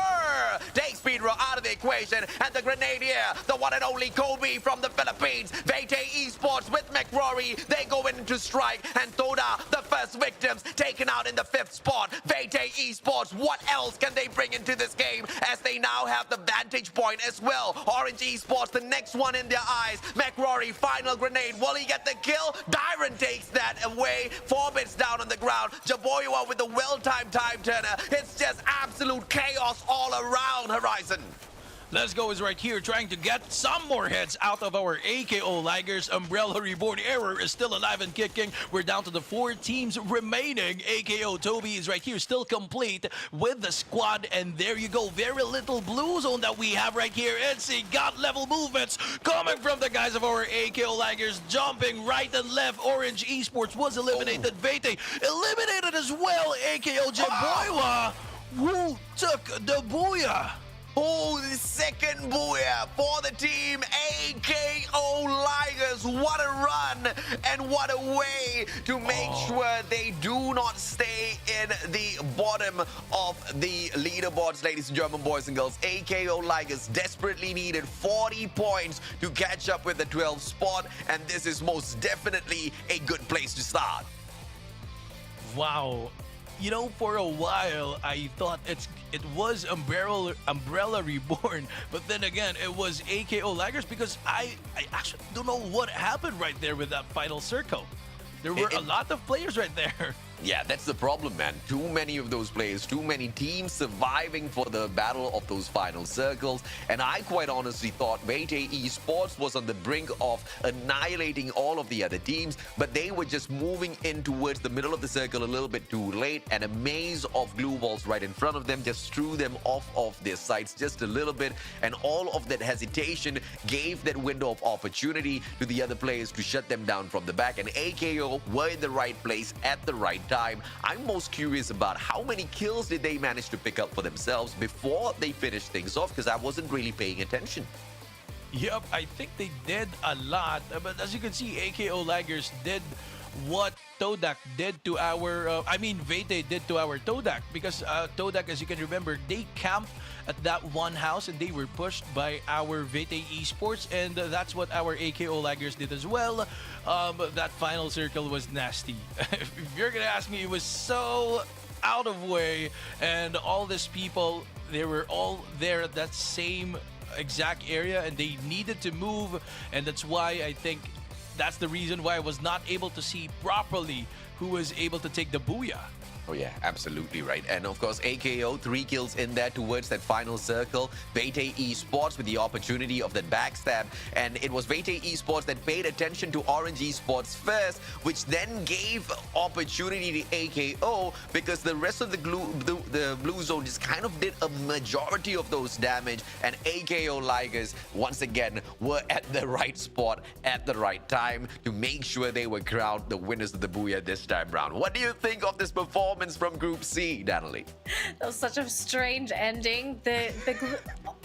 Takes Pedro out of the equation, and the Grenadier, the one and only Kobe from the Philippines. Vete Esports with McRory, they go into strike, and Toda, the first victims, taken out in the 5th spot. Vete Esports, what else can they bring into this game as they now have the vantage point as well? Orange Esports, the next one in their eyes. McRory, final grenade. Will he get the kill? Dyron takes that away. 4-Bits down on the ground. Jaboyua with the well-timed time turner. It's just absolute chaos all around Horizon. Let's Go is right here trying to get some more heads out of our AKO Ligers. Umbrella Reborn Error is still alive and kicking. We're down to the 4 teams remaining. AKO Toby is right here, still complete with the squad. And there you go. Very little blue zone that we have right here. It's a God level movements coming from the guys of our AKO Ligers. Jumping right and left. Orange Esports was eliminated. Vete eliminated as well. AKO Jaboyua who took the booyah. Oh, the second booyah for the team AKO Ligers. What a run and what a way to make sure they do not stay in the bottom of the leaderboards, ladies and gentlemen, boys and girls. AKO Ligers desperately needed 40 points to catch up with the 12th spot, and this is most definitely a good place to start. Wow. You know, for a while, I thought it was Umbrella Reborn, but then again, it was AKO Ligers because I actually don't know what happened right there with that final circle. There were a lot of players right there. Yeah, that's the problem, man. Too many of those players, too many teams surviving for the battle of those final circles. And I quite honestly thought Vete Esports was on the brink of annihilating all of the other teams, but they were just moving in towards the middle of the circle a little bit too late, and a maze of glue balls right in front of them just threw them off of their sights just a little bit, and all of that hesitation gave that window of opportunity to the other players to shut them down from the back, and AKO were in the right place at the right time. I'm most curious about how many kills did they manage to pick up for themselves before they finished things off, because I wasn't really paying attention. Yep, I think they did a lot, but as you can see, AKO Ligers did what Todak did to our, Vete did to our Todak, because Todak, as you can remember, they camped at that one house and they were pushed by our Vete Esports, and that's what our AKO Ligers did as well. That final circle was nasty. If you're gonna ask me, it was so out of way, and all these people, they were all there at that same exact area, and they needed to move, and that's why I think that's the reason why I was not able to see properly who was able to take the booyah. Oh yeah, absolutely right. And of course, AKO, 3 kills in there towards that final circle. Vete Esports with the opportunity of that backstab. And it was Vete Esports that paid attention to Orange Esports first, which then gave opportunity to AKO because the rest of the blue zone just kind of did a majority of those damage. And AKO Ligers, once again, were at the right spot at the right time to make sure they were crowned the winners of the Booyah this time round. What do you think of this performance from Group C, Danielle? That was such a strange ending.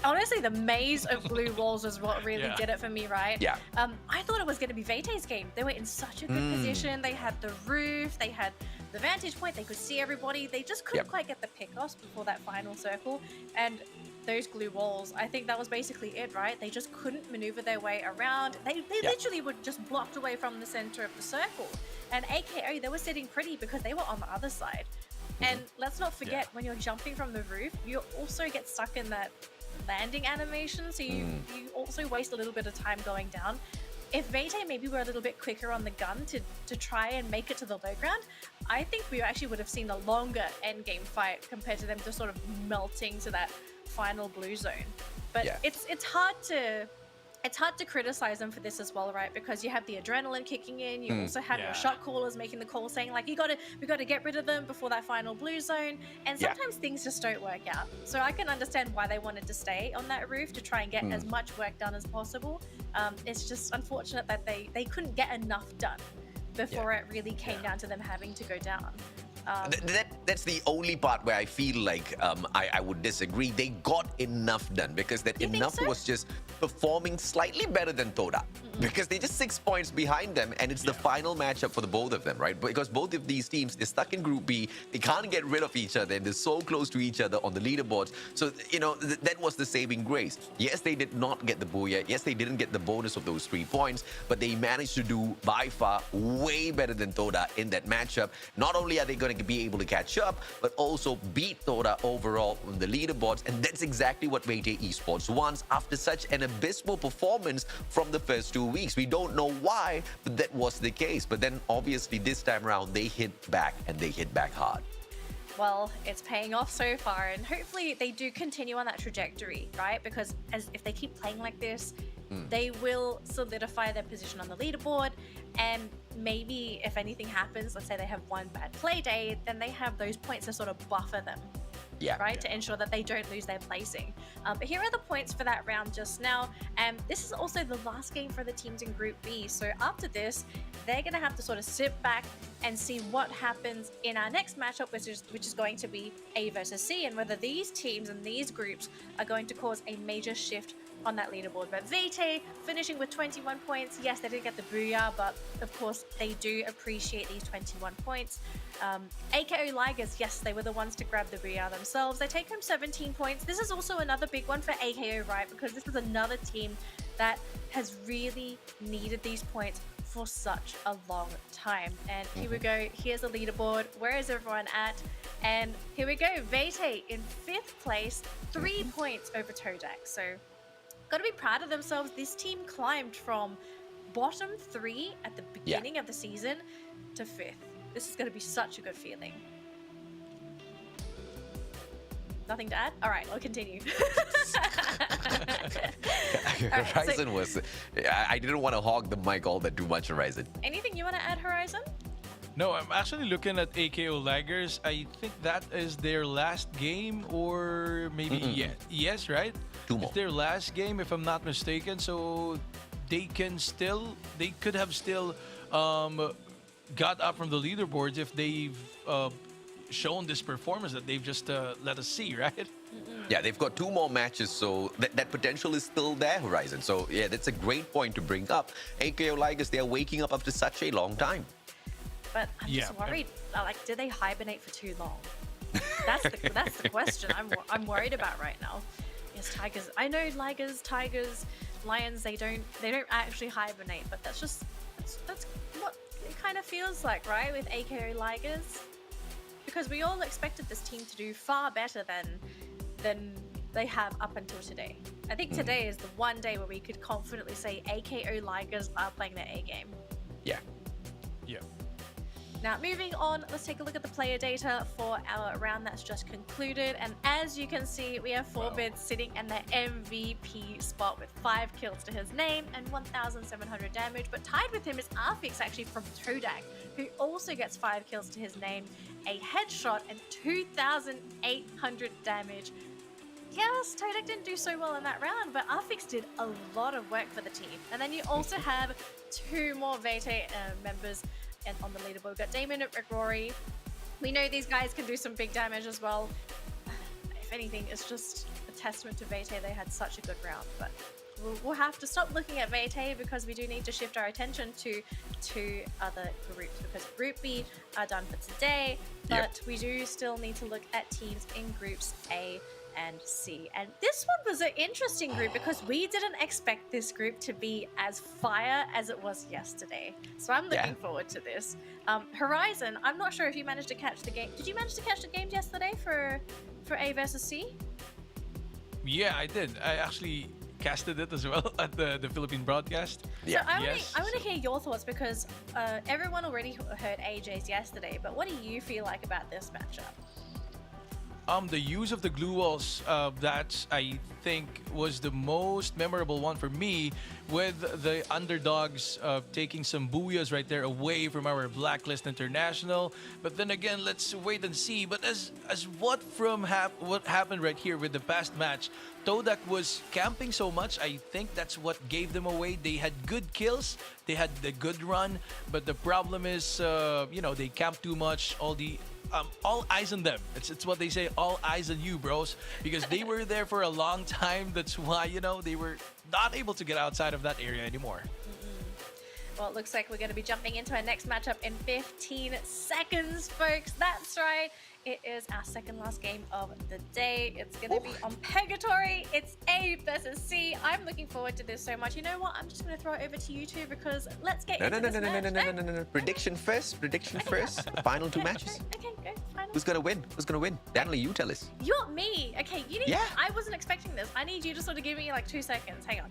Honestly, the maze of blue walls is what really did it for me, right? Yeah. I thought it was going to be Vete's game. They were in such a good position. They had the roof, they had the vantage point, they could see everybody. They just couldn't quite get the pick-offs before that final circle. And those glue walls, I think that was basically it, right? They just couldn't maneuver their way around. They literally were just blocked away from the center of the circle. And AKO, they were sitting pretty because they were on the other side. And let's not forget, when you're jumping from the roof, you also get stuck in that landing animation, so you also waste a little bit of time going down. If Vete maybe were a little bit quicker on the gun to try and make it to the low ground, I think we actually would have seen a longer end game fight compared to them just sort of melting to that final blue zone. But it's hard to criticize them for this as well, right? Because you have the adrenaline kicking in. You also have your shot callers making the call saying like, we got to get rid of them before that final blue zone. And sometimes things just don't work out. So I can understand why they wanted to stay on that roof to try and get as much work done as possible. It's just unfortunate that they couldn't get enough done before it really came down to them having to go down. That's the only part where I feel like I would disagree. They got enough done because that enough was just performing slightly better than Toda. Because they're just 6 points behind them, and it's the final matchup for the both of them, right? Because both of these teams, they're stuck in Group B. They can't get rid of each other, and they're so close to each other on the leaderboards. So, you know, that was the saving grace. Yes, they did not get the booyah. Yes, they didn't get the bonus of those 3 points, but they managed to do, by far, way better than Toda in that matchup. Not only are they going to be able to catch up, but also beat Toda overall on the leaderboards, and that's exactly what Vete Esports wants after such an abysmal performance from the first 2 weeks. We don't know why, but that was the case. But then obviously this time around they hit back, and they hit back hard. Well, it's paying off so far, and hopefully they do continue on that trajectory, right? Because if they keep playing like this, they will solidify their position on the leaderboard, and maybe if anything happens, let's say they have one bad play day, then they have those points to sort of buffer them. Right, to ensure that they don't lose their placing. But here are the points for that round just now. And this is also the last game for the teams in Group B. So after this, they're going to have to sort of sit back and see what happens in our next matchup, which is going to be A versus C, and whether these teams and these groups are going to cause a major shift on that leaderboard. But Vete finishing with 21 points. Yes, they didn't get the booyah, but of course they do appreciate these 21 points. AKO Ligers, yes, they were the ones to grab the booyah themselves. They take home 17 points. This is also another big one for AKO, right? Because this is another team that has really needed these points for such a long time. And here we go. Here's the leaderboard. Where is everyone at? And here we go. Vete in 5th place, 3 points over Todak. So got to be proud of themselves. This team climbed from bottom 3 at the beginning of the season to 5th. This is going to be such a good feeling. Nothing to add? All right, I'll continue. Horizon was... I didn't want to hog the mic all that too much, Horizon. Anything you want to add, Horizon? No, I'm actually looking at AKO Ligers. I think that is their last game, or maybe yes, right? 2 more. It's their last game, if I'm not mistaken. So they could have still got up from the leaderboards if they've shown this performance that they've just let us see, right? Yeah, they've got 2 more matches, so that potential is still there, Horizon. So yeah, that's a great point to bring up. AKO Ligers, they are waking up after such a long time. But I'm just worried. Like, did they hibernate for too long? That's the question I'm worried about right now. Yes, tigers. I know tigers, lions. They don't actually hibernate, but that's what it kind of feels like, right? With AKO Ligers. because we all expected this team to do far better than they have up until today. I think today is the one day where we could confidently say AKO Ligers are playing their A game. Yeah. Yeah. Now, moving on, let's take a look at the player data for our round that's just concluded. And as you can see, we have Forbid sitting in the MVP spot with 5 kills to his name and 1,700 damage. But tied with him is Arfix, actually from Todak, who also gets 5 kills to his name, a headshot, and 2,800 damage. Yes, Todak didn't do so well in that round, but Arfix did a lot of work for the team. And then you also have 2 more Vete members and on the leaderboard. We've got Damon and Rory. We know these guys can do some big damage as well. If anything, it's just a testament to Vete. They had such a good round, but we'll have to stop looking at Vete because we do need to shift our attention to 2 other groups, because Group B are done for today, but we do still need to look at teams in Groups A and C. And this one was an interesting group because we didn't expect this group to be as fire as it was yesterday. So I'm looking forward to this. Horizon, I'm not sure if you managed to catch the game. Did you manage to catch the games yesterday for A versus C? Yeah, I did. I actually casted it as well at the Philippine broadcast. So I want to hear your thoughts because everyone already heard AJ's yesterday, but what do you feel like about this matchup? The use of the glue walls, that I think was the most memorable one for me, with the underdogs taking some booyahs right there away from our Blacklist International. But then again, let's wait and see. But as what happened right here with the past match, Todak was camping so much. I think that's what gave them away. They had good kills, they had the good run, but the problem is, they camped too much. All eyes on them. It's what they say, all eyes on you, bros. Because they were there for a long time. That's why, they were not able to get outside of that area anymore. Well, it looks like we're going to be jumping into our next matchup in 15 seconds, folks. That's right. It is our second last game of the day. It's going to be on Purgatory. It's A versus C. I'm looking forward to this so much. You know what? I'm just going to throw it over to you two because let's get into this match. No. Prediction first. Final 2 matches. Okay, go. Final. Who's gonna win? Danley, you tell us. You're me. Okay, you need. Yeah. I wasn't expecting this. I need you to sort of give me like 2 seconds. Hang on.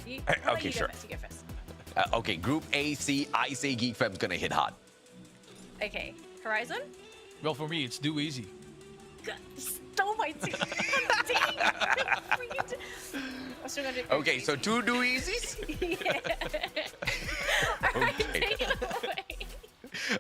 Okay, sure. You go first. Okay, Group A, C, I say Geek Fem's gonna hit hard. Okay, Horizon? Well, for me, it's too easy. Stole my team. Okay, so 2 do easies? Yeah. All right, take it away.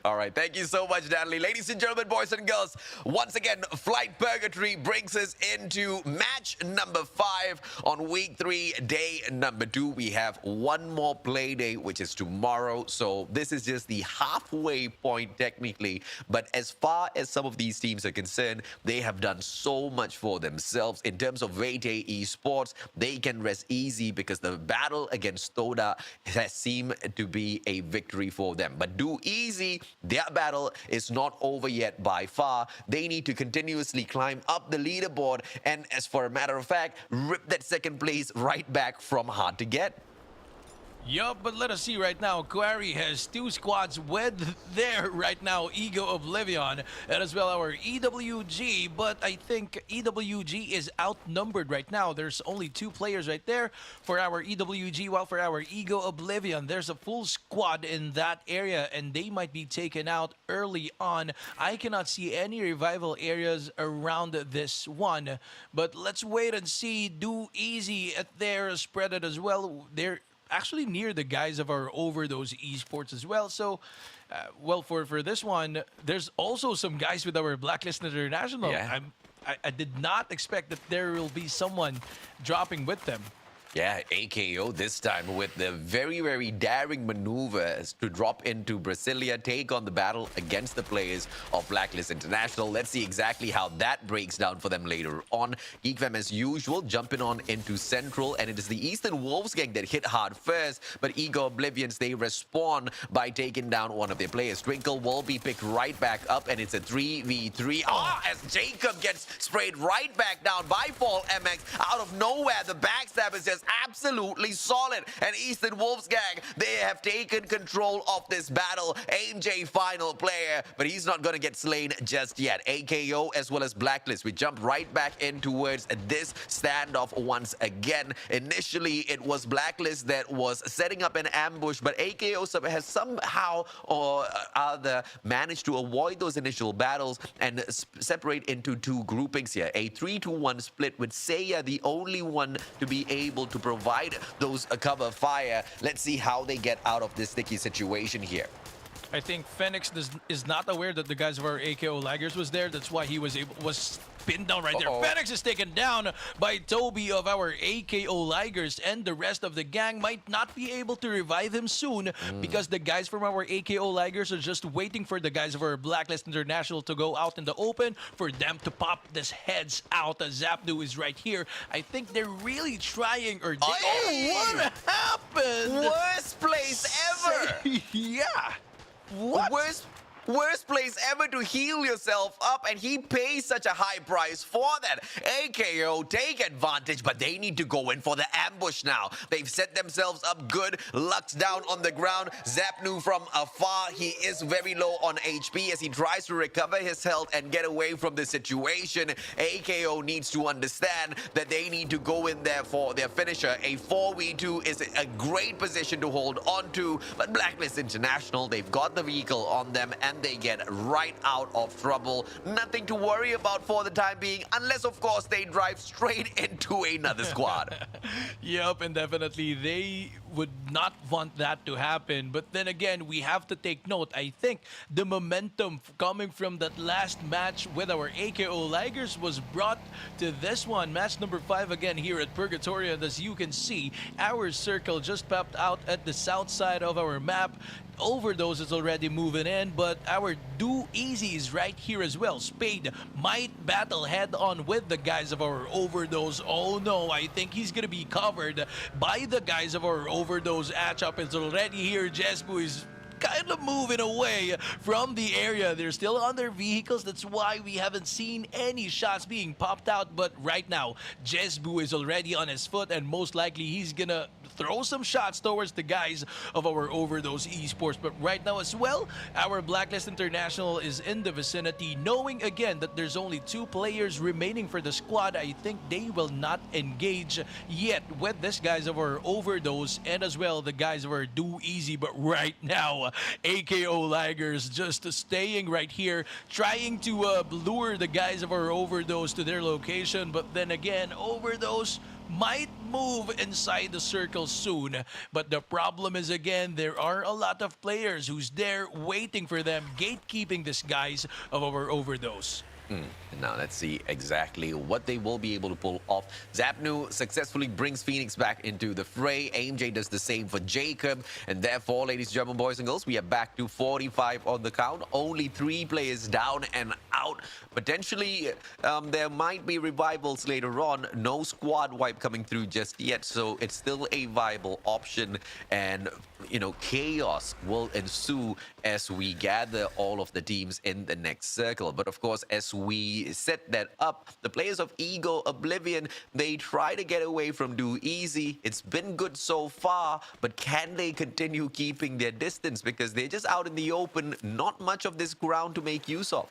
All right, thank you so much, Danley. Ladies and gentlemen, boys and girls, once again, Flight Purgatory brings us into match number 5 on week 3, day number 2. We have one more play day, which is tomorrow. So this is just the halfway point, technically. But as far as some of these teams are concerned, they have done so much for themselves. In terms of Vete Esports, they can rest easy because the battle against Toda has seemed to be a victory for them. But Do Easy, their battle is not over yet by far. They need to continuously climb up the leaderboard and, as for a matter of fact, rip that second place right back from hard to get. Yup, but let us see right now. Quarry has 2 squads with there right now. Ego Oblivion and as well our EWG. But I think EWG is outnumbered right now. There's only 2 players right there for our EWG. While for our Ego Oblivion, there's a full squad in that area and they might be taken out early on. I cannot see any revival areas around this one. But let's wait and see. Do Easy at there spread it as well. They're actually near the guys of our Overdose Esports as well. So, well, for this one, there's also some guys with our Blacklist International. Yeah. I did not expect that there will be someone dropping with them. Yeah, AKO this time with the very, very daring maneuvers to drop into Brasilia, take on the battle against the players of Blacklist International. Let's see exactly how that breaks down for them later on. Geekfam, as usual, jumping on into Central, and it is the Eastern Wolves gang that hit hard first, but Ego Oblivions, they respond by taking down one of their players. Twinkle will be picked right back up, and it's a 3v3. As Jacob gets sprayed right back down by Fall MX. Out of nowhere, the backstab is just just absolutely solid. And Eastern Wolves gang, they have taken control of this battle. AMJ final player, but he's not going to get slain just yet. AKO as well as Blacklist. We jump right back in towards this standoff once again. Initially, it was Blacklist that was setting up an ambush, but AKO has somehow or other managed to avoid those initial battles and separate into two groupings here. A 3-2-1 split with Seiya the only one to be able to provide those cover fire. Let's see how they get out of this sticky situation here. I think Phoenix is not aware that the guys of our AKO Laggers was there. That's why he was pinned down right there. Phoenix is taken down by Toby of our AKO Laggers, and the rest of the gang might not be able to revive him soon because the guys from our AKO Laggers are just waiting for the guys of our Blacklist International to go out in the open for them to pop these heads out. Zapdu is right here. I think they're really trying, or what happened? Worst place ever! Yeah. What? Worst place ever to heal yourself up, and he pays such a high price for that. AKO take advantage, but they need to go in for the ambush now. They've set themselves up good. Lux down on the ground. Zapnu from afar. He is very low on HP as he tries to recover his health and get away from the situation. AKO needs to understand that they need to go in there for their finisher. A 4v2 is a great position to hold on to, but Blacklist International, they've got the vehicle on them, and they get right out of trouble. Nothing to worry about for the time being, unless, of course, they drive straight into another squad. Yep, and definitely they would not want that to happen. But then again, we have to take note. I think the momentum coming from that last match with our AKO Laggers was brought to this one. Match number 5 again here at Purgatory. And as you can see, our circle just popped out at the south side of our map. Overdose is already moving in, but our Do Easy is right here as well. Spade might battle head-on with the guys of our Overdose. Oh no, I think he's gonna be covered by the guys of our Overdose. Achop is already here. Jesbu is kind of moving away from the area. They're still on their vehicles. That's why we haven't seen any shots being popped out. But right now, Jesbu is already on his foot, and most likely he's gonna throw some shots towards the guys of our Overdose Esports. But right now as well, our Blacklist International is in the vicinity, knowing again that there's only 2 players remaining for the squad. I think they will not engage yet with these guys of our Overdose and as well the guys of our Do Easy. But right now, AKO Laggers just staying right here, trying to lure the guys of our Overdose to their location. But then again, Overdose might move inside the circle soon. But the problem is, again, there are a lot of players who's there waiting for them, gatekeeping these guys of our Overdose. Now let's see exactly what they will be able to pull off. Zapnu successfully brings Phoenix back into the fray. AMJ does the same for Jacob. And therefore, ladies and gentlemen, boys and girls, we are back to 45 on the count. Only 3 players down and out. Potentially, there might be revivals later on. No squad wipe coming through just yet. So it's still a viable option. And, you know, chaos will ensue as we gather all of the teams in the next circle. But of course, as we set that up, the players of Ego Oblivion, they try to get away from Do Easy. It's been good so far, but can they continue keeping their distance? Because they're just out in the open, not much of this ground to make use of.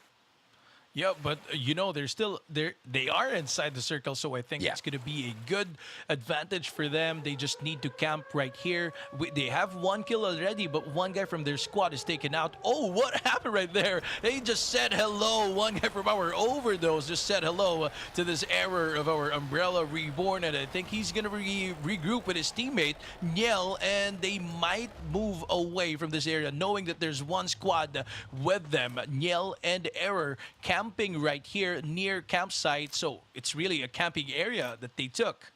Yeah, but you know, they are inside the circle, so I think it's going to be a good advantage for them. They just need to camp right here. They have 1 kill already, but 1 guy from their squad is taken out. Oh, what happened right there? They just said hello. 1 guy from our Overdose just said hello to this error of our Umbrella Reborn, and I think he's going to regroup with his teammate, Niel, and they might move away from this area, knowing that there's 1 squad with them. Niel and Error camping right here near campsite, so it's really a camping area that they took.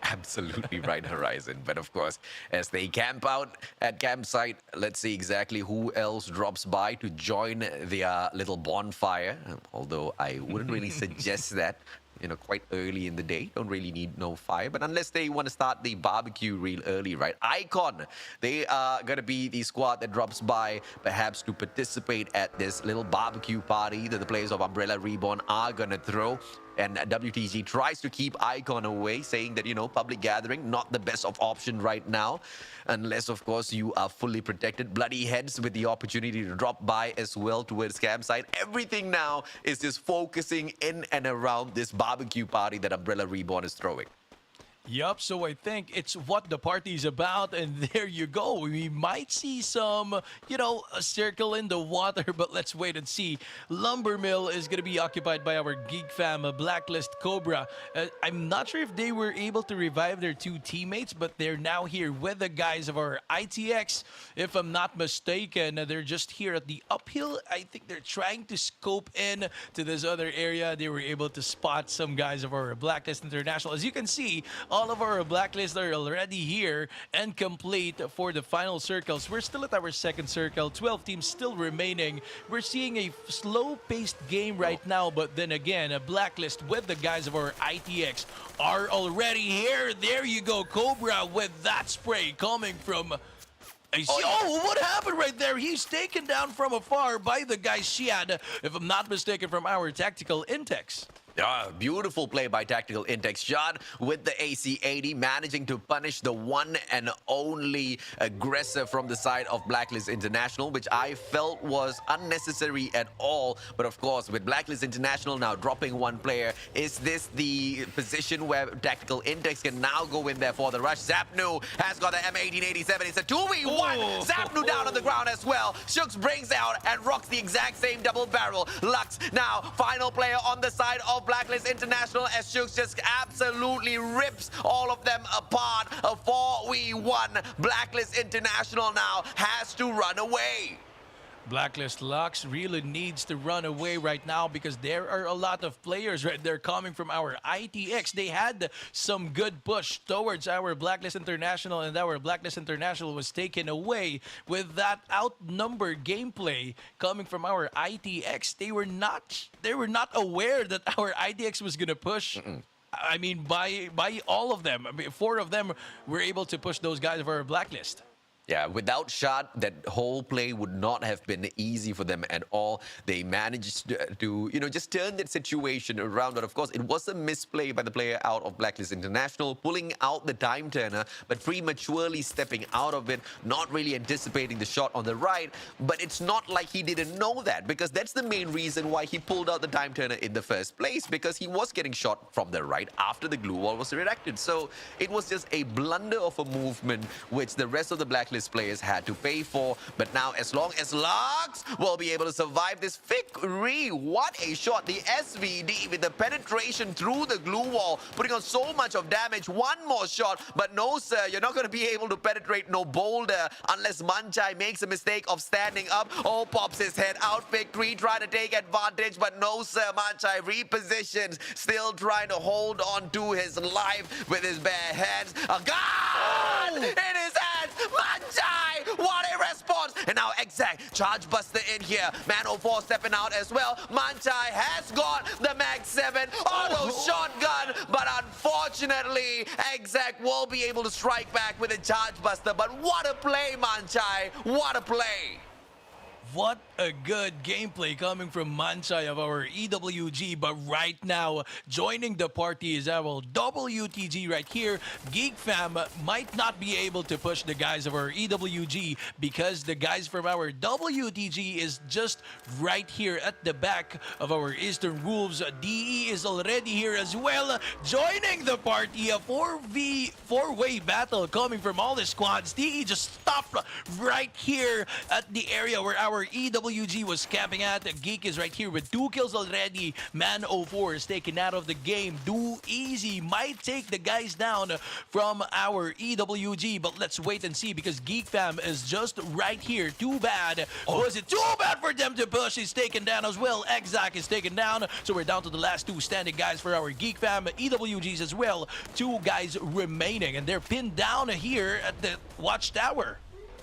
Absolutely right, Horizon. But of course, as they camp out at campsite, let's see exactly who else drops by to join their little bonfire. Although I wouldn't really suggest that. You know, quite early in the day. Don't really need no fire. But unless they want to start the barbecue real early, right? Icon, they are going to be the squad that drops by, perhaps to participate at this little barbecue party that the players of Umbrella Reborn are going to throw. And WTG tries to keep Icon away, saying that, public gathering, not the best of option right now, unless, of course, you are fully protected. Bloody Heads with the opportunity to drop by as well towards campsite. Everything now is just focusing in and around this barbecue party that Umbrella Reborn is throwing. Yup, so I think it's what the party's about, and there you go. We might see some, a circle in the water, but let's wait and see. Lumber Mill is going to be occupied by our Geek Fam, Blacklist Cobra. I'm not sure if they were able to revive their two teammates, but they're now here with the guys of our ITX. If I'm not mistaken, they're just here at the uphill. I think they're trying to scope in to this other area. They were able to spot some guys of our Blacklist International. As you can see, all of our Blacklist are already here and complete for the final circles. We're still at our second circle, 12 teams still remaining. We're seeing a slow-paced game right now, but then again, a Blacklist with the guys of our ITX are already here. There you go, Cobra with that spray coming from... Oh, what happened right there? He's taken down from afar by the guy Shiad, if I'm not mistaken, from our Tactical Intex. Beautiful play by Tactical Intex. John with the AC-80 managing to punish the one and only aggressor from the side of Blacklist International, which I felt was unnecessary at all. But of course, with Blacklist International now dropping one player, is this the position where Tactical Intex can now go in there for the rush? Zapnu has got the M1887. It's a 2v1. Zapnu down on the ground as well. Shooks brings out and rocks the exact same double barrel. Lux now final player on the side of Blacklist International as Shooks just absolutely rips all of them apart. A 4v1. Blacklist International now has to run away. Blacklist Lux really needs to run away right now because there are a lot of players right there coming from our ITX. They had some good push towards our Blacklist International, and our Blacklist International was taken away with that outnumbered gameplay coming from our ITX. They were not aware that our ITX was gonna push. I mean, by all of them. I mean, 4 of them were able to push those guys of our Blacklist. Yeah, without shot, that whole play would not have been easy for them at all. They managed to, just turn that situation around. But of course, it was a misplay by the player out of Blacklist International, pulling out the time turner, but prematurely stepping out of it, not really anticipating the shot on the right. But it's not like he didn't know that, because that's the main reason why he pulled out the time turner in the first place, because he was getting shot from the right after the glue wall was erected. So it was just a blunder of a movement, which the rest of the Blacklist players had to pay for. But now, as long as Lux will be able to survive this victory, what a shot. The SVD with the penetration through the glue wall, putting on so much of damage. One more shot, but no, sir, you're not going to be able to penetrate no boulder unless Manchai makes a mistake of standing up. Oh, pops his head out. Victory trying to take advantage, but no, sir, Manchai repositions, still trying to hold on to his life with his bare hands. A gun in his hands. Manchai, what a response. And now Exact, Charge Buster in here. Man04 stepping out as well. Manchai has got the Mag 7 auto shotgun, but unfortunately, Exact will be able to strike back with a Charge Buster. But what a play, Manchai. What a play. What a good gameplay coming from Manchai of our EWG. But right now, joining the party is our WTG right here. Geek Fam might not be able to push the guys of our EWG because the guys from our WTG is just right here at the back of our Eastern Wolves. DE is already here as well, joining the party. A 4-way battle coming from all the squads. DE just stopped right here at the area where our EWG was camping at. Geek is right here with 2 kills already. Man04 is taken out of the game. Do Easy might take the guys down from our EWG, but let's wait and see because Geek Fam is just right here. Too bad. Was it too bad for them to push? He's taken down as well. Exact is taken down. So we're down to the last 2 standing guys for our Geek Fam. EWGs as well. 2 guys remaining, and they're pinned down here at the Watchtower.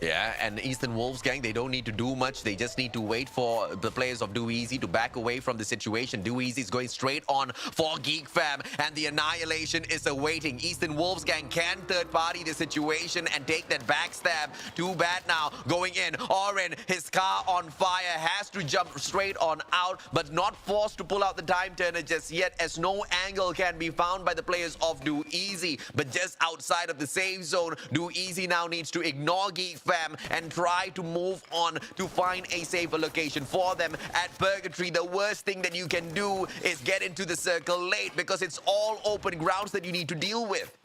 Yeah, and Eastern Wolves gang, they don't need to do much. They just need to wait for the players of Do Easy to back away from the situation. Do Easy is going straight on for Geek Fam, and the annihilation is awaiting. Eastern Wolves gang can third party the situation and take that backstab. Too bad now. Going in, Oren, his car on fire, has to jump straight on out, but not forced to pull out the time turner just yet, as no angle can be found by the players of Do Easy. But just outside of the safe zone, Do Easy now needs to ignore Geek Fam and try to move on to find a safer location for them. At Purgatory, the worst thing that you can do is get into the circle late, because it's all open grounds that you need to deal with.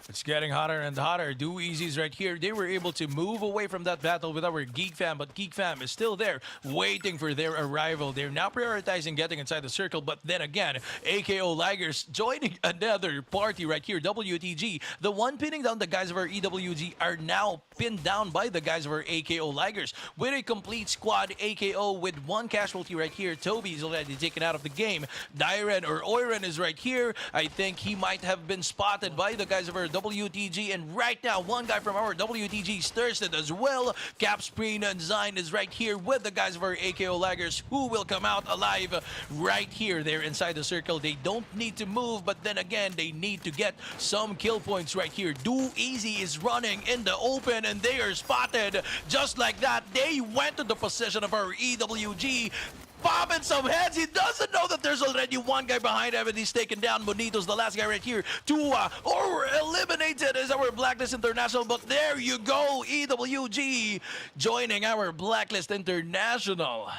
It's getting hotter and hotter. Do Easy's right here. They were able to move away from that battle with our Geek Fam, but Geek Fam is still there, waiting for their arrival. They're now prioritizing getting inside the circle, but then again, AKO Ligers joining another party right here, WTG. The one pinning down the guys of our EWG are now pinned down by the guys of our AKO Ligers. With a complete squad, AKO with one casualty right here. Toby is already taken out of the game. Dyren or Oiren is right here. I think he might have been spotted by the guys of our WTG, and right now one guy from our WTG stirs it as well. Capspreen and Zine is right here with the guys of our AKO Laggers, who will come out alive right here. They're inside the circle. They don't need to move, but then again, they need to get some kill points right here. Do Easy is running in the open, and they are spotted just like that. They went to the position of our EWG, bobbing some heads. He doesn't know that there's already one guy behind him, and he's taken down. Bonito's the last guy right here to or eliminated is our Blacklist International. But there you go, EWG joining our Blacklist International.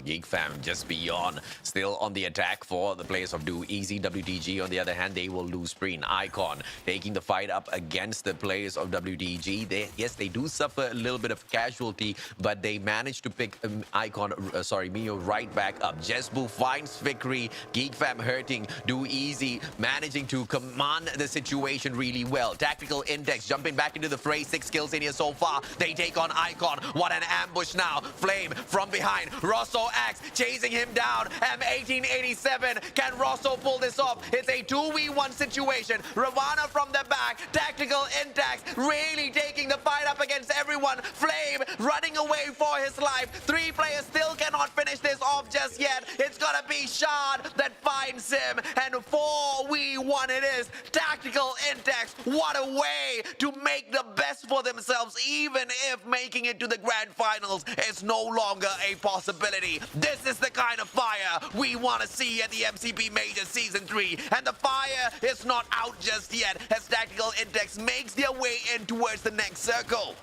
Geek Fam just beyond, still on the attack for the players of Do Easy. WTG, on the other hand, they will lose Spreen. Icon taking the fight up against the players of WTG. Yes, they do suffer a little bit of casualty, but they managed to pick Mio right back up. Jesbu finds victory. Geek Fam hurting. Do Easy managing to command the situation really well. Tactical Index jumping back into the fray. 6 kills in here so far. They take on Icon. What an ambush now. Flame from behind. Rosso Axe chasing him down. M1887. Can Rosso pull this off? It's a 2v1 situation. Ravana from the back. Tactical Intact really taking the fight up against everyone. Flame running away for his life. 3 players still cannot finish this off just yet. It's gonna be Shard that finds him. And 4v1 it is. Tactical Intact. What a way to make the best for themselves, even if making it to the grand finals is no longer a possibility. This is the kind of fire we want to see at the MCP Major Season 3. And the fire is not out just yet, as Tactical Index makes their way in towards the next circle.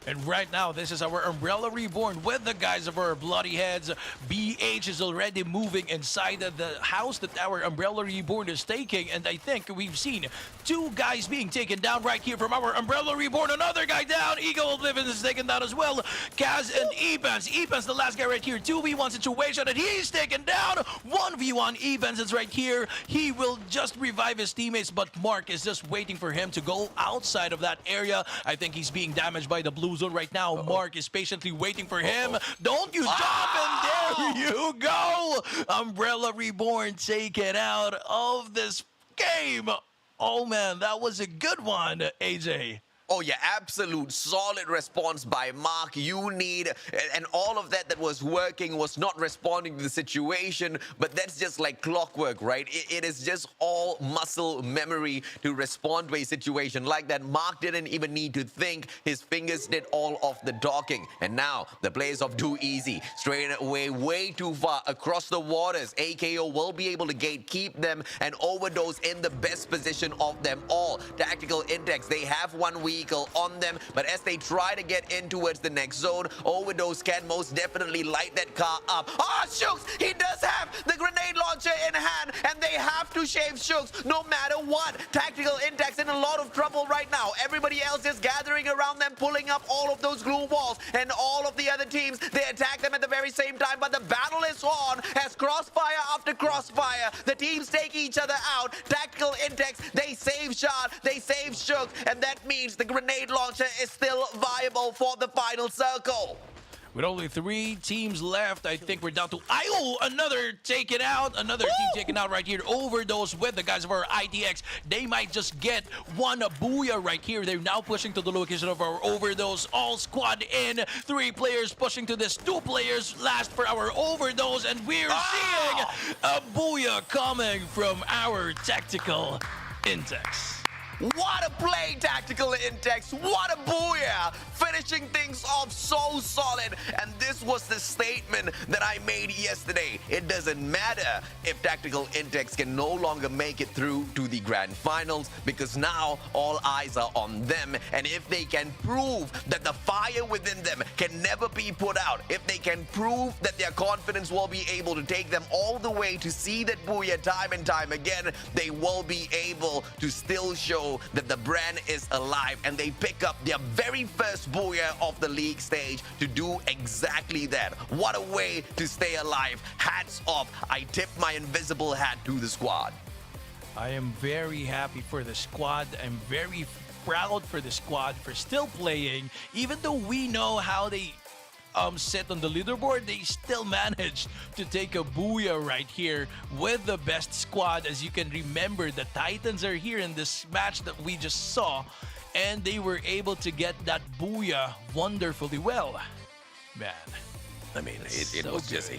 And right now, this is our Umbrella Reborn with the guys of our Bloody Heads. BH is already moving inside of the house that our Umbrella Reborn is taking. And I think we've seen 2 guys being taken down right here from our Umbrella Reborn. Another guy down. Ego Oblivion is taken down as well. Kaz and Ebens. Ebens, the last guy right here. 2v1 situation, and he's taken down. 1v1. Ebens is right here. He will just revive his teammates, but Mark is just waiting for him to go outside of that area. I think he's being damaged by the blue zone right now. Mark is patiently waiting for him. Don't you jump, and there you go. Umbrella Reborn taken out of this game. Oh man, that was a good one, AJ. Oh yeah, absolute solid response by Mark. You need, and all of that was working was not responding to the situation, but that's just like clockwork, right? It is just all muscle memory to respond to a situation like that. Mark didn't even need to think. His fingers did all of the talking. And now the players of Do Easy straight away way too far across the waters. AKO will be able to gatekeep them and overdose in the best position of them all. Tactical Index, they have one vehicle on them, but as they try to get in towards the next zone, Overdose can most definitely light that car up. Shooks, he does have the grenade launcher in hand, and they have to shave Shooks no matter what. Tactical Index in a lot of trouble right now. Everybody else is gathering around them, pulling up all of those glue walls, and all of the other teams, they attack them at the very same time, but the battle is on as crossfire after crossfire. The teams take each other out. Tactical Index, they save Shard, they save Shooks, and that means the grenade launcher is still viable for the final circle. With only 3 teams left, I think we're down to another taken out. Another team taken out right here. Overdose with the guys of our ITX. They might just get one booyah right here. They're now pushing to the location of our Overdose. All squad in. 3 players pushing to this. 2 players last for our Overdose. And we're seeing a booyah coming from our Tactical Intex. What a play, Tactical Intex. What a booyah. Finishing things off so solid. And this was the statement that I made yesterday. It doesn't matter if Tactical Intex can no longer make it through to the grand finals, because now all eyes are on them. And if they can prove that the fire within them can never be put out, if they can prove that their confidence will be able to take them all the way to see that booyah time and time again, they will be able to still show that the brand is alive, and they pick up their very first booyah of the league stage to do exactly that. What a way to stay alive. Hats off. I tip my invisible hat to the squad. I am very happy for the squad. I'm very proud for the squad for still playing, even though we know how they sit on the leaderboard. They still managed to take a booyah right here with the best squad. As you can remember, the Titans are here in this match that we just saw, and they were able to get that booyah wonderfully well. Man, I mean, it So was just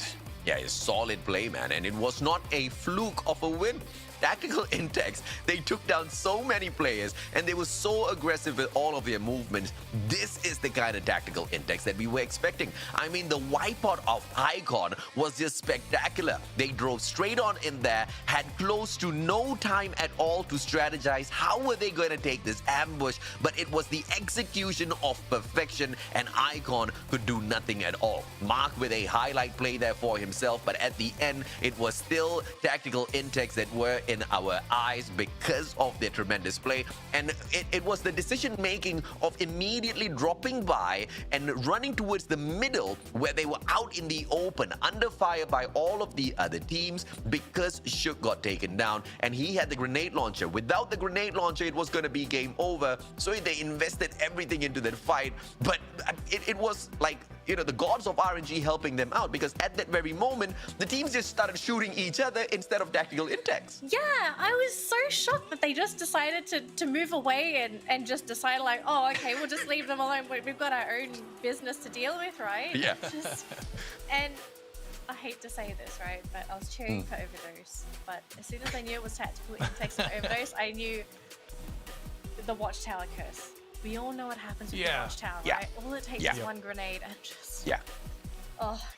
good. a solid play, man. And it was not a fluke of a win. Tactical Intex, they took down so many players, and they were so aggressive with all of their movements. This is the kind of Tactical Intex that we were expecting. I mean, the wipeout of Icon was just spectacular. They drove straight on in there, had close to no time at all to strategize how were they going to take this ambush, but it was the execution of perfection, and Icon could do nothing at all. Mark with a highlight play there for himself, but at the end, it was still Tactical Intex that were in our eyes because of their tremendous play. And it was the decision making of immediately dropping by and running towards the middle, where they were out in the open under fire by all of the other teams, because Shook got taken down and he had the grenade launcher. Without the grenade launcher, it was going to be game over. So they invested everything into that fight. But it was like, you know, the gods of RNG helping them out, because at that very moment, the teams just started shooting each other instead of Tactical Intex. Yeah, I was so shocked that they just decided to move away and just decide like, oh, okay, we'll just leave them alone. We've got our own business to deal with, right? Yeah. And I hate to say this, right, but I was cheering for Overdose. But as soon as I knew it was Tactical Intex and Overdose, I knew the Watchtower curse. We all know what happens with the Watchtower, Yeah. right? All it takes Yeah. is one grenade and just... Yeah.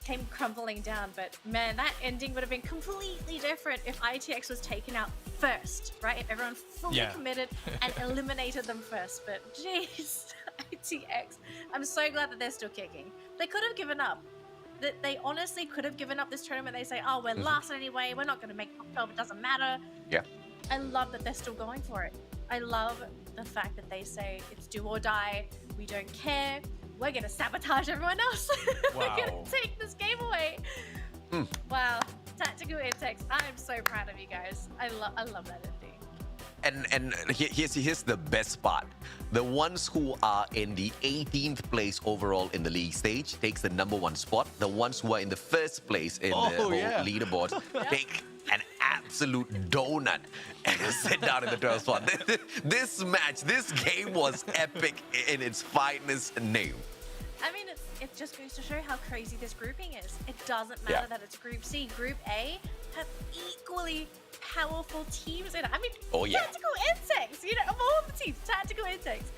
Came crumbling down. But man, that ending would have been completely different if ITX was taken out first, right? If everyone fully committed and eliminated them first. But jeez, ITX, I'm so glad that they're still kicking. They could have given up. They honestly could have given up this tournament. They say, oh, we're last anyway. We're not going to make top 12. It doesn't matter. Yeah. I love that they're still going for it. I love the fact that they say it's do or die. We don't care. We're going to sabotage everyone else. We're going to take this game away. Wow. Tactical Intex, I'm so proud of you guys. I love that ending. And here's the best part. The ones who are in the 18th place overall in the league stage takes the #1 spot. The ones who are in the first place in the whole leaderboard take an absolute donut and sit down in the 12th spot. This match, this game was epic in its finest name. I mean, it just goes to show how crazy this grouping is. It doesn't matter that it's Group C. Group A have equally powerful teams in it. I mean, Tactical Insects, you know, of all the teams, Tactical Insects.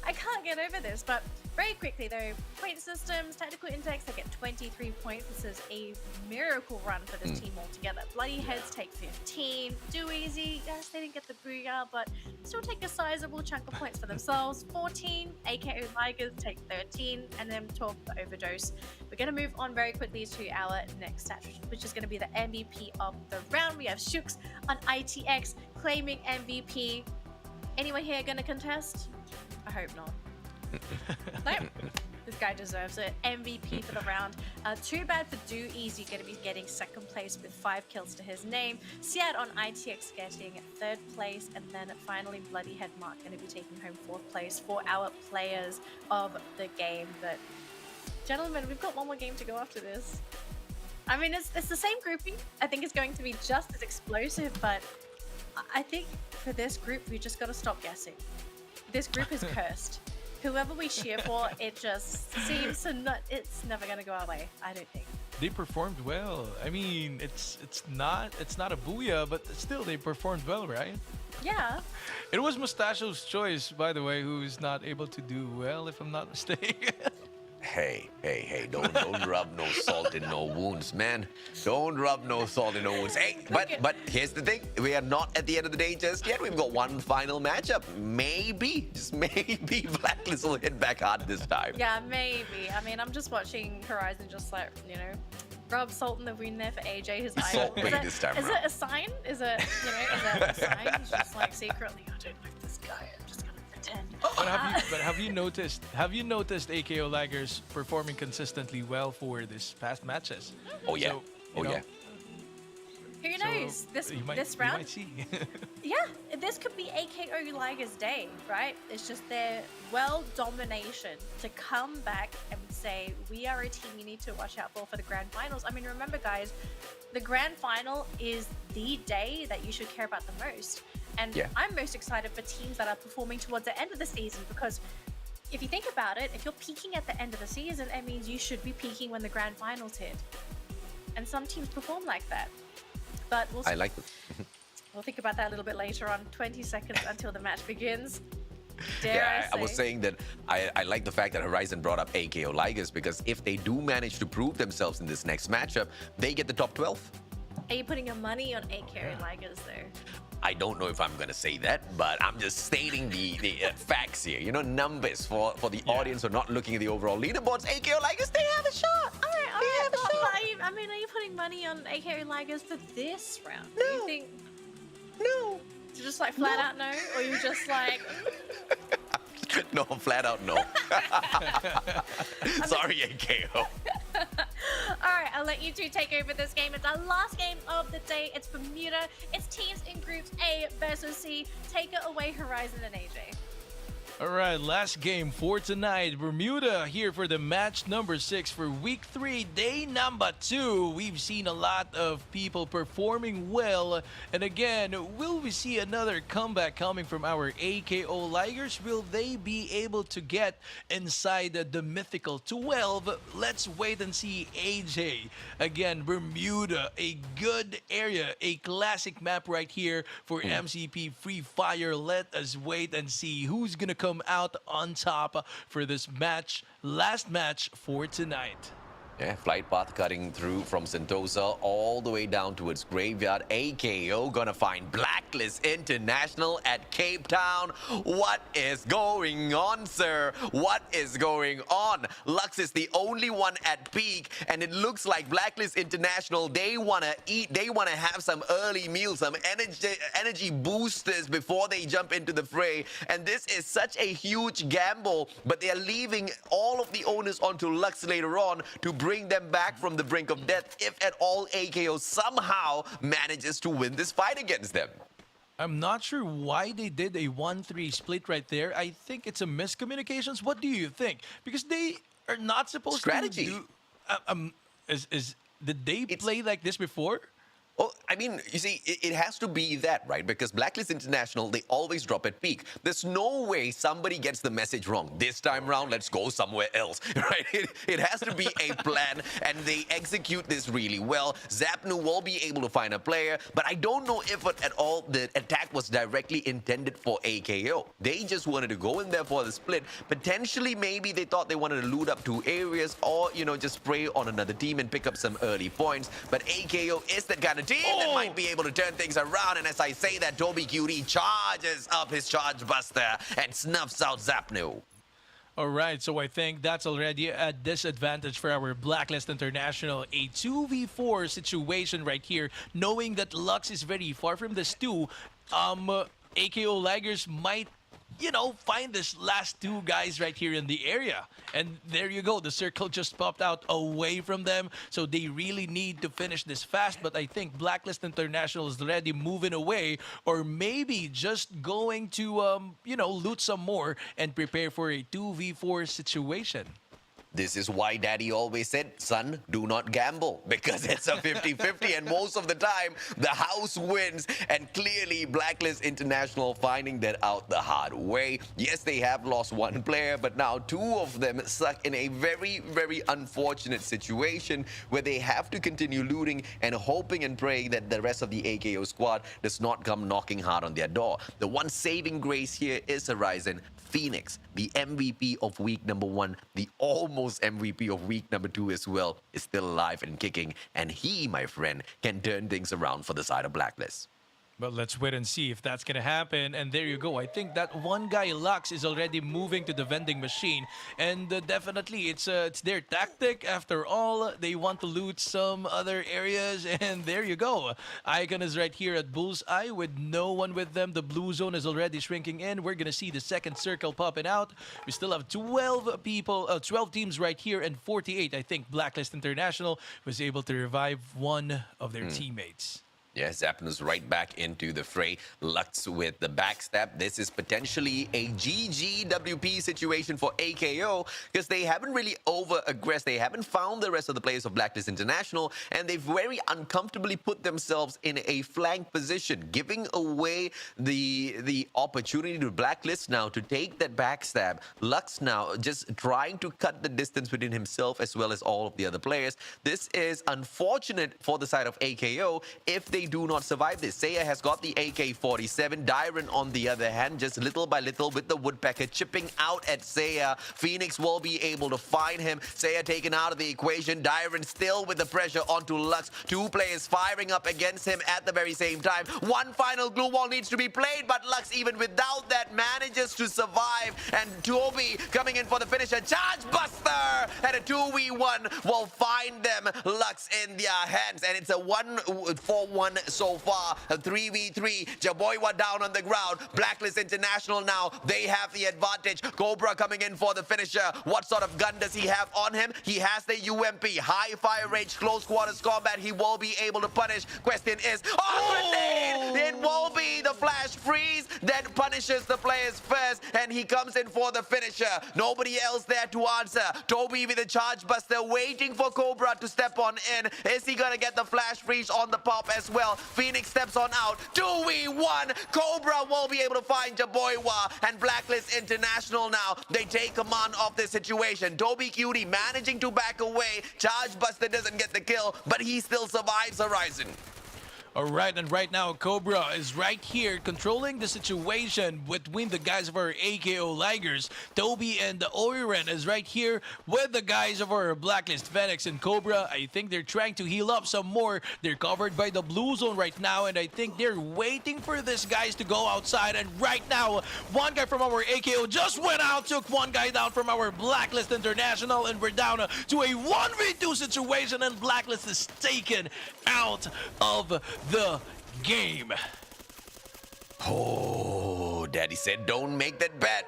I can't get over this, but very quickly though, point systems, Tactical Intex, they get 23 points. This is a miracle run for this team altogether. Bloody Heads take 15. Do Easy, yes, they didn't get the booyah, but still take a sizable chunk of points for themselves. 14, AKO Tigers take 13, and then 12 for Overdose. We're going to move on very quickly to our next stat, which is going to be the MVP of the round. We have Shooks on ITX claiming MVP. Anyone here going to contest? I hope not. Nope. This guy deserves it. MVP for the round. Too bad for Do Easy, going to be getting second place with 5 kills to his name. Siad on ITX getting third place. And then finally, Bloody Head Mark going to be taking home fourth place for our players of the game. But Gentlemen, we've got one more game to go after this. I mean, it's the same grouping. I think it's going to be just as explosive, but I think for this group, we just got to stop guessing. This group is cursed. Whoever we cheer for, it just seems to not. It's never going to go our way. I don't think. They performed well. I mean, it's not a booyah, but still they performed well, right? Yeah. It was Mustachio's choice, by the way, who's not able to do well, if I'm not mistaken. Hey, don't rub no salt in no wounds, man. Don't rub no salt in no wounds. Hey, but here's the thing. We are not at the end of the day just yet. We've got one final matchup. Maybe, just maybe, Blacklist will hit back hard this time. Yeah, maybe. I mean, I'm just watching Horizon just like, rub salt in the wound there for AJ, his idol. Salt bait this time Is around. it a sign? Is it, is that a sign? He's just like secretly, I don't like this guy. I'm just gonna pretend. But have you noticed AKO Laggers performing consistently well for this past matches? Oh yeah. So, Oh you know, yeah. Who knows? This you might, this you round, might see. yeah, this could be AKO Liger's day, right? It's just their world domination to come back and say, we are a team you need to watch out for the grand finals. I mean, remember, guys, the grand final is the day that you should care about the most. And Yeah. I'm most excited for teams that are performing towards the end of the season, because if you think about it, if you're peaking at the end of the season, it means you should be peaking when the grand finals hit. And some teams perform like that. But I like it. we'll think about that a little bit later on. 20 seconds until the match begins. Dare Yeah, I I was say. saying that I like the fact that Horizon brought up AKO Ligers, because if they do manage to prove themselves in this next matchup, they get the top 12. Are you putting your money on AKO Ligers though? I don't know if I'm going to say that, but I'm just stating the facts here. Numbers for the audience who are not looking at the overall leaderboards. AKO Ligers, they have a shot. All right. They have a But shot. are you putting money on AKO Ligers for this round? No. Do you think No. you just like flat out no? Or you just like, No, flat out no. Sorry, AKO. all right, I'll let you two take over this game. It's our last game of the day. It's Bermuda. It's teams in groups A versus C. Take it away, Horizon and AJ. All right, last game for tonight. Bermuda here for the match number 6 for week 3, day number 2. We've seen a lot of people performing well. And again, will we see another comeback coming from our AKO Ligers? Will they be able to get inside the mythical 12? Let's wait and see. AJ, again, Bermuda, a good area, a classic map right here for MCP Free Fire. Let us wait and see who's gonna come out on top for this match, last match for tonight. Yeah, flight path cutting through from Sentosa all the way down towards Graveyard. AKO gonna find Blacklist International at Cape Town. What is going on, sir? What is going on? Lux is the only one at peak, and it looks like Blacklist International, they wanna eat, they wanna have some early meals, some energy boosters before they jump into the fray. And this is such a huge gamble, but they are leaving all of the owners onto Lux later on to bring them back from the brink of death if at all AKO somehow manages to win this fight against them. I'm not sure why they did a 1-3 split right there. I think it's a miscommunications. What do you think? Because they are not supposed Strategy. to do... did they play like this before? Well, I mean, you see, it has to be that, right? Because Blacklist International, they always drop at peak. There's no way somebody gets the message wrong. This time round, let's go somewhere else, right? It has to be a plan, and they execute this really well. Zapnu will be able to find a player, but I don't know if at all the attack was directly intended for AKO. They just wanted to go in there for the split. Potentially, maybe they thought they wanted to loot up 2 areas or, just spray on another team and pick up some early points. But AKO is that kind of team that might be able to turn things around. And as I say that, Toby Curie charges up his Charge Buster and snuffs out Zapnu. All right, so I think that's already a disadvantage for our Blacklist International. A 2v4 situation right here, knowing that Lux is very far from this too. AKO Laggers might, find this last 2 guys right here in the area. And there you go. The circle just popped out away from them. So they really need to finish this fast. But I think Blacklist International is already moving away, or maybe just going to, loot some more and prepare for a 2v4 situation. This is why Daddy always said, son, do not gamble, because it's a 50-50, and most of the time, the house wins. And clearly, Blacklist International finding that out the hard way. Yes, they have lost one player, but now two of them stuck in a very, very unfortunate situation where they have to continue looting and hoping and praying that the rest of the AKO squad does not come knocking hard on their door. The one saving grace here is Horizon. Phoenix, the MVP of week number 1, the almost MVP of week number 2 as well, is still alive and kicking. And he, my friend, can turn things around for the side of Blacklist. But let's wait and see if that's gonna happen. And there you go. I think that one guy, Lux, is already moving to the vending machine, and definitely it's their tactic. After all, they want to loot some other areas, and there you go. Icon is right here at Bullseye with no one with them. The blue zone is already shrinking in. We're gonna see the second circle popping out. We still have 12 people, 12 teams right here, and 48. I think Blacklist International was able to revive one of their teammates. Yes, Zapnos right back into the fray. Lux with the backstab. This is potentially a GGWP situation for AKO because they haven't really over-aggressed. They haven't found the rest of the players of Blacklist International, and they've very uncomfortably put themselves in a flank position, giving away the opportunity to Blacklist now to take that backstab. Lux now just trying to cut the distance between himself as well as all of the other players. This is unfortunate for the side of AKO if they do not survive this. Seiya has got the AK-47. Dyron, on the other hand, just little by little with the Woodpecker chipping out at Seiya. Phoenix will be able to find him. Seiya taken out of the equation. Dyron still with the pressure onto Lux. Two players firing up against him at the very same time. One final glue wall needs to be played, but Lux, even without that, manages to survive. And Toby coming in for the finisher. Charge Buster! And a 2v1 will find them. Lux in their hands. And it's a 1-4-1 so far. A 3v3. Jaboywa down on the ground. Blacklist International now. They have the advantage. Cobra coming in for the finisher. What sort of gun does he have on him? He has the UMP. High fire range, close quarters combat. He will be able to punish. Question is, grenade! It will be the flash freeze that punishes the players first, and he comes in for the finisher. Nobody else there to answer. Toby with the charge buster waiting for Cobra to step on in. Is he gonna get the flash freeze on the pop as well? Phoenix steps on out. 2v1. Cobra will be able to find Jaboywa, and Blacklist International now. They take command of this situation. Toby Cutie managing to back away. Charge Buster doesn't get the kill, but he still survives Horizon. All right, and right now, Cobra is right here controlling the situation between the guys of our AKO Ligers. Toby and the Oiren is right here with the guys of our Blacklist. Phoenix and Cobra, I think they're trying to heal up some more. They're covered by the blue zone right now, and I think they're waiting for these guys to go outside. And right now, one guy from our AKO just went out, took one guy down from our Blacklist International, and we're down to a 1v2 situation, and Blacklist is taken out of the game. Oh, Daddy said don't make that bet.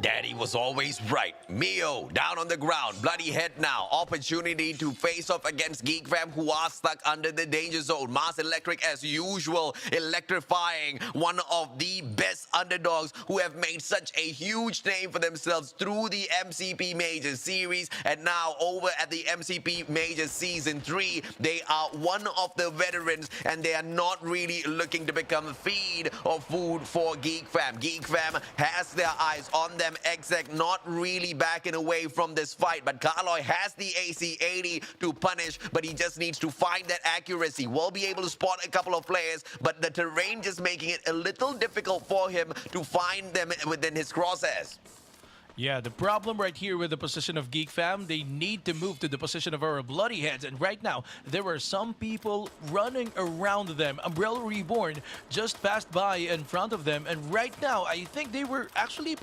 Daddy was always right. Mio down on the ground, bloody head now. Opportunity to face off against Geek Fam, who are stuck under the danger zone. Mars Electric as usual, electrifying one of the best underdogs who have made such a huge name for themselves through the MCP Major series, and now over at the MCP Major Season 3. They are one of the veterans, and they are not really looking to become feed or food for Geek Fam. Geek Fam has their eyes on them. Exec not really backing away from this fight, but Carloy has the AC-80 to punish, but he just needs to find that accuracy. Will be able to spot a couple of players, but the terrain just making it a little difficult for him to find them within his crosshairs. Yeah, the problem right here with the position of Geek Fam, they need to move to the position of our Bloody Heads. And right now, there were some people running around them. Umbrella Reborn just passed by in front of them. And right now, I think they were actually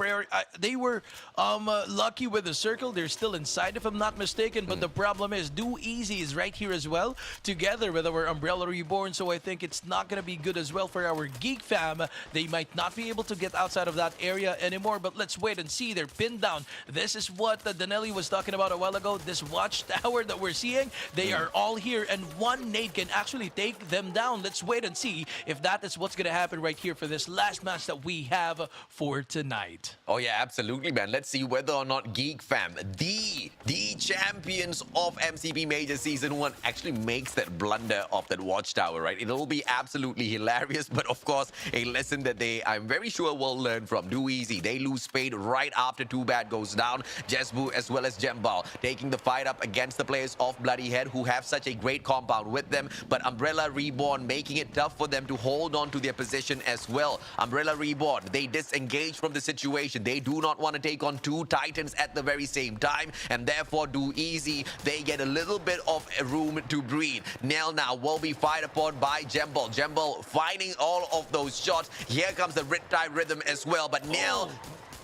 lucky with the circle. They're still inside, if I'm not mistaken. But the problem is, Do Easy is right here as well, together with our Umbrella Reborn. So I think it's not going to be good as well for our Geek Fam. They might not be able to get outside of that area anymore. But let's wait and see. They're pinned down. This is what Danelli was talking about a while ago. This watchtower that we're seeing, they are all here, and one nade can actually take them down. Let's wait and see if that is what's going to happen right here for this last match that we have for tonight. Oh yeah, absolutely, man. Let's see whether or not Geek Fam, the champions of MCP Major Season 1, actually makes that blunder of that watchtower, right? It'll be absolutely hilarious, but of course, a lesson that I'm very sure, will learn from. Do easy. They lose Spade right after Too Bad goes down. Jesbu as well as Jembal taking the fight up against the players of Bloody Head, who have such a great compound with them, but Umbrella Reborn making it tough for them to hold on to their position as well. Umbrella Reborn, they disengage from the situation. They do not want to take on two Titans at the very same time, and therefore Do Easy, they get a little bit of room to breathe. Nail now will be fired upon by Jembal. Jembal finding all of those shots. Here comes the Riptide Rhythm as well, but Nail,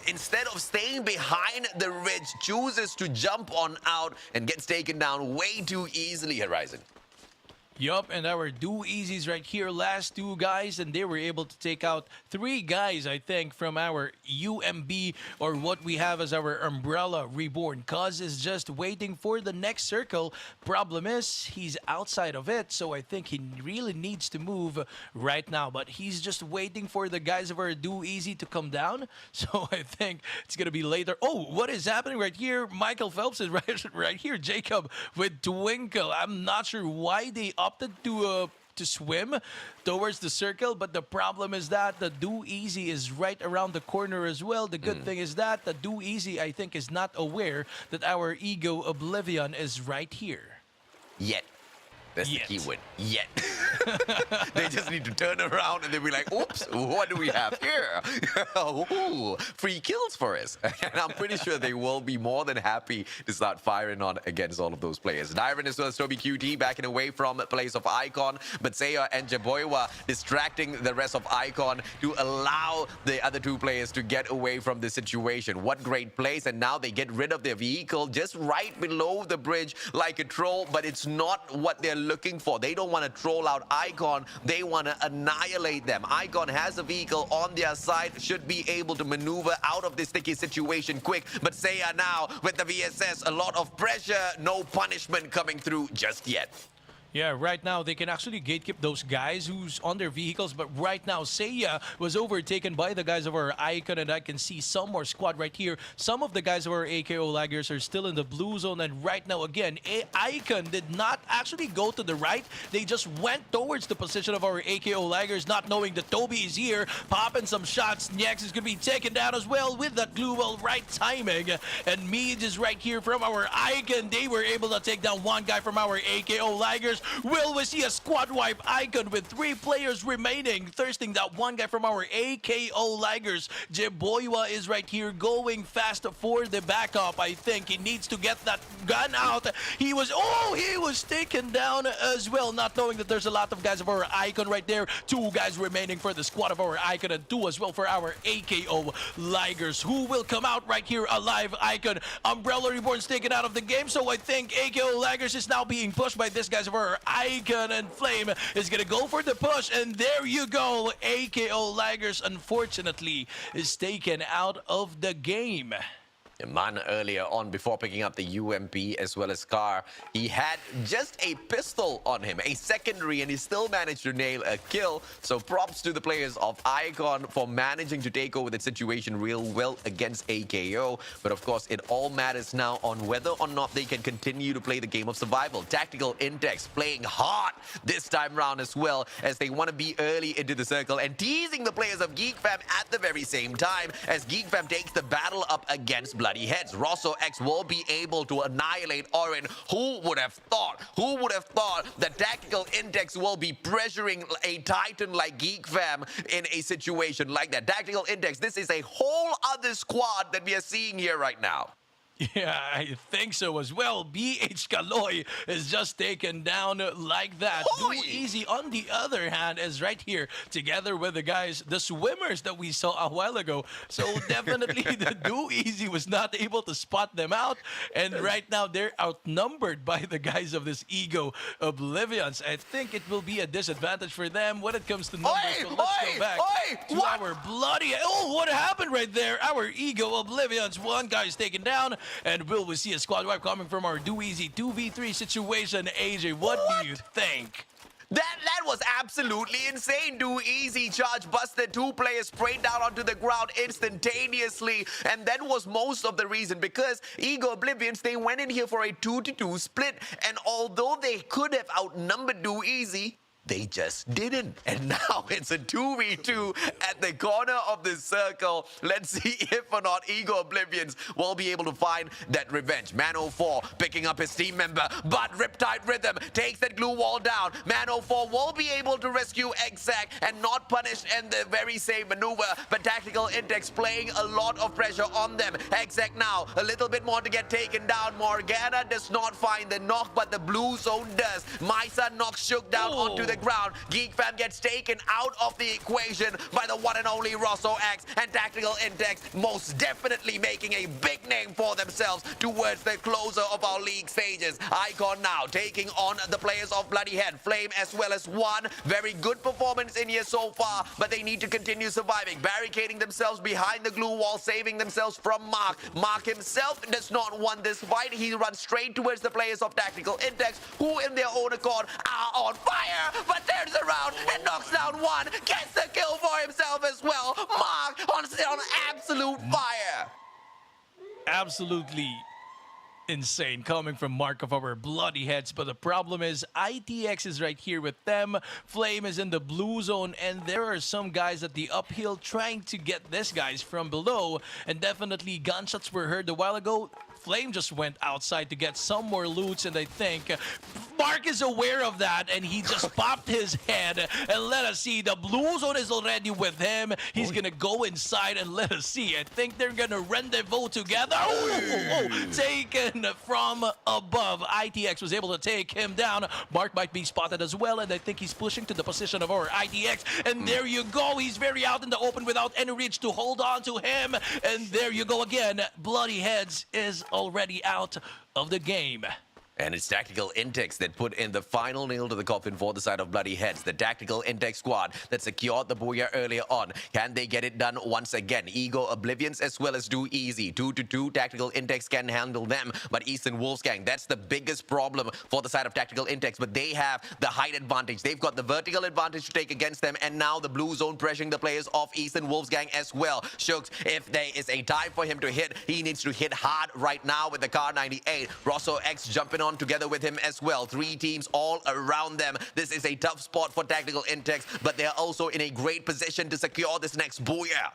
instead of staying behind the ridge, chooses to jump on out and gets taken down way too easily, Horizon. Yup, and our Do Easies right here, last two guys, and they were able to take out three guys, I think, from our UMB, or what we have as our Umbrella Reborn. Cuz is just waiting for the next circle. Problem is, he's outside of it, so I think he really needs to move right now. But he's just waiting for the guys of our Do Easy to come down, so I think it's going to be later. Oh, what is happening right here? Michael Phelps is right here. Jacob with Twinkle. I'm not sure why they opted to swim towards the circle, but the problem is that the Do Easy is right around the corner as well. The good thing is that the Do Easy, I think, is not aware that our Ego Oblivion is right here. Yet. That's Yet. the key word. Yet. They just need to turn around and they'll be like, oops, what do we have here? Ooh, free kills for us. And I'm pretty sure they will be more than happy to start firing on against all of those players. Dyron as well as Toby QT backing away from the place of Icon, but Seiya and Jaboywa distracting the rest of Icon to allow the other two players to get away from the situation. What great place, and now they get rid of their vehicle just right below the bridge like a troll, but it's not what they're looking for. They don't want to troll out Icon. They want to annihilate them. Icon has a vehicle on their side, should be able to maneuver out of this sticky situation quick, but Seiya now with the VSS, a lot of pressure, no punishment coming through just yet. Yeah, right now they can actually gatekeep those guys who's on their vehicles, but right now Seiya was overtaken by the guys of our Icon, and I can see some more squad right here. Some of the guys of our AKO laggers are still in the blue zone, and right now again, Icon did not actually go to the right. They just went towards the position of our AKO laggers, not knowing that Toby is here, popping some shots. Next is going to be taken down as well with that glue well, right timing. And Mead is right here from our Icon. They were able to take down one guy from our AKO laggers. Will we see a squad wipe? Icon with 3 players remaining, thirsting that one guy from our AKO laggers. Jeboywa is right here going fast for the backup. I think he needs to get that gun out. He was taken down as well, not knowing that there's a lot of guys of our Icon right there. 2 guys remaining for the squad of our Icon, and 2 as well for our AKO laggers. Who will come out right here alive? Icon. Umbrella Reborn's taken out of the game, so I think AKO laggers is now being pushed by this guys of our Icon, and Flame is gonna go for the push, and there you go. AKO laggers unfortunately is taken out of the game. Man earlier on, before picking up the UMP as well as Scar, he had just a pistol on him, a secondary, and he still managed to nail a kill. So props to the players of Icon for managing to take over the situation real well against AKO. But of course, it all matters now on whether or not they can continue to play the game of survival. Tactical Intex playing hard this time round as well, as they want to be early into the circle and teasing the players of Geek Fam at the very same time, as Geek Fam takes the battle up against Bloody Heads. Rosso X will be able to annihilate Orin. Who would have thought? Who would have thought that Tactical Intex will be pressuring a Titan like Geek Fam in a situation like that? Tactical Intex, this is a whole other squad that we are seeing here right now. Yeah, I think so as well. BH Kaloy is just taken down like that. Hoy! Do Easy, on the other hand, is right here together with the guys, the swimmers that we saw a while ago. So definitely the Do Easy was not able to spot them out. And right now they're outnumbered by the guys of this Ego Oblivions. I think it will be a disadvantage for them when it comes to numbers. Oi! So let's Oi! go back Oi! to What? our bloody... Oh, what happened right there? Our Ego Oblivions. One guy is taken down. And will we see a squad wipe coming from our Do Easy 2v3 situation? AJ, what do you think? That was absolutely insane. Do Easy charge busted, 2 players sprayed down onto the ground instantaneously, and that was most of the reason, because Ego Oblivions, they went in here for a 2-2 split, and although they could have outnumbered Do Easy, they just didn't. And now it's a 2v2 at the corner of the circle. Let's see if or not Ego Oblivions will be able to find that revenge. Man04 picking up his team member, but Riptide Rhythm takes that glue wall down. Man04 will be able to rescue Exec and not punished in the very same maneuver, but Tactical Index playing a lot of pressure on them. Exec now a little bit more to get taken down. Morgana does not find the knock, but the blue zone does. Misa knocks Shook down onto the ground. Geek Fam gets taken out of the equation by the one and only Rosso X, and Tactical Index most definitely making a big name for themselves towards the closer of our league stages. Icon now taking on the players of Bloody Head. Flame as well as One. Very good performance in here so far, but they need to continue surviving, barricading themselves behind the glue wall, saving themselves from Mark. Mark himself does not want this fight. He runs straight towards the players of Tactical Index, who in their own accord are on fire, but turns around and knocks down One, gets the kill for himself as well. Mark on absolute fire. Absolutely insane coming from Mark of our Bloody Heads, but the problem is ITX is right here with them. Flame is in the blue zone, and there are some guys at the uphill trying to get these guys from below, and definitely gunshots were heard a while ago. Flame just went outside to get some more loots, and I think Mark is aware of that, and he just popped his head. And let us see, the blue zone is already with him. He's gonna go inside and let us see. I think they're gonna rendezvous together. Taken from above. ITX was able to take him down. Mark might be spotted as well, and I think he's pushing to the position of our ITX. And there you go. He's very out in the open without any reach to hold on to him. And there you go again. Bloody Heads is already out of the game. And it's Tactical Intex that put in the final nail to the coffin for the side of Bloody Heads. The Tactical Intex squad that secured the Booyah earlier on. Can they get it done once again? Ego Oblivions as well as Do Easy. 2-2. Tactical Intex can handle them. But Eastern Wolfgang, that's the biggest problem for the side of Tactical Intex. But they have the height advantage. They've got the vertical advantage to take against them. And now the blue zone pressuring the players of Eastern Wolfgang as well. Shooks, if there is a time for him to hit, he needs to hit hard right now with the Car 98. Rosso X jumping on together with him as well. 3 teams all around them. This is a tough spot for Tactical Intex, but they're also in a great position to secure this next Booyah.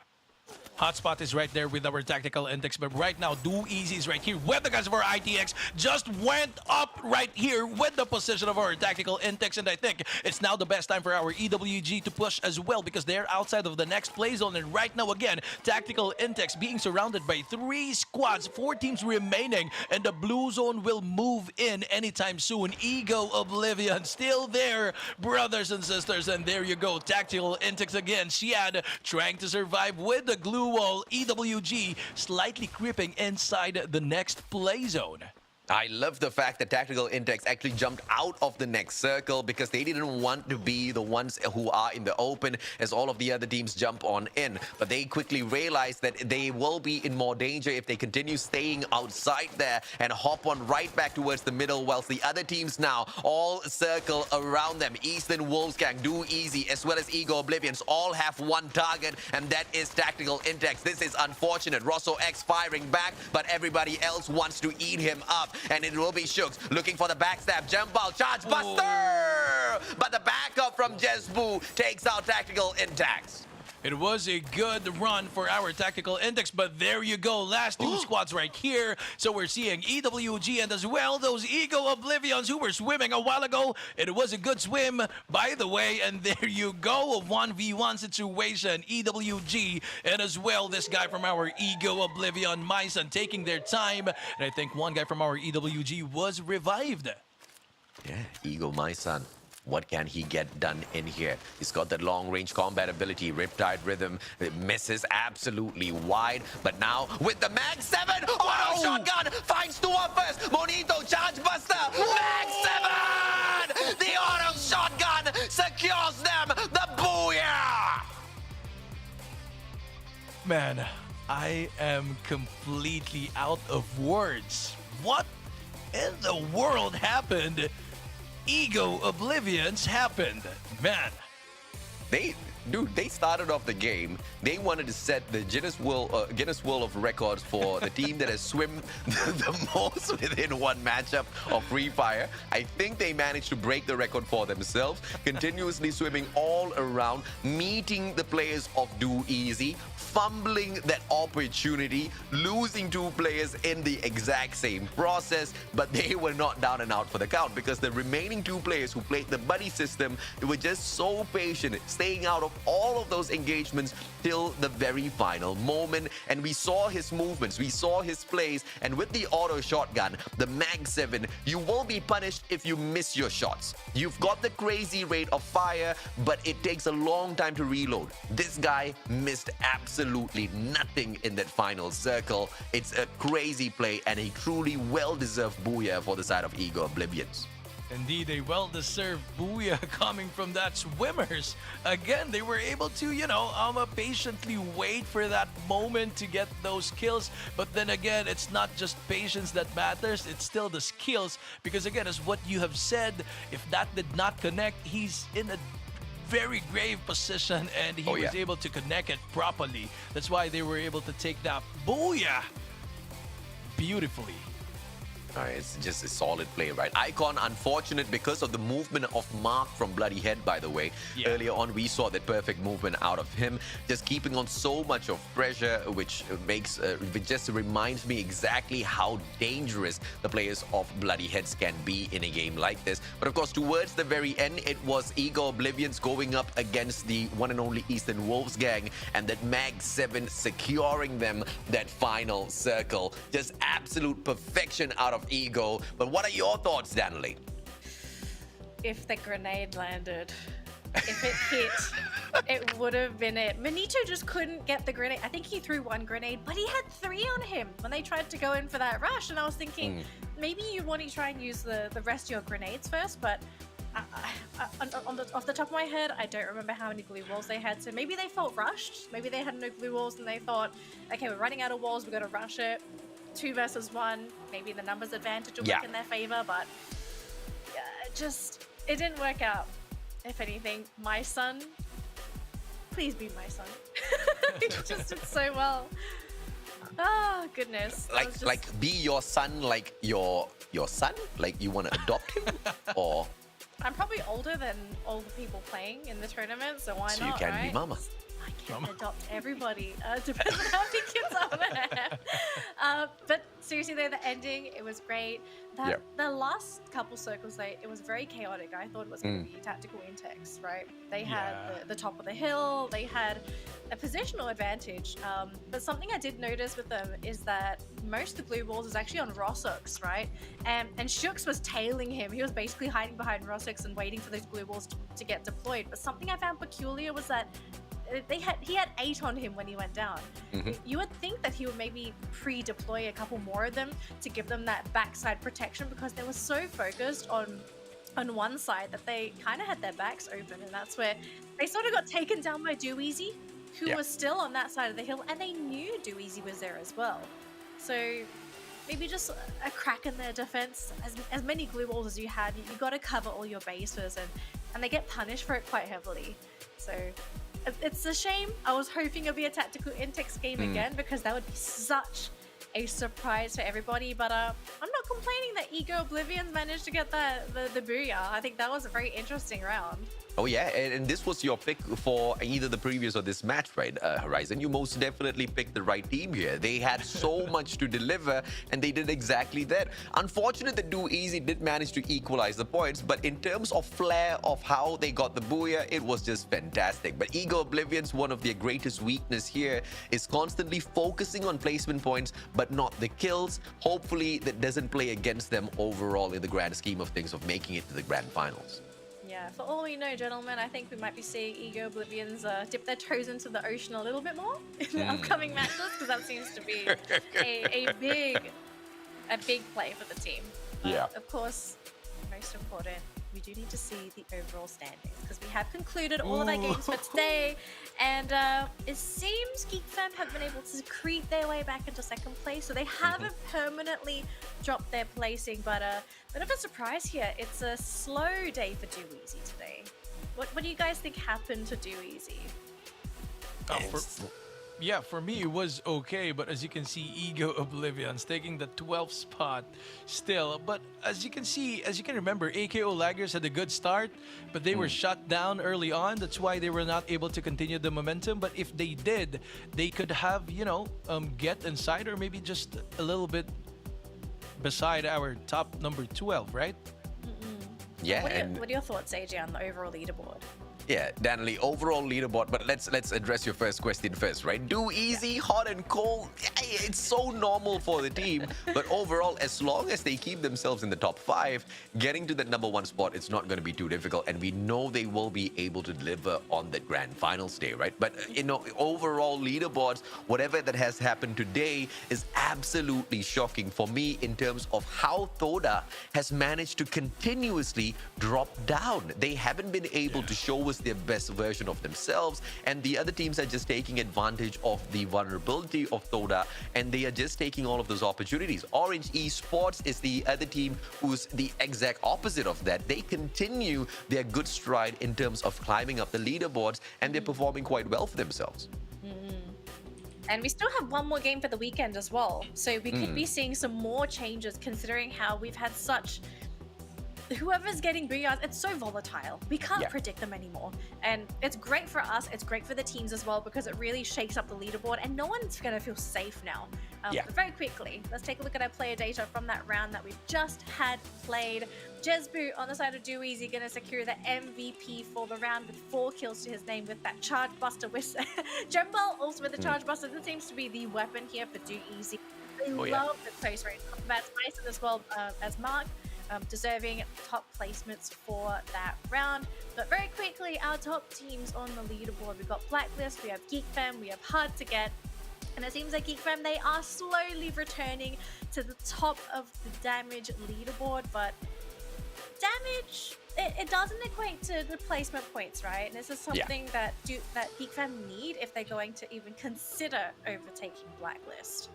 Hotspot is right there with our Tactical Index, but right now, Do Easy is right here with the guys of our ITX. Just went up right here with the position of our Tactical Index, and I think it's now the best time for our EWG to push as well, because they're outside of the next play zone. And right now, again, Tactical Index being surrounded by 3 squads, 4 teams remaining, and the blue zone will move in anytime soon. Ego Oblivion still there, brothers and sisters, and there you go. Tactical Index again. Shiad trying to survive with the glue wall. EWG slightly creeping inside the next play zone. I love the fact that Tactical Intex actually jumped out of the next circle because they didn't want to be the ones who are in the open as all of the other teams jump on in. But they quickly realized that they will be in more danger if they continue staying outside there and hop on right back towards the middle, whilst the other teams now all circle around them. Eastern Wolfgang, Do Easy, as well as Ego Oblivions all have one target, and that is Tactical Intex. This is unfortunate. Rosso X firing back, but everybody else wants to eat him up. And it will be Shooks looking for the backstab. Jump ball, charge buster! But the backup from Jesbu takes out Tactical Intex. It was a good run for our tactical index, but there you go. Last two squads right here. So we're seeing EWG and as well those Ego Oblivions who were swimming a while ago. It was a good swim, by the way, and there you go. A 1v1 situation. EWG and as well this guy from our Ego Oblivion, Myson, taking their time. And I think one guy from our EWG was revived. Yeah, Ego, my son. What can he get done in here? He's got that long-range combat ability, Riptide Rhythm. It misses absolutely wide. But now, with the Mag 7, auto shotgun finds two up first. Monito, Charge Buster, Mag 7! The auto shotgun secures them. The booyah! Man, I am completely out of words. What in the world happened? Ego Oblivions happened. Man. They started off the game. They wanted to set the Guinness World of Records for the team that has swum the most within one matchup of Free Fire. I think they managed to break the record for themselves, continuously swimming all around, meeting the players of Do Easy, fumbling that opportunity, losing two players in the exact same process, but they were not down and out for the count because the remaining two players who played the buddy system, they were just so patient, staying out of all of those engagements till the very final moment. And we saw his movements, we saw his plays, and with the auto shotgun, the Mag 7, you will be punished if you miss your shots. You've got the crazy rate of fire, but it takes a long time to reload. This guy missed absolutely nothing in that final circle. It's a crazy play and a truly well-deserved booyah for the side of Ego Oblivions. Indeed, a well-deserved booyah coming from that swimmers. Again, they were able to, patiently wait for that moment to get those kills. But then again, it's not just patience that matters, it's still the skills. Because again, as what you have said, if that did not connect, he's in a very grave position and he was able to connect it properly. That's why they were able to take that booyah beautifully. It's just a solid play, right? Icon, unfortunate because of the movement of Mark from Bloody Head, by the way. Yeah. Earlier on, we saw that perfect movement out of him, just keeping on so much of pressure, which makes, which just reminds me exactly how dangerous the players of Bloody Heads can be in a game like this. But of course, towards the very end, it was Ego Oblivions going up against the one and only Eastern Wolves gang, and that Mag 7 securing them that final circle. Just absolute perfection out of Ego. But what are your thoughts, Danley? If the grenade landed, if it hit, it would have been it. Manito just couldn't get the grenade. I think he threw one grenade, but he had three on him when they tried to go in for that rush. And I was thinking, maybe you want to try and use the rest of your grenades first, but off the top of my head, I don't remember how many glue walls they had. So maybe they felt rushed. Maybe they had no glue walls and they thought, okay, we're running out of walls, we're going to rush it. 2 versus 1, maybe the numbers advantage will work in their favor, but it didn't work out. If anything, my son, please be my son. He just did so well. Oh goodness. Like be your son, like your son? Like you want to adopt him? Or I'm probably older than all the people playing in the tournament, so why so not, you can right? be mama. I can adopt everybody. Depends on how many kids I'm gonna have. But seriously though, the ending, it was great. The last couple circles, it was very chaotic. I thought it was going to be tactical intakes, right? They had the top of the hill. They had a positional advantage. But something I did notice with them is that most of the glue balls is actually on Rossux, right? And Shooks was tailing him. He was basically hiding behind Rossux and waiting for those glue balls to get deployed. But something I found peculiar was that he had 8 on him when he went down. You would think that he would maybe pre-deploy a couple more of them to give them that backside protection, because they were so focused on one side that they kind of had their backs open, and that's where they sort of got taken down by Do Easy, who was still on that side of the hill, and they knew Do Easy was there as well. So maybe just a crack in their defense. As many glue walls as you had, you got to cover all your bases, and they get punished for it quite heavily. So it's a shame. I was hoping it'd be a tactical index game again, because that would be such a surprise for everybody. But I'm not complaining that Ego Oblivions managed to get the booyah. I think that was a very interesting round. Oh yeah, and this was your pick for either the previous or this match, right, Horizon? You most definitely picked the right team here. They had so much to deliver, and they did exactly that. Unfortunate that Do Easy did manage to equalize the points, but in terms of flair of how they got the booyah, it was just fantastic. But Ego Oblivion's one of their greatest weakness here is constantly focusing on placement points, but not the kills. Hopefully, that doesn't play against them overall in the grand scheme of things of making it to the grand finals. Yeah, for all we know, gentlemen, I think we might be seeing Ego Oblivions dip their toes into the ocean a little bit more in the upcoming matches, because that seems to be a big play for the team. But Yeah. of course, most important, we do need to see the overall standings, because we have concluded all of our games for today, and it seems Geek Fam have been able to creep their way back into second place, so they haven't permanently dropped their placing, but bit of a surprise here. It's a slow day for Do Easy today. What do you guys think happened to Do Easy? For me, it was okay, but as you can see, Ego Oblivion's taking the 12th spot still. But as you can remember, AKO Laggers had a good start, but they were shut down early on. That's why they were not able to continue the momentum. But if they did, they could have, get inside or maybe just a little bit beside our top number 12, right? Yeah, What are your thoughts, AJ, on the overall leaderboard? Yeah, Danley, overall leaderboard, but let's address your first question first, right? Do Easy, hot and cold, it's so normal for the team, but overall, as long as they keep themselves in the top 5, getting to that number 1 spot, it's not going to be too difficult, and we know they will be able to deliver on the grand finals day, right? But, overall leaderboards, whatever that has happened today is absolutely shocking for me in terms of how Thoda has managed to continuously drop down. They haven't been able to show us their best version of themselves, and the other teams are just taking advantage of the vulnerability of Thoda, and they are just taking all of those opportunities. Orange Esports is the other team who's the exact opposite of that. They continue their good stride in terms of climbing up the leaderboards, and they're performing quite well for themselves. And we still have one more game for the weekend as well, so we could be seeing some more changes, considering how we've had such... Whoever's getting booyahs, it's so volatile. We can't predict them anymore. And it's great for us, it's great for the teams as well, because it really shakes up the leaderboard, and no one's going to feel safe now. But very quickly, let's take a look at our player data from that round that we've just had played. Jesbu on the side of Do Easy going to secure the MVP for the round with 4 kills to his name with that Charge Buster whistle. Jembal also with the Charge Buster. This seems to be the weapon here for Do Easy. They love the close range combat. Mason as well as Mark. Deserving top placements for that round. But very quickly, our top teams on the leaderboard. We've got Blacklist, we have Geek Fam, we have Hard to Get, and it seems like Geek Fam, they are slowly returning to the top of the damage leaderboard, but damage, it doesn't equate to the placement points, right? And this is something that Geek Fam need if they're going to even consider overtaking Blacklist.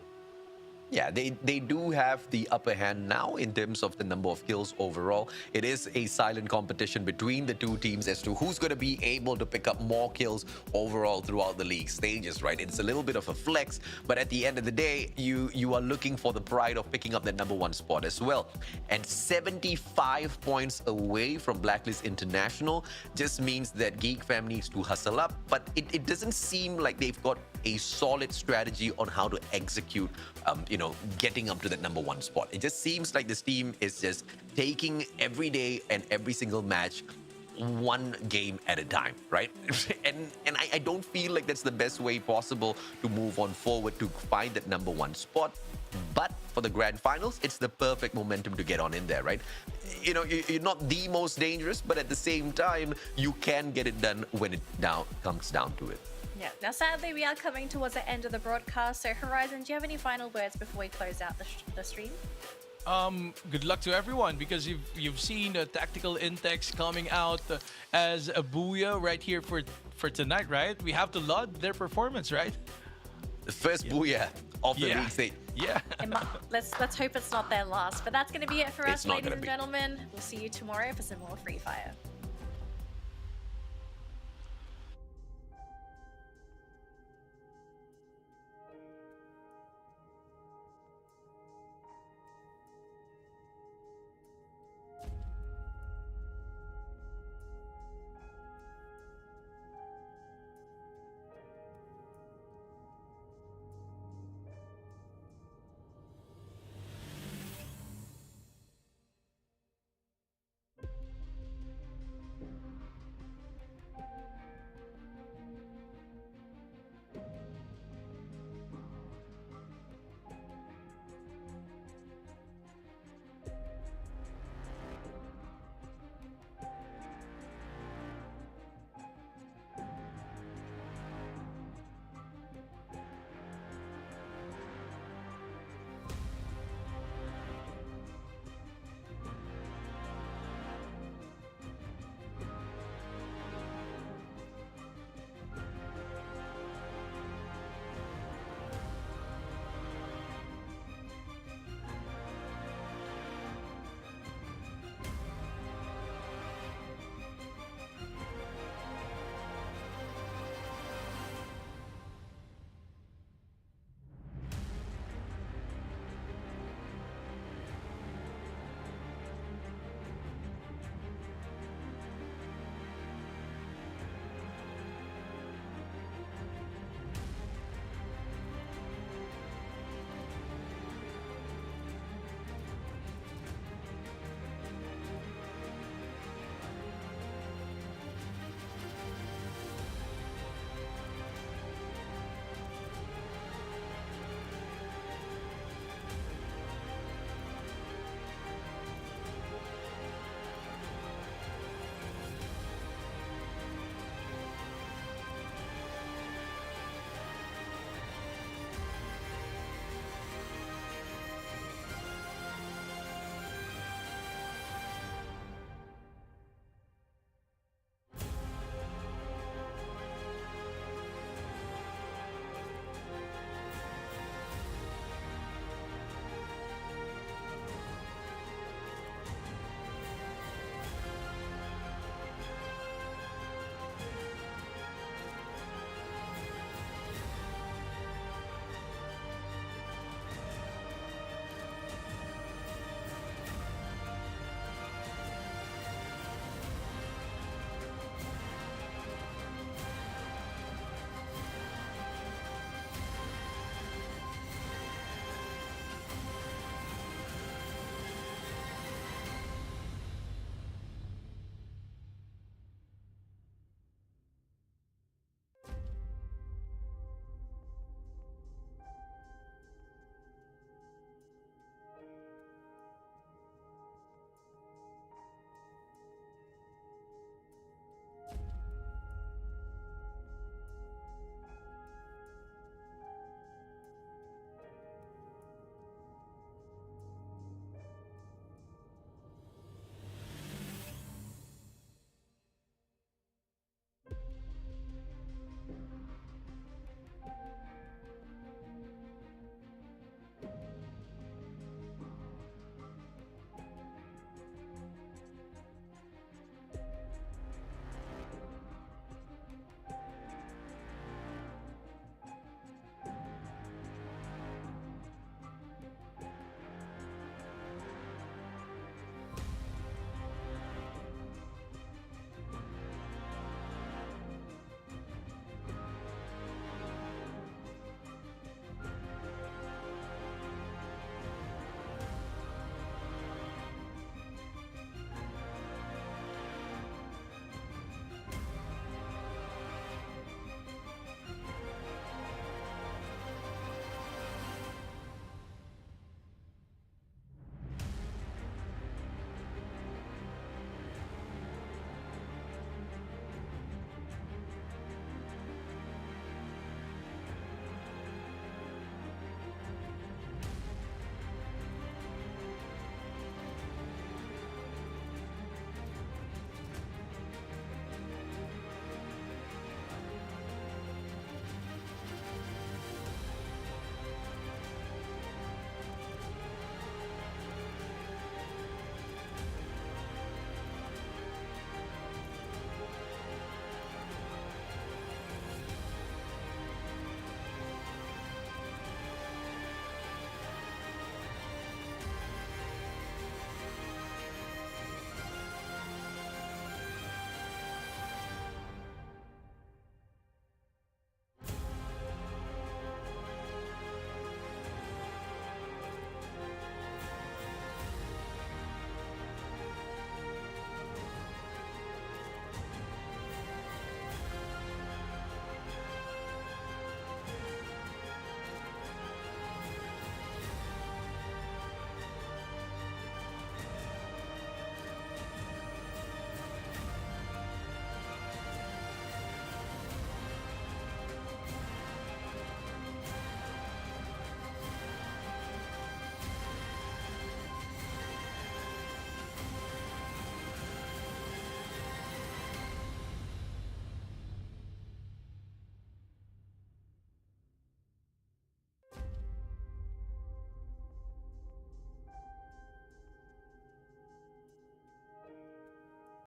Yeah, they do have the upper hand now in terms of the number of kills overall. It is a silent competition between the two teams as to who's going to be able to pick up more kills overall throughout the league stages, right? It's a little bit of a flex, but at the end of the day, you are looking for the pride of picking up the number 1 spot as well. And 75 points away from Blacklist International just means that Geek Fam needs to hustle up, but it doesn't seem like they've got a solid strategy on how to execute, getting up to that number 1 spot. It just seems like this team is just taking every day and every single match one game at a time, right? and I don't feel like that's the best way possible to move on forward to find that number 1 spot. But for the grand finals, it's the perfect momentum to get on in there, right? You're not the most dangerous, but at the same time, you can get it done when it comes down to it. Yeah. Now, sadly, we are coming towards the end of the broadcast. So, Horizon, do you have any final words before we close out the stream? Good luck to everyone, because you've seen Tactical Intex coming out as a booyah right here for tonight, right? We have to laud their performance, right? The first booyah of the league stage. Yeah. Let's hope it's not their last. But that's going to be it for us, It's not ladies gonna and be. gentlemen. We'll see you tomorrow for some more Free Fire.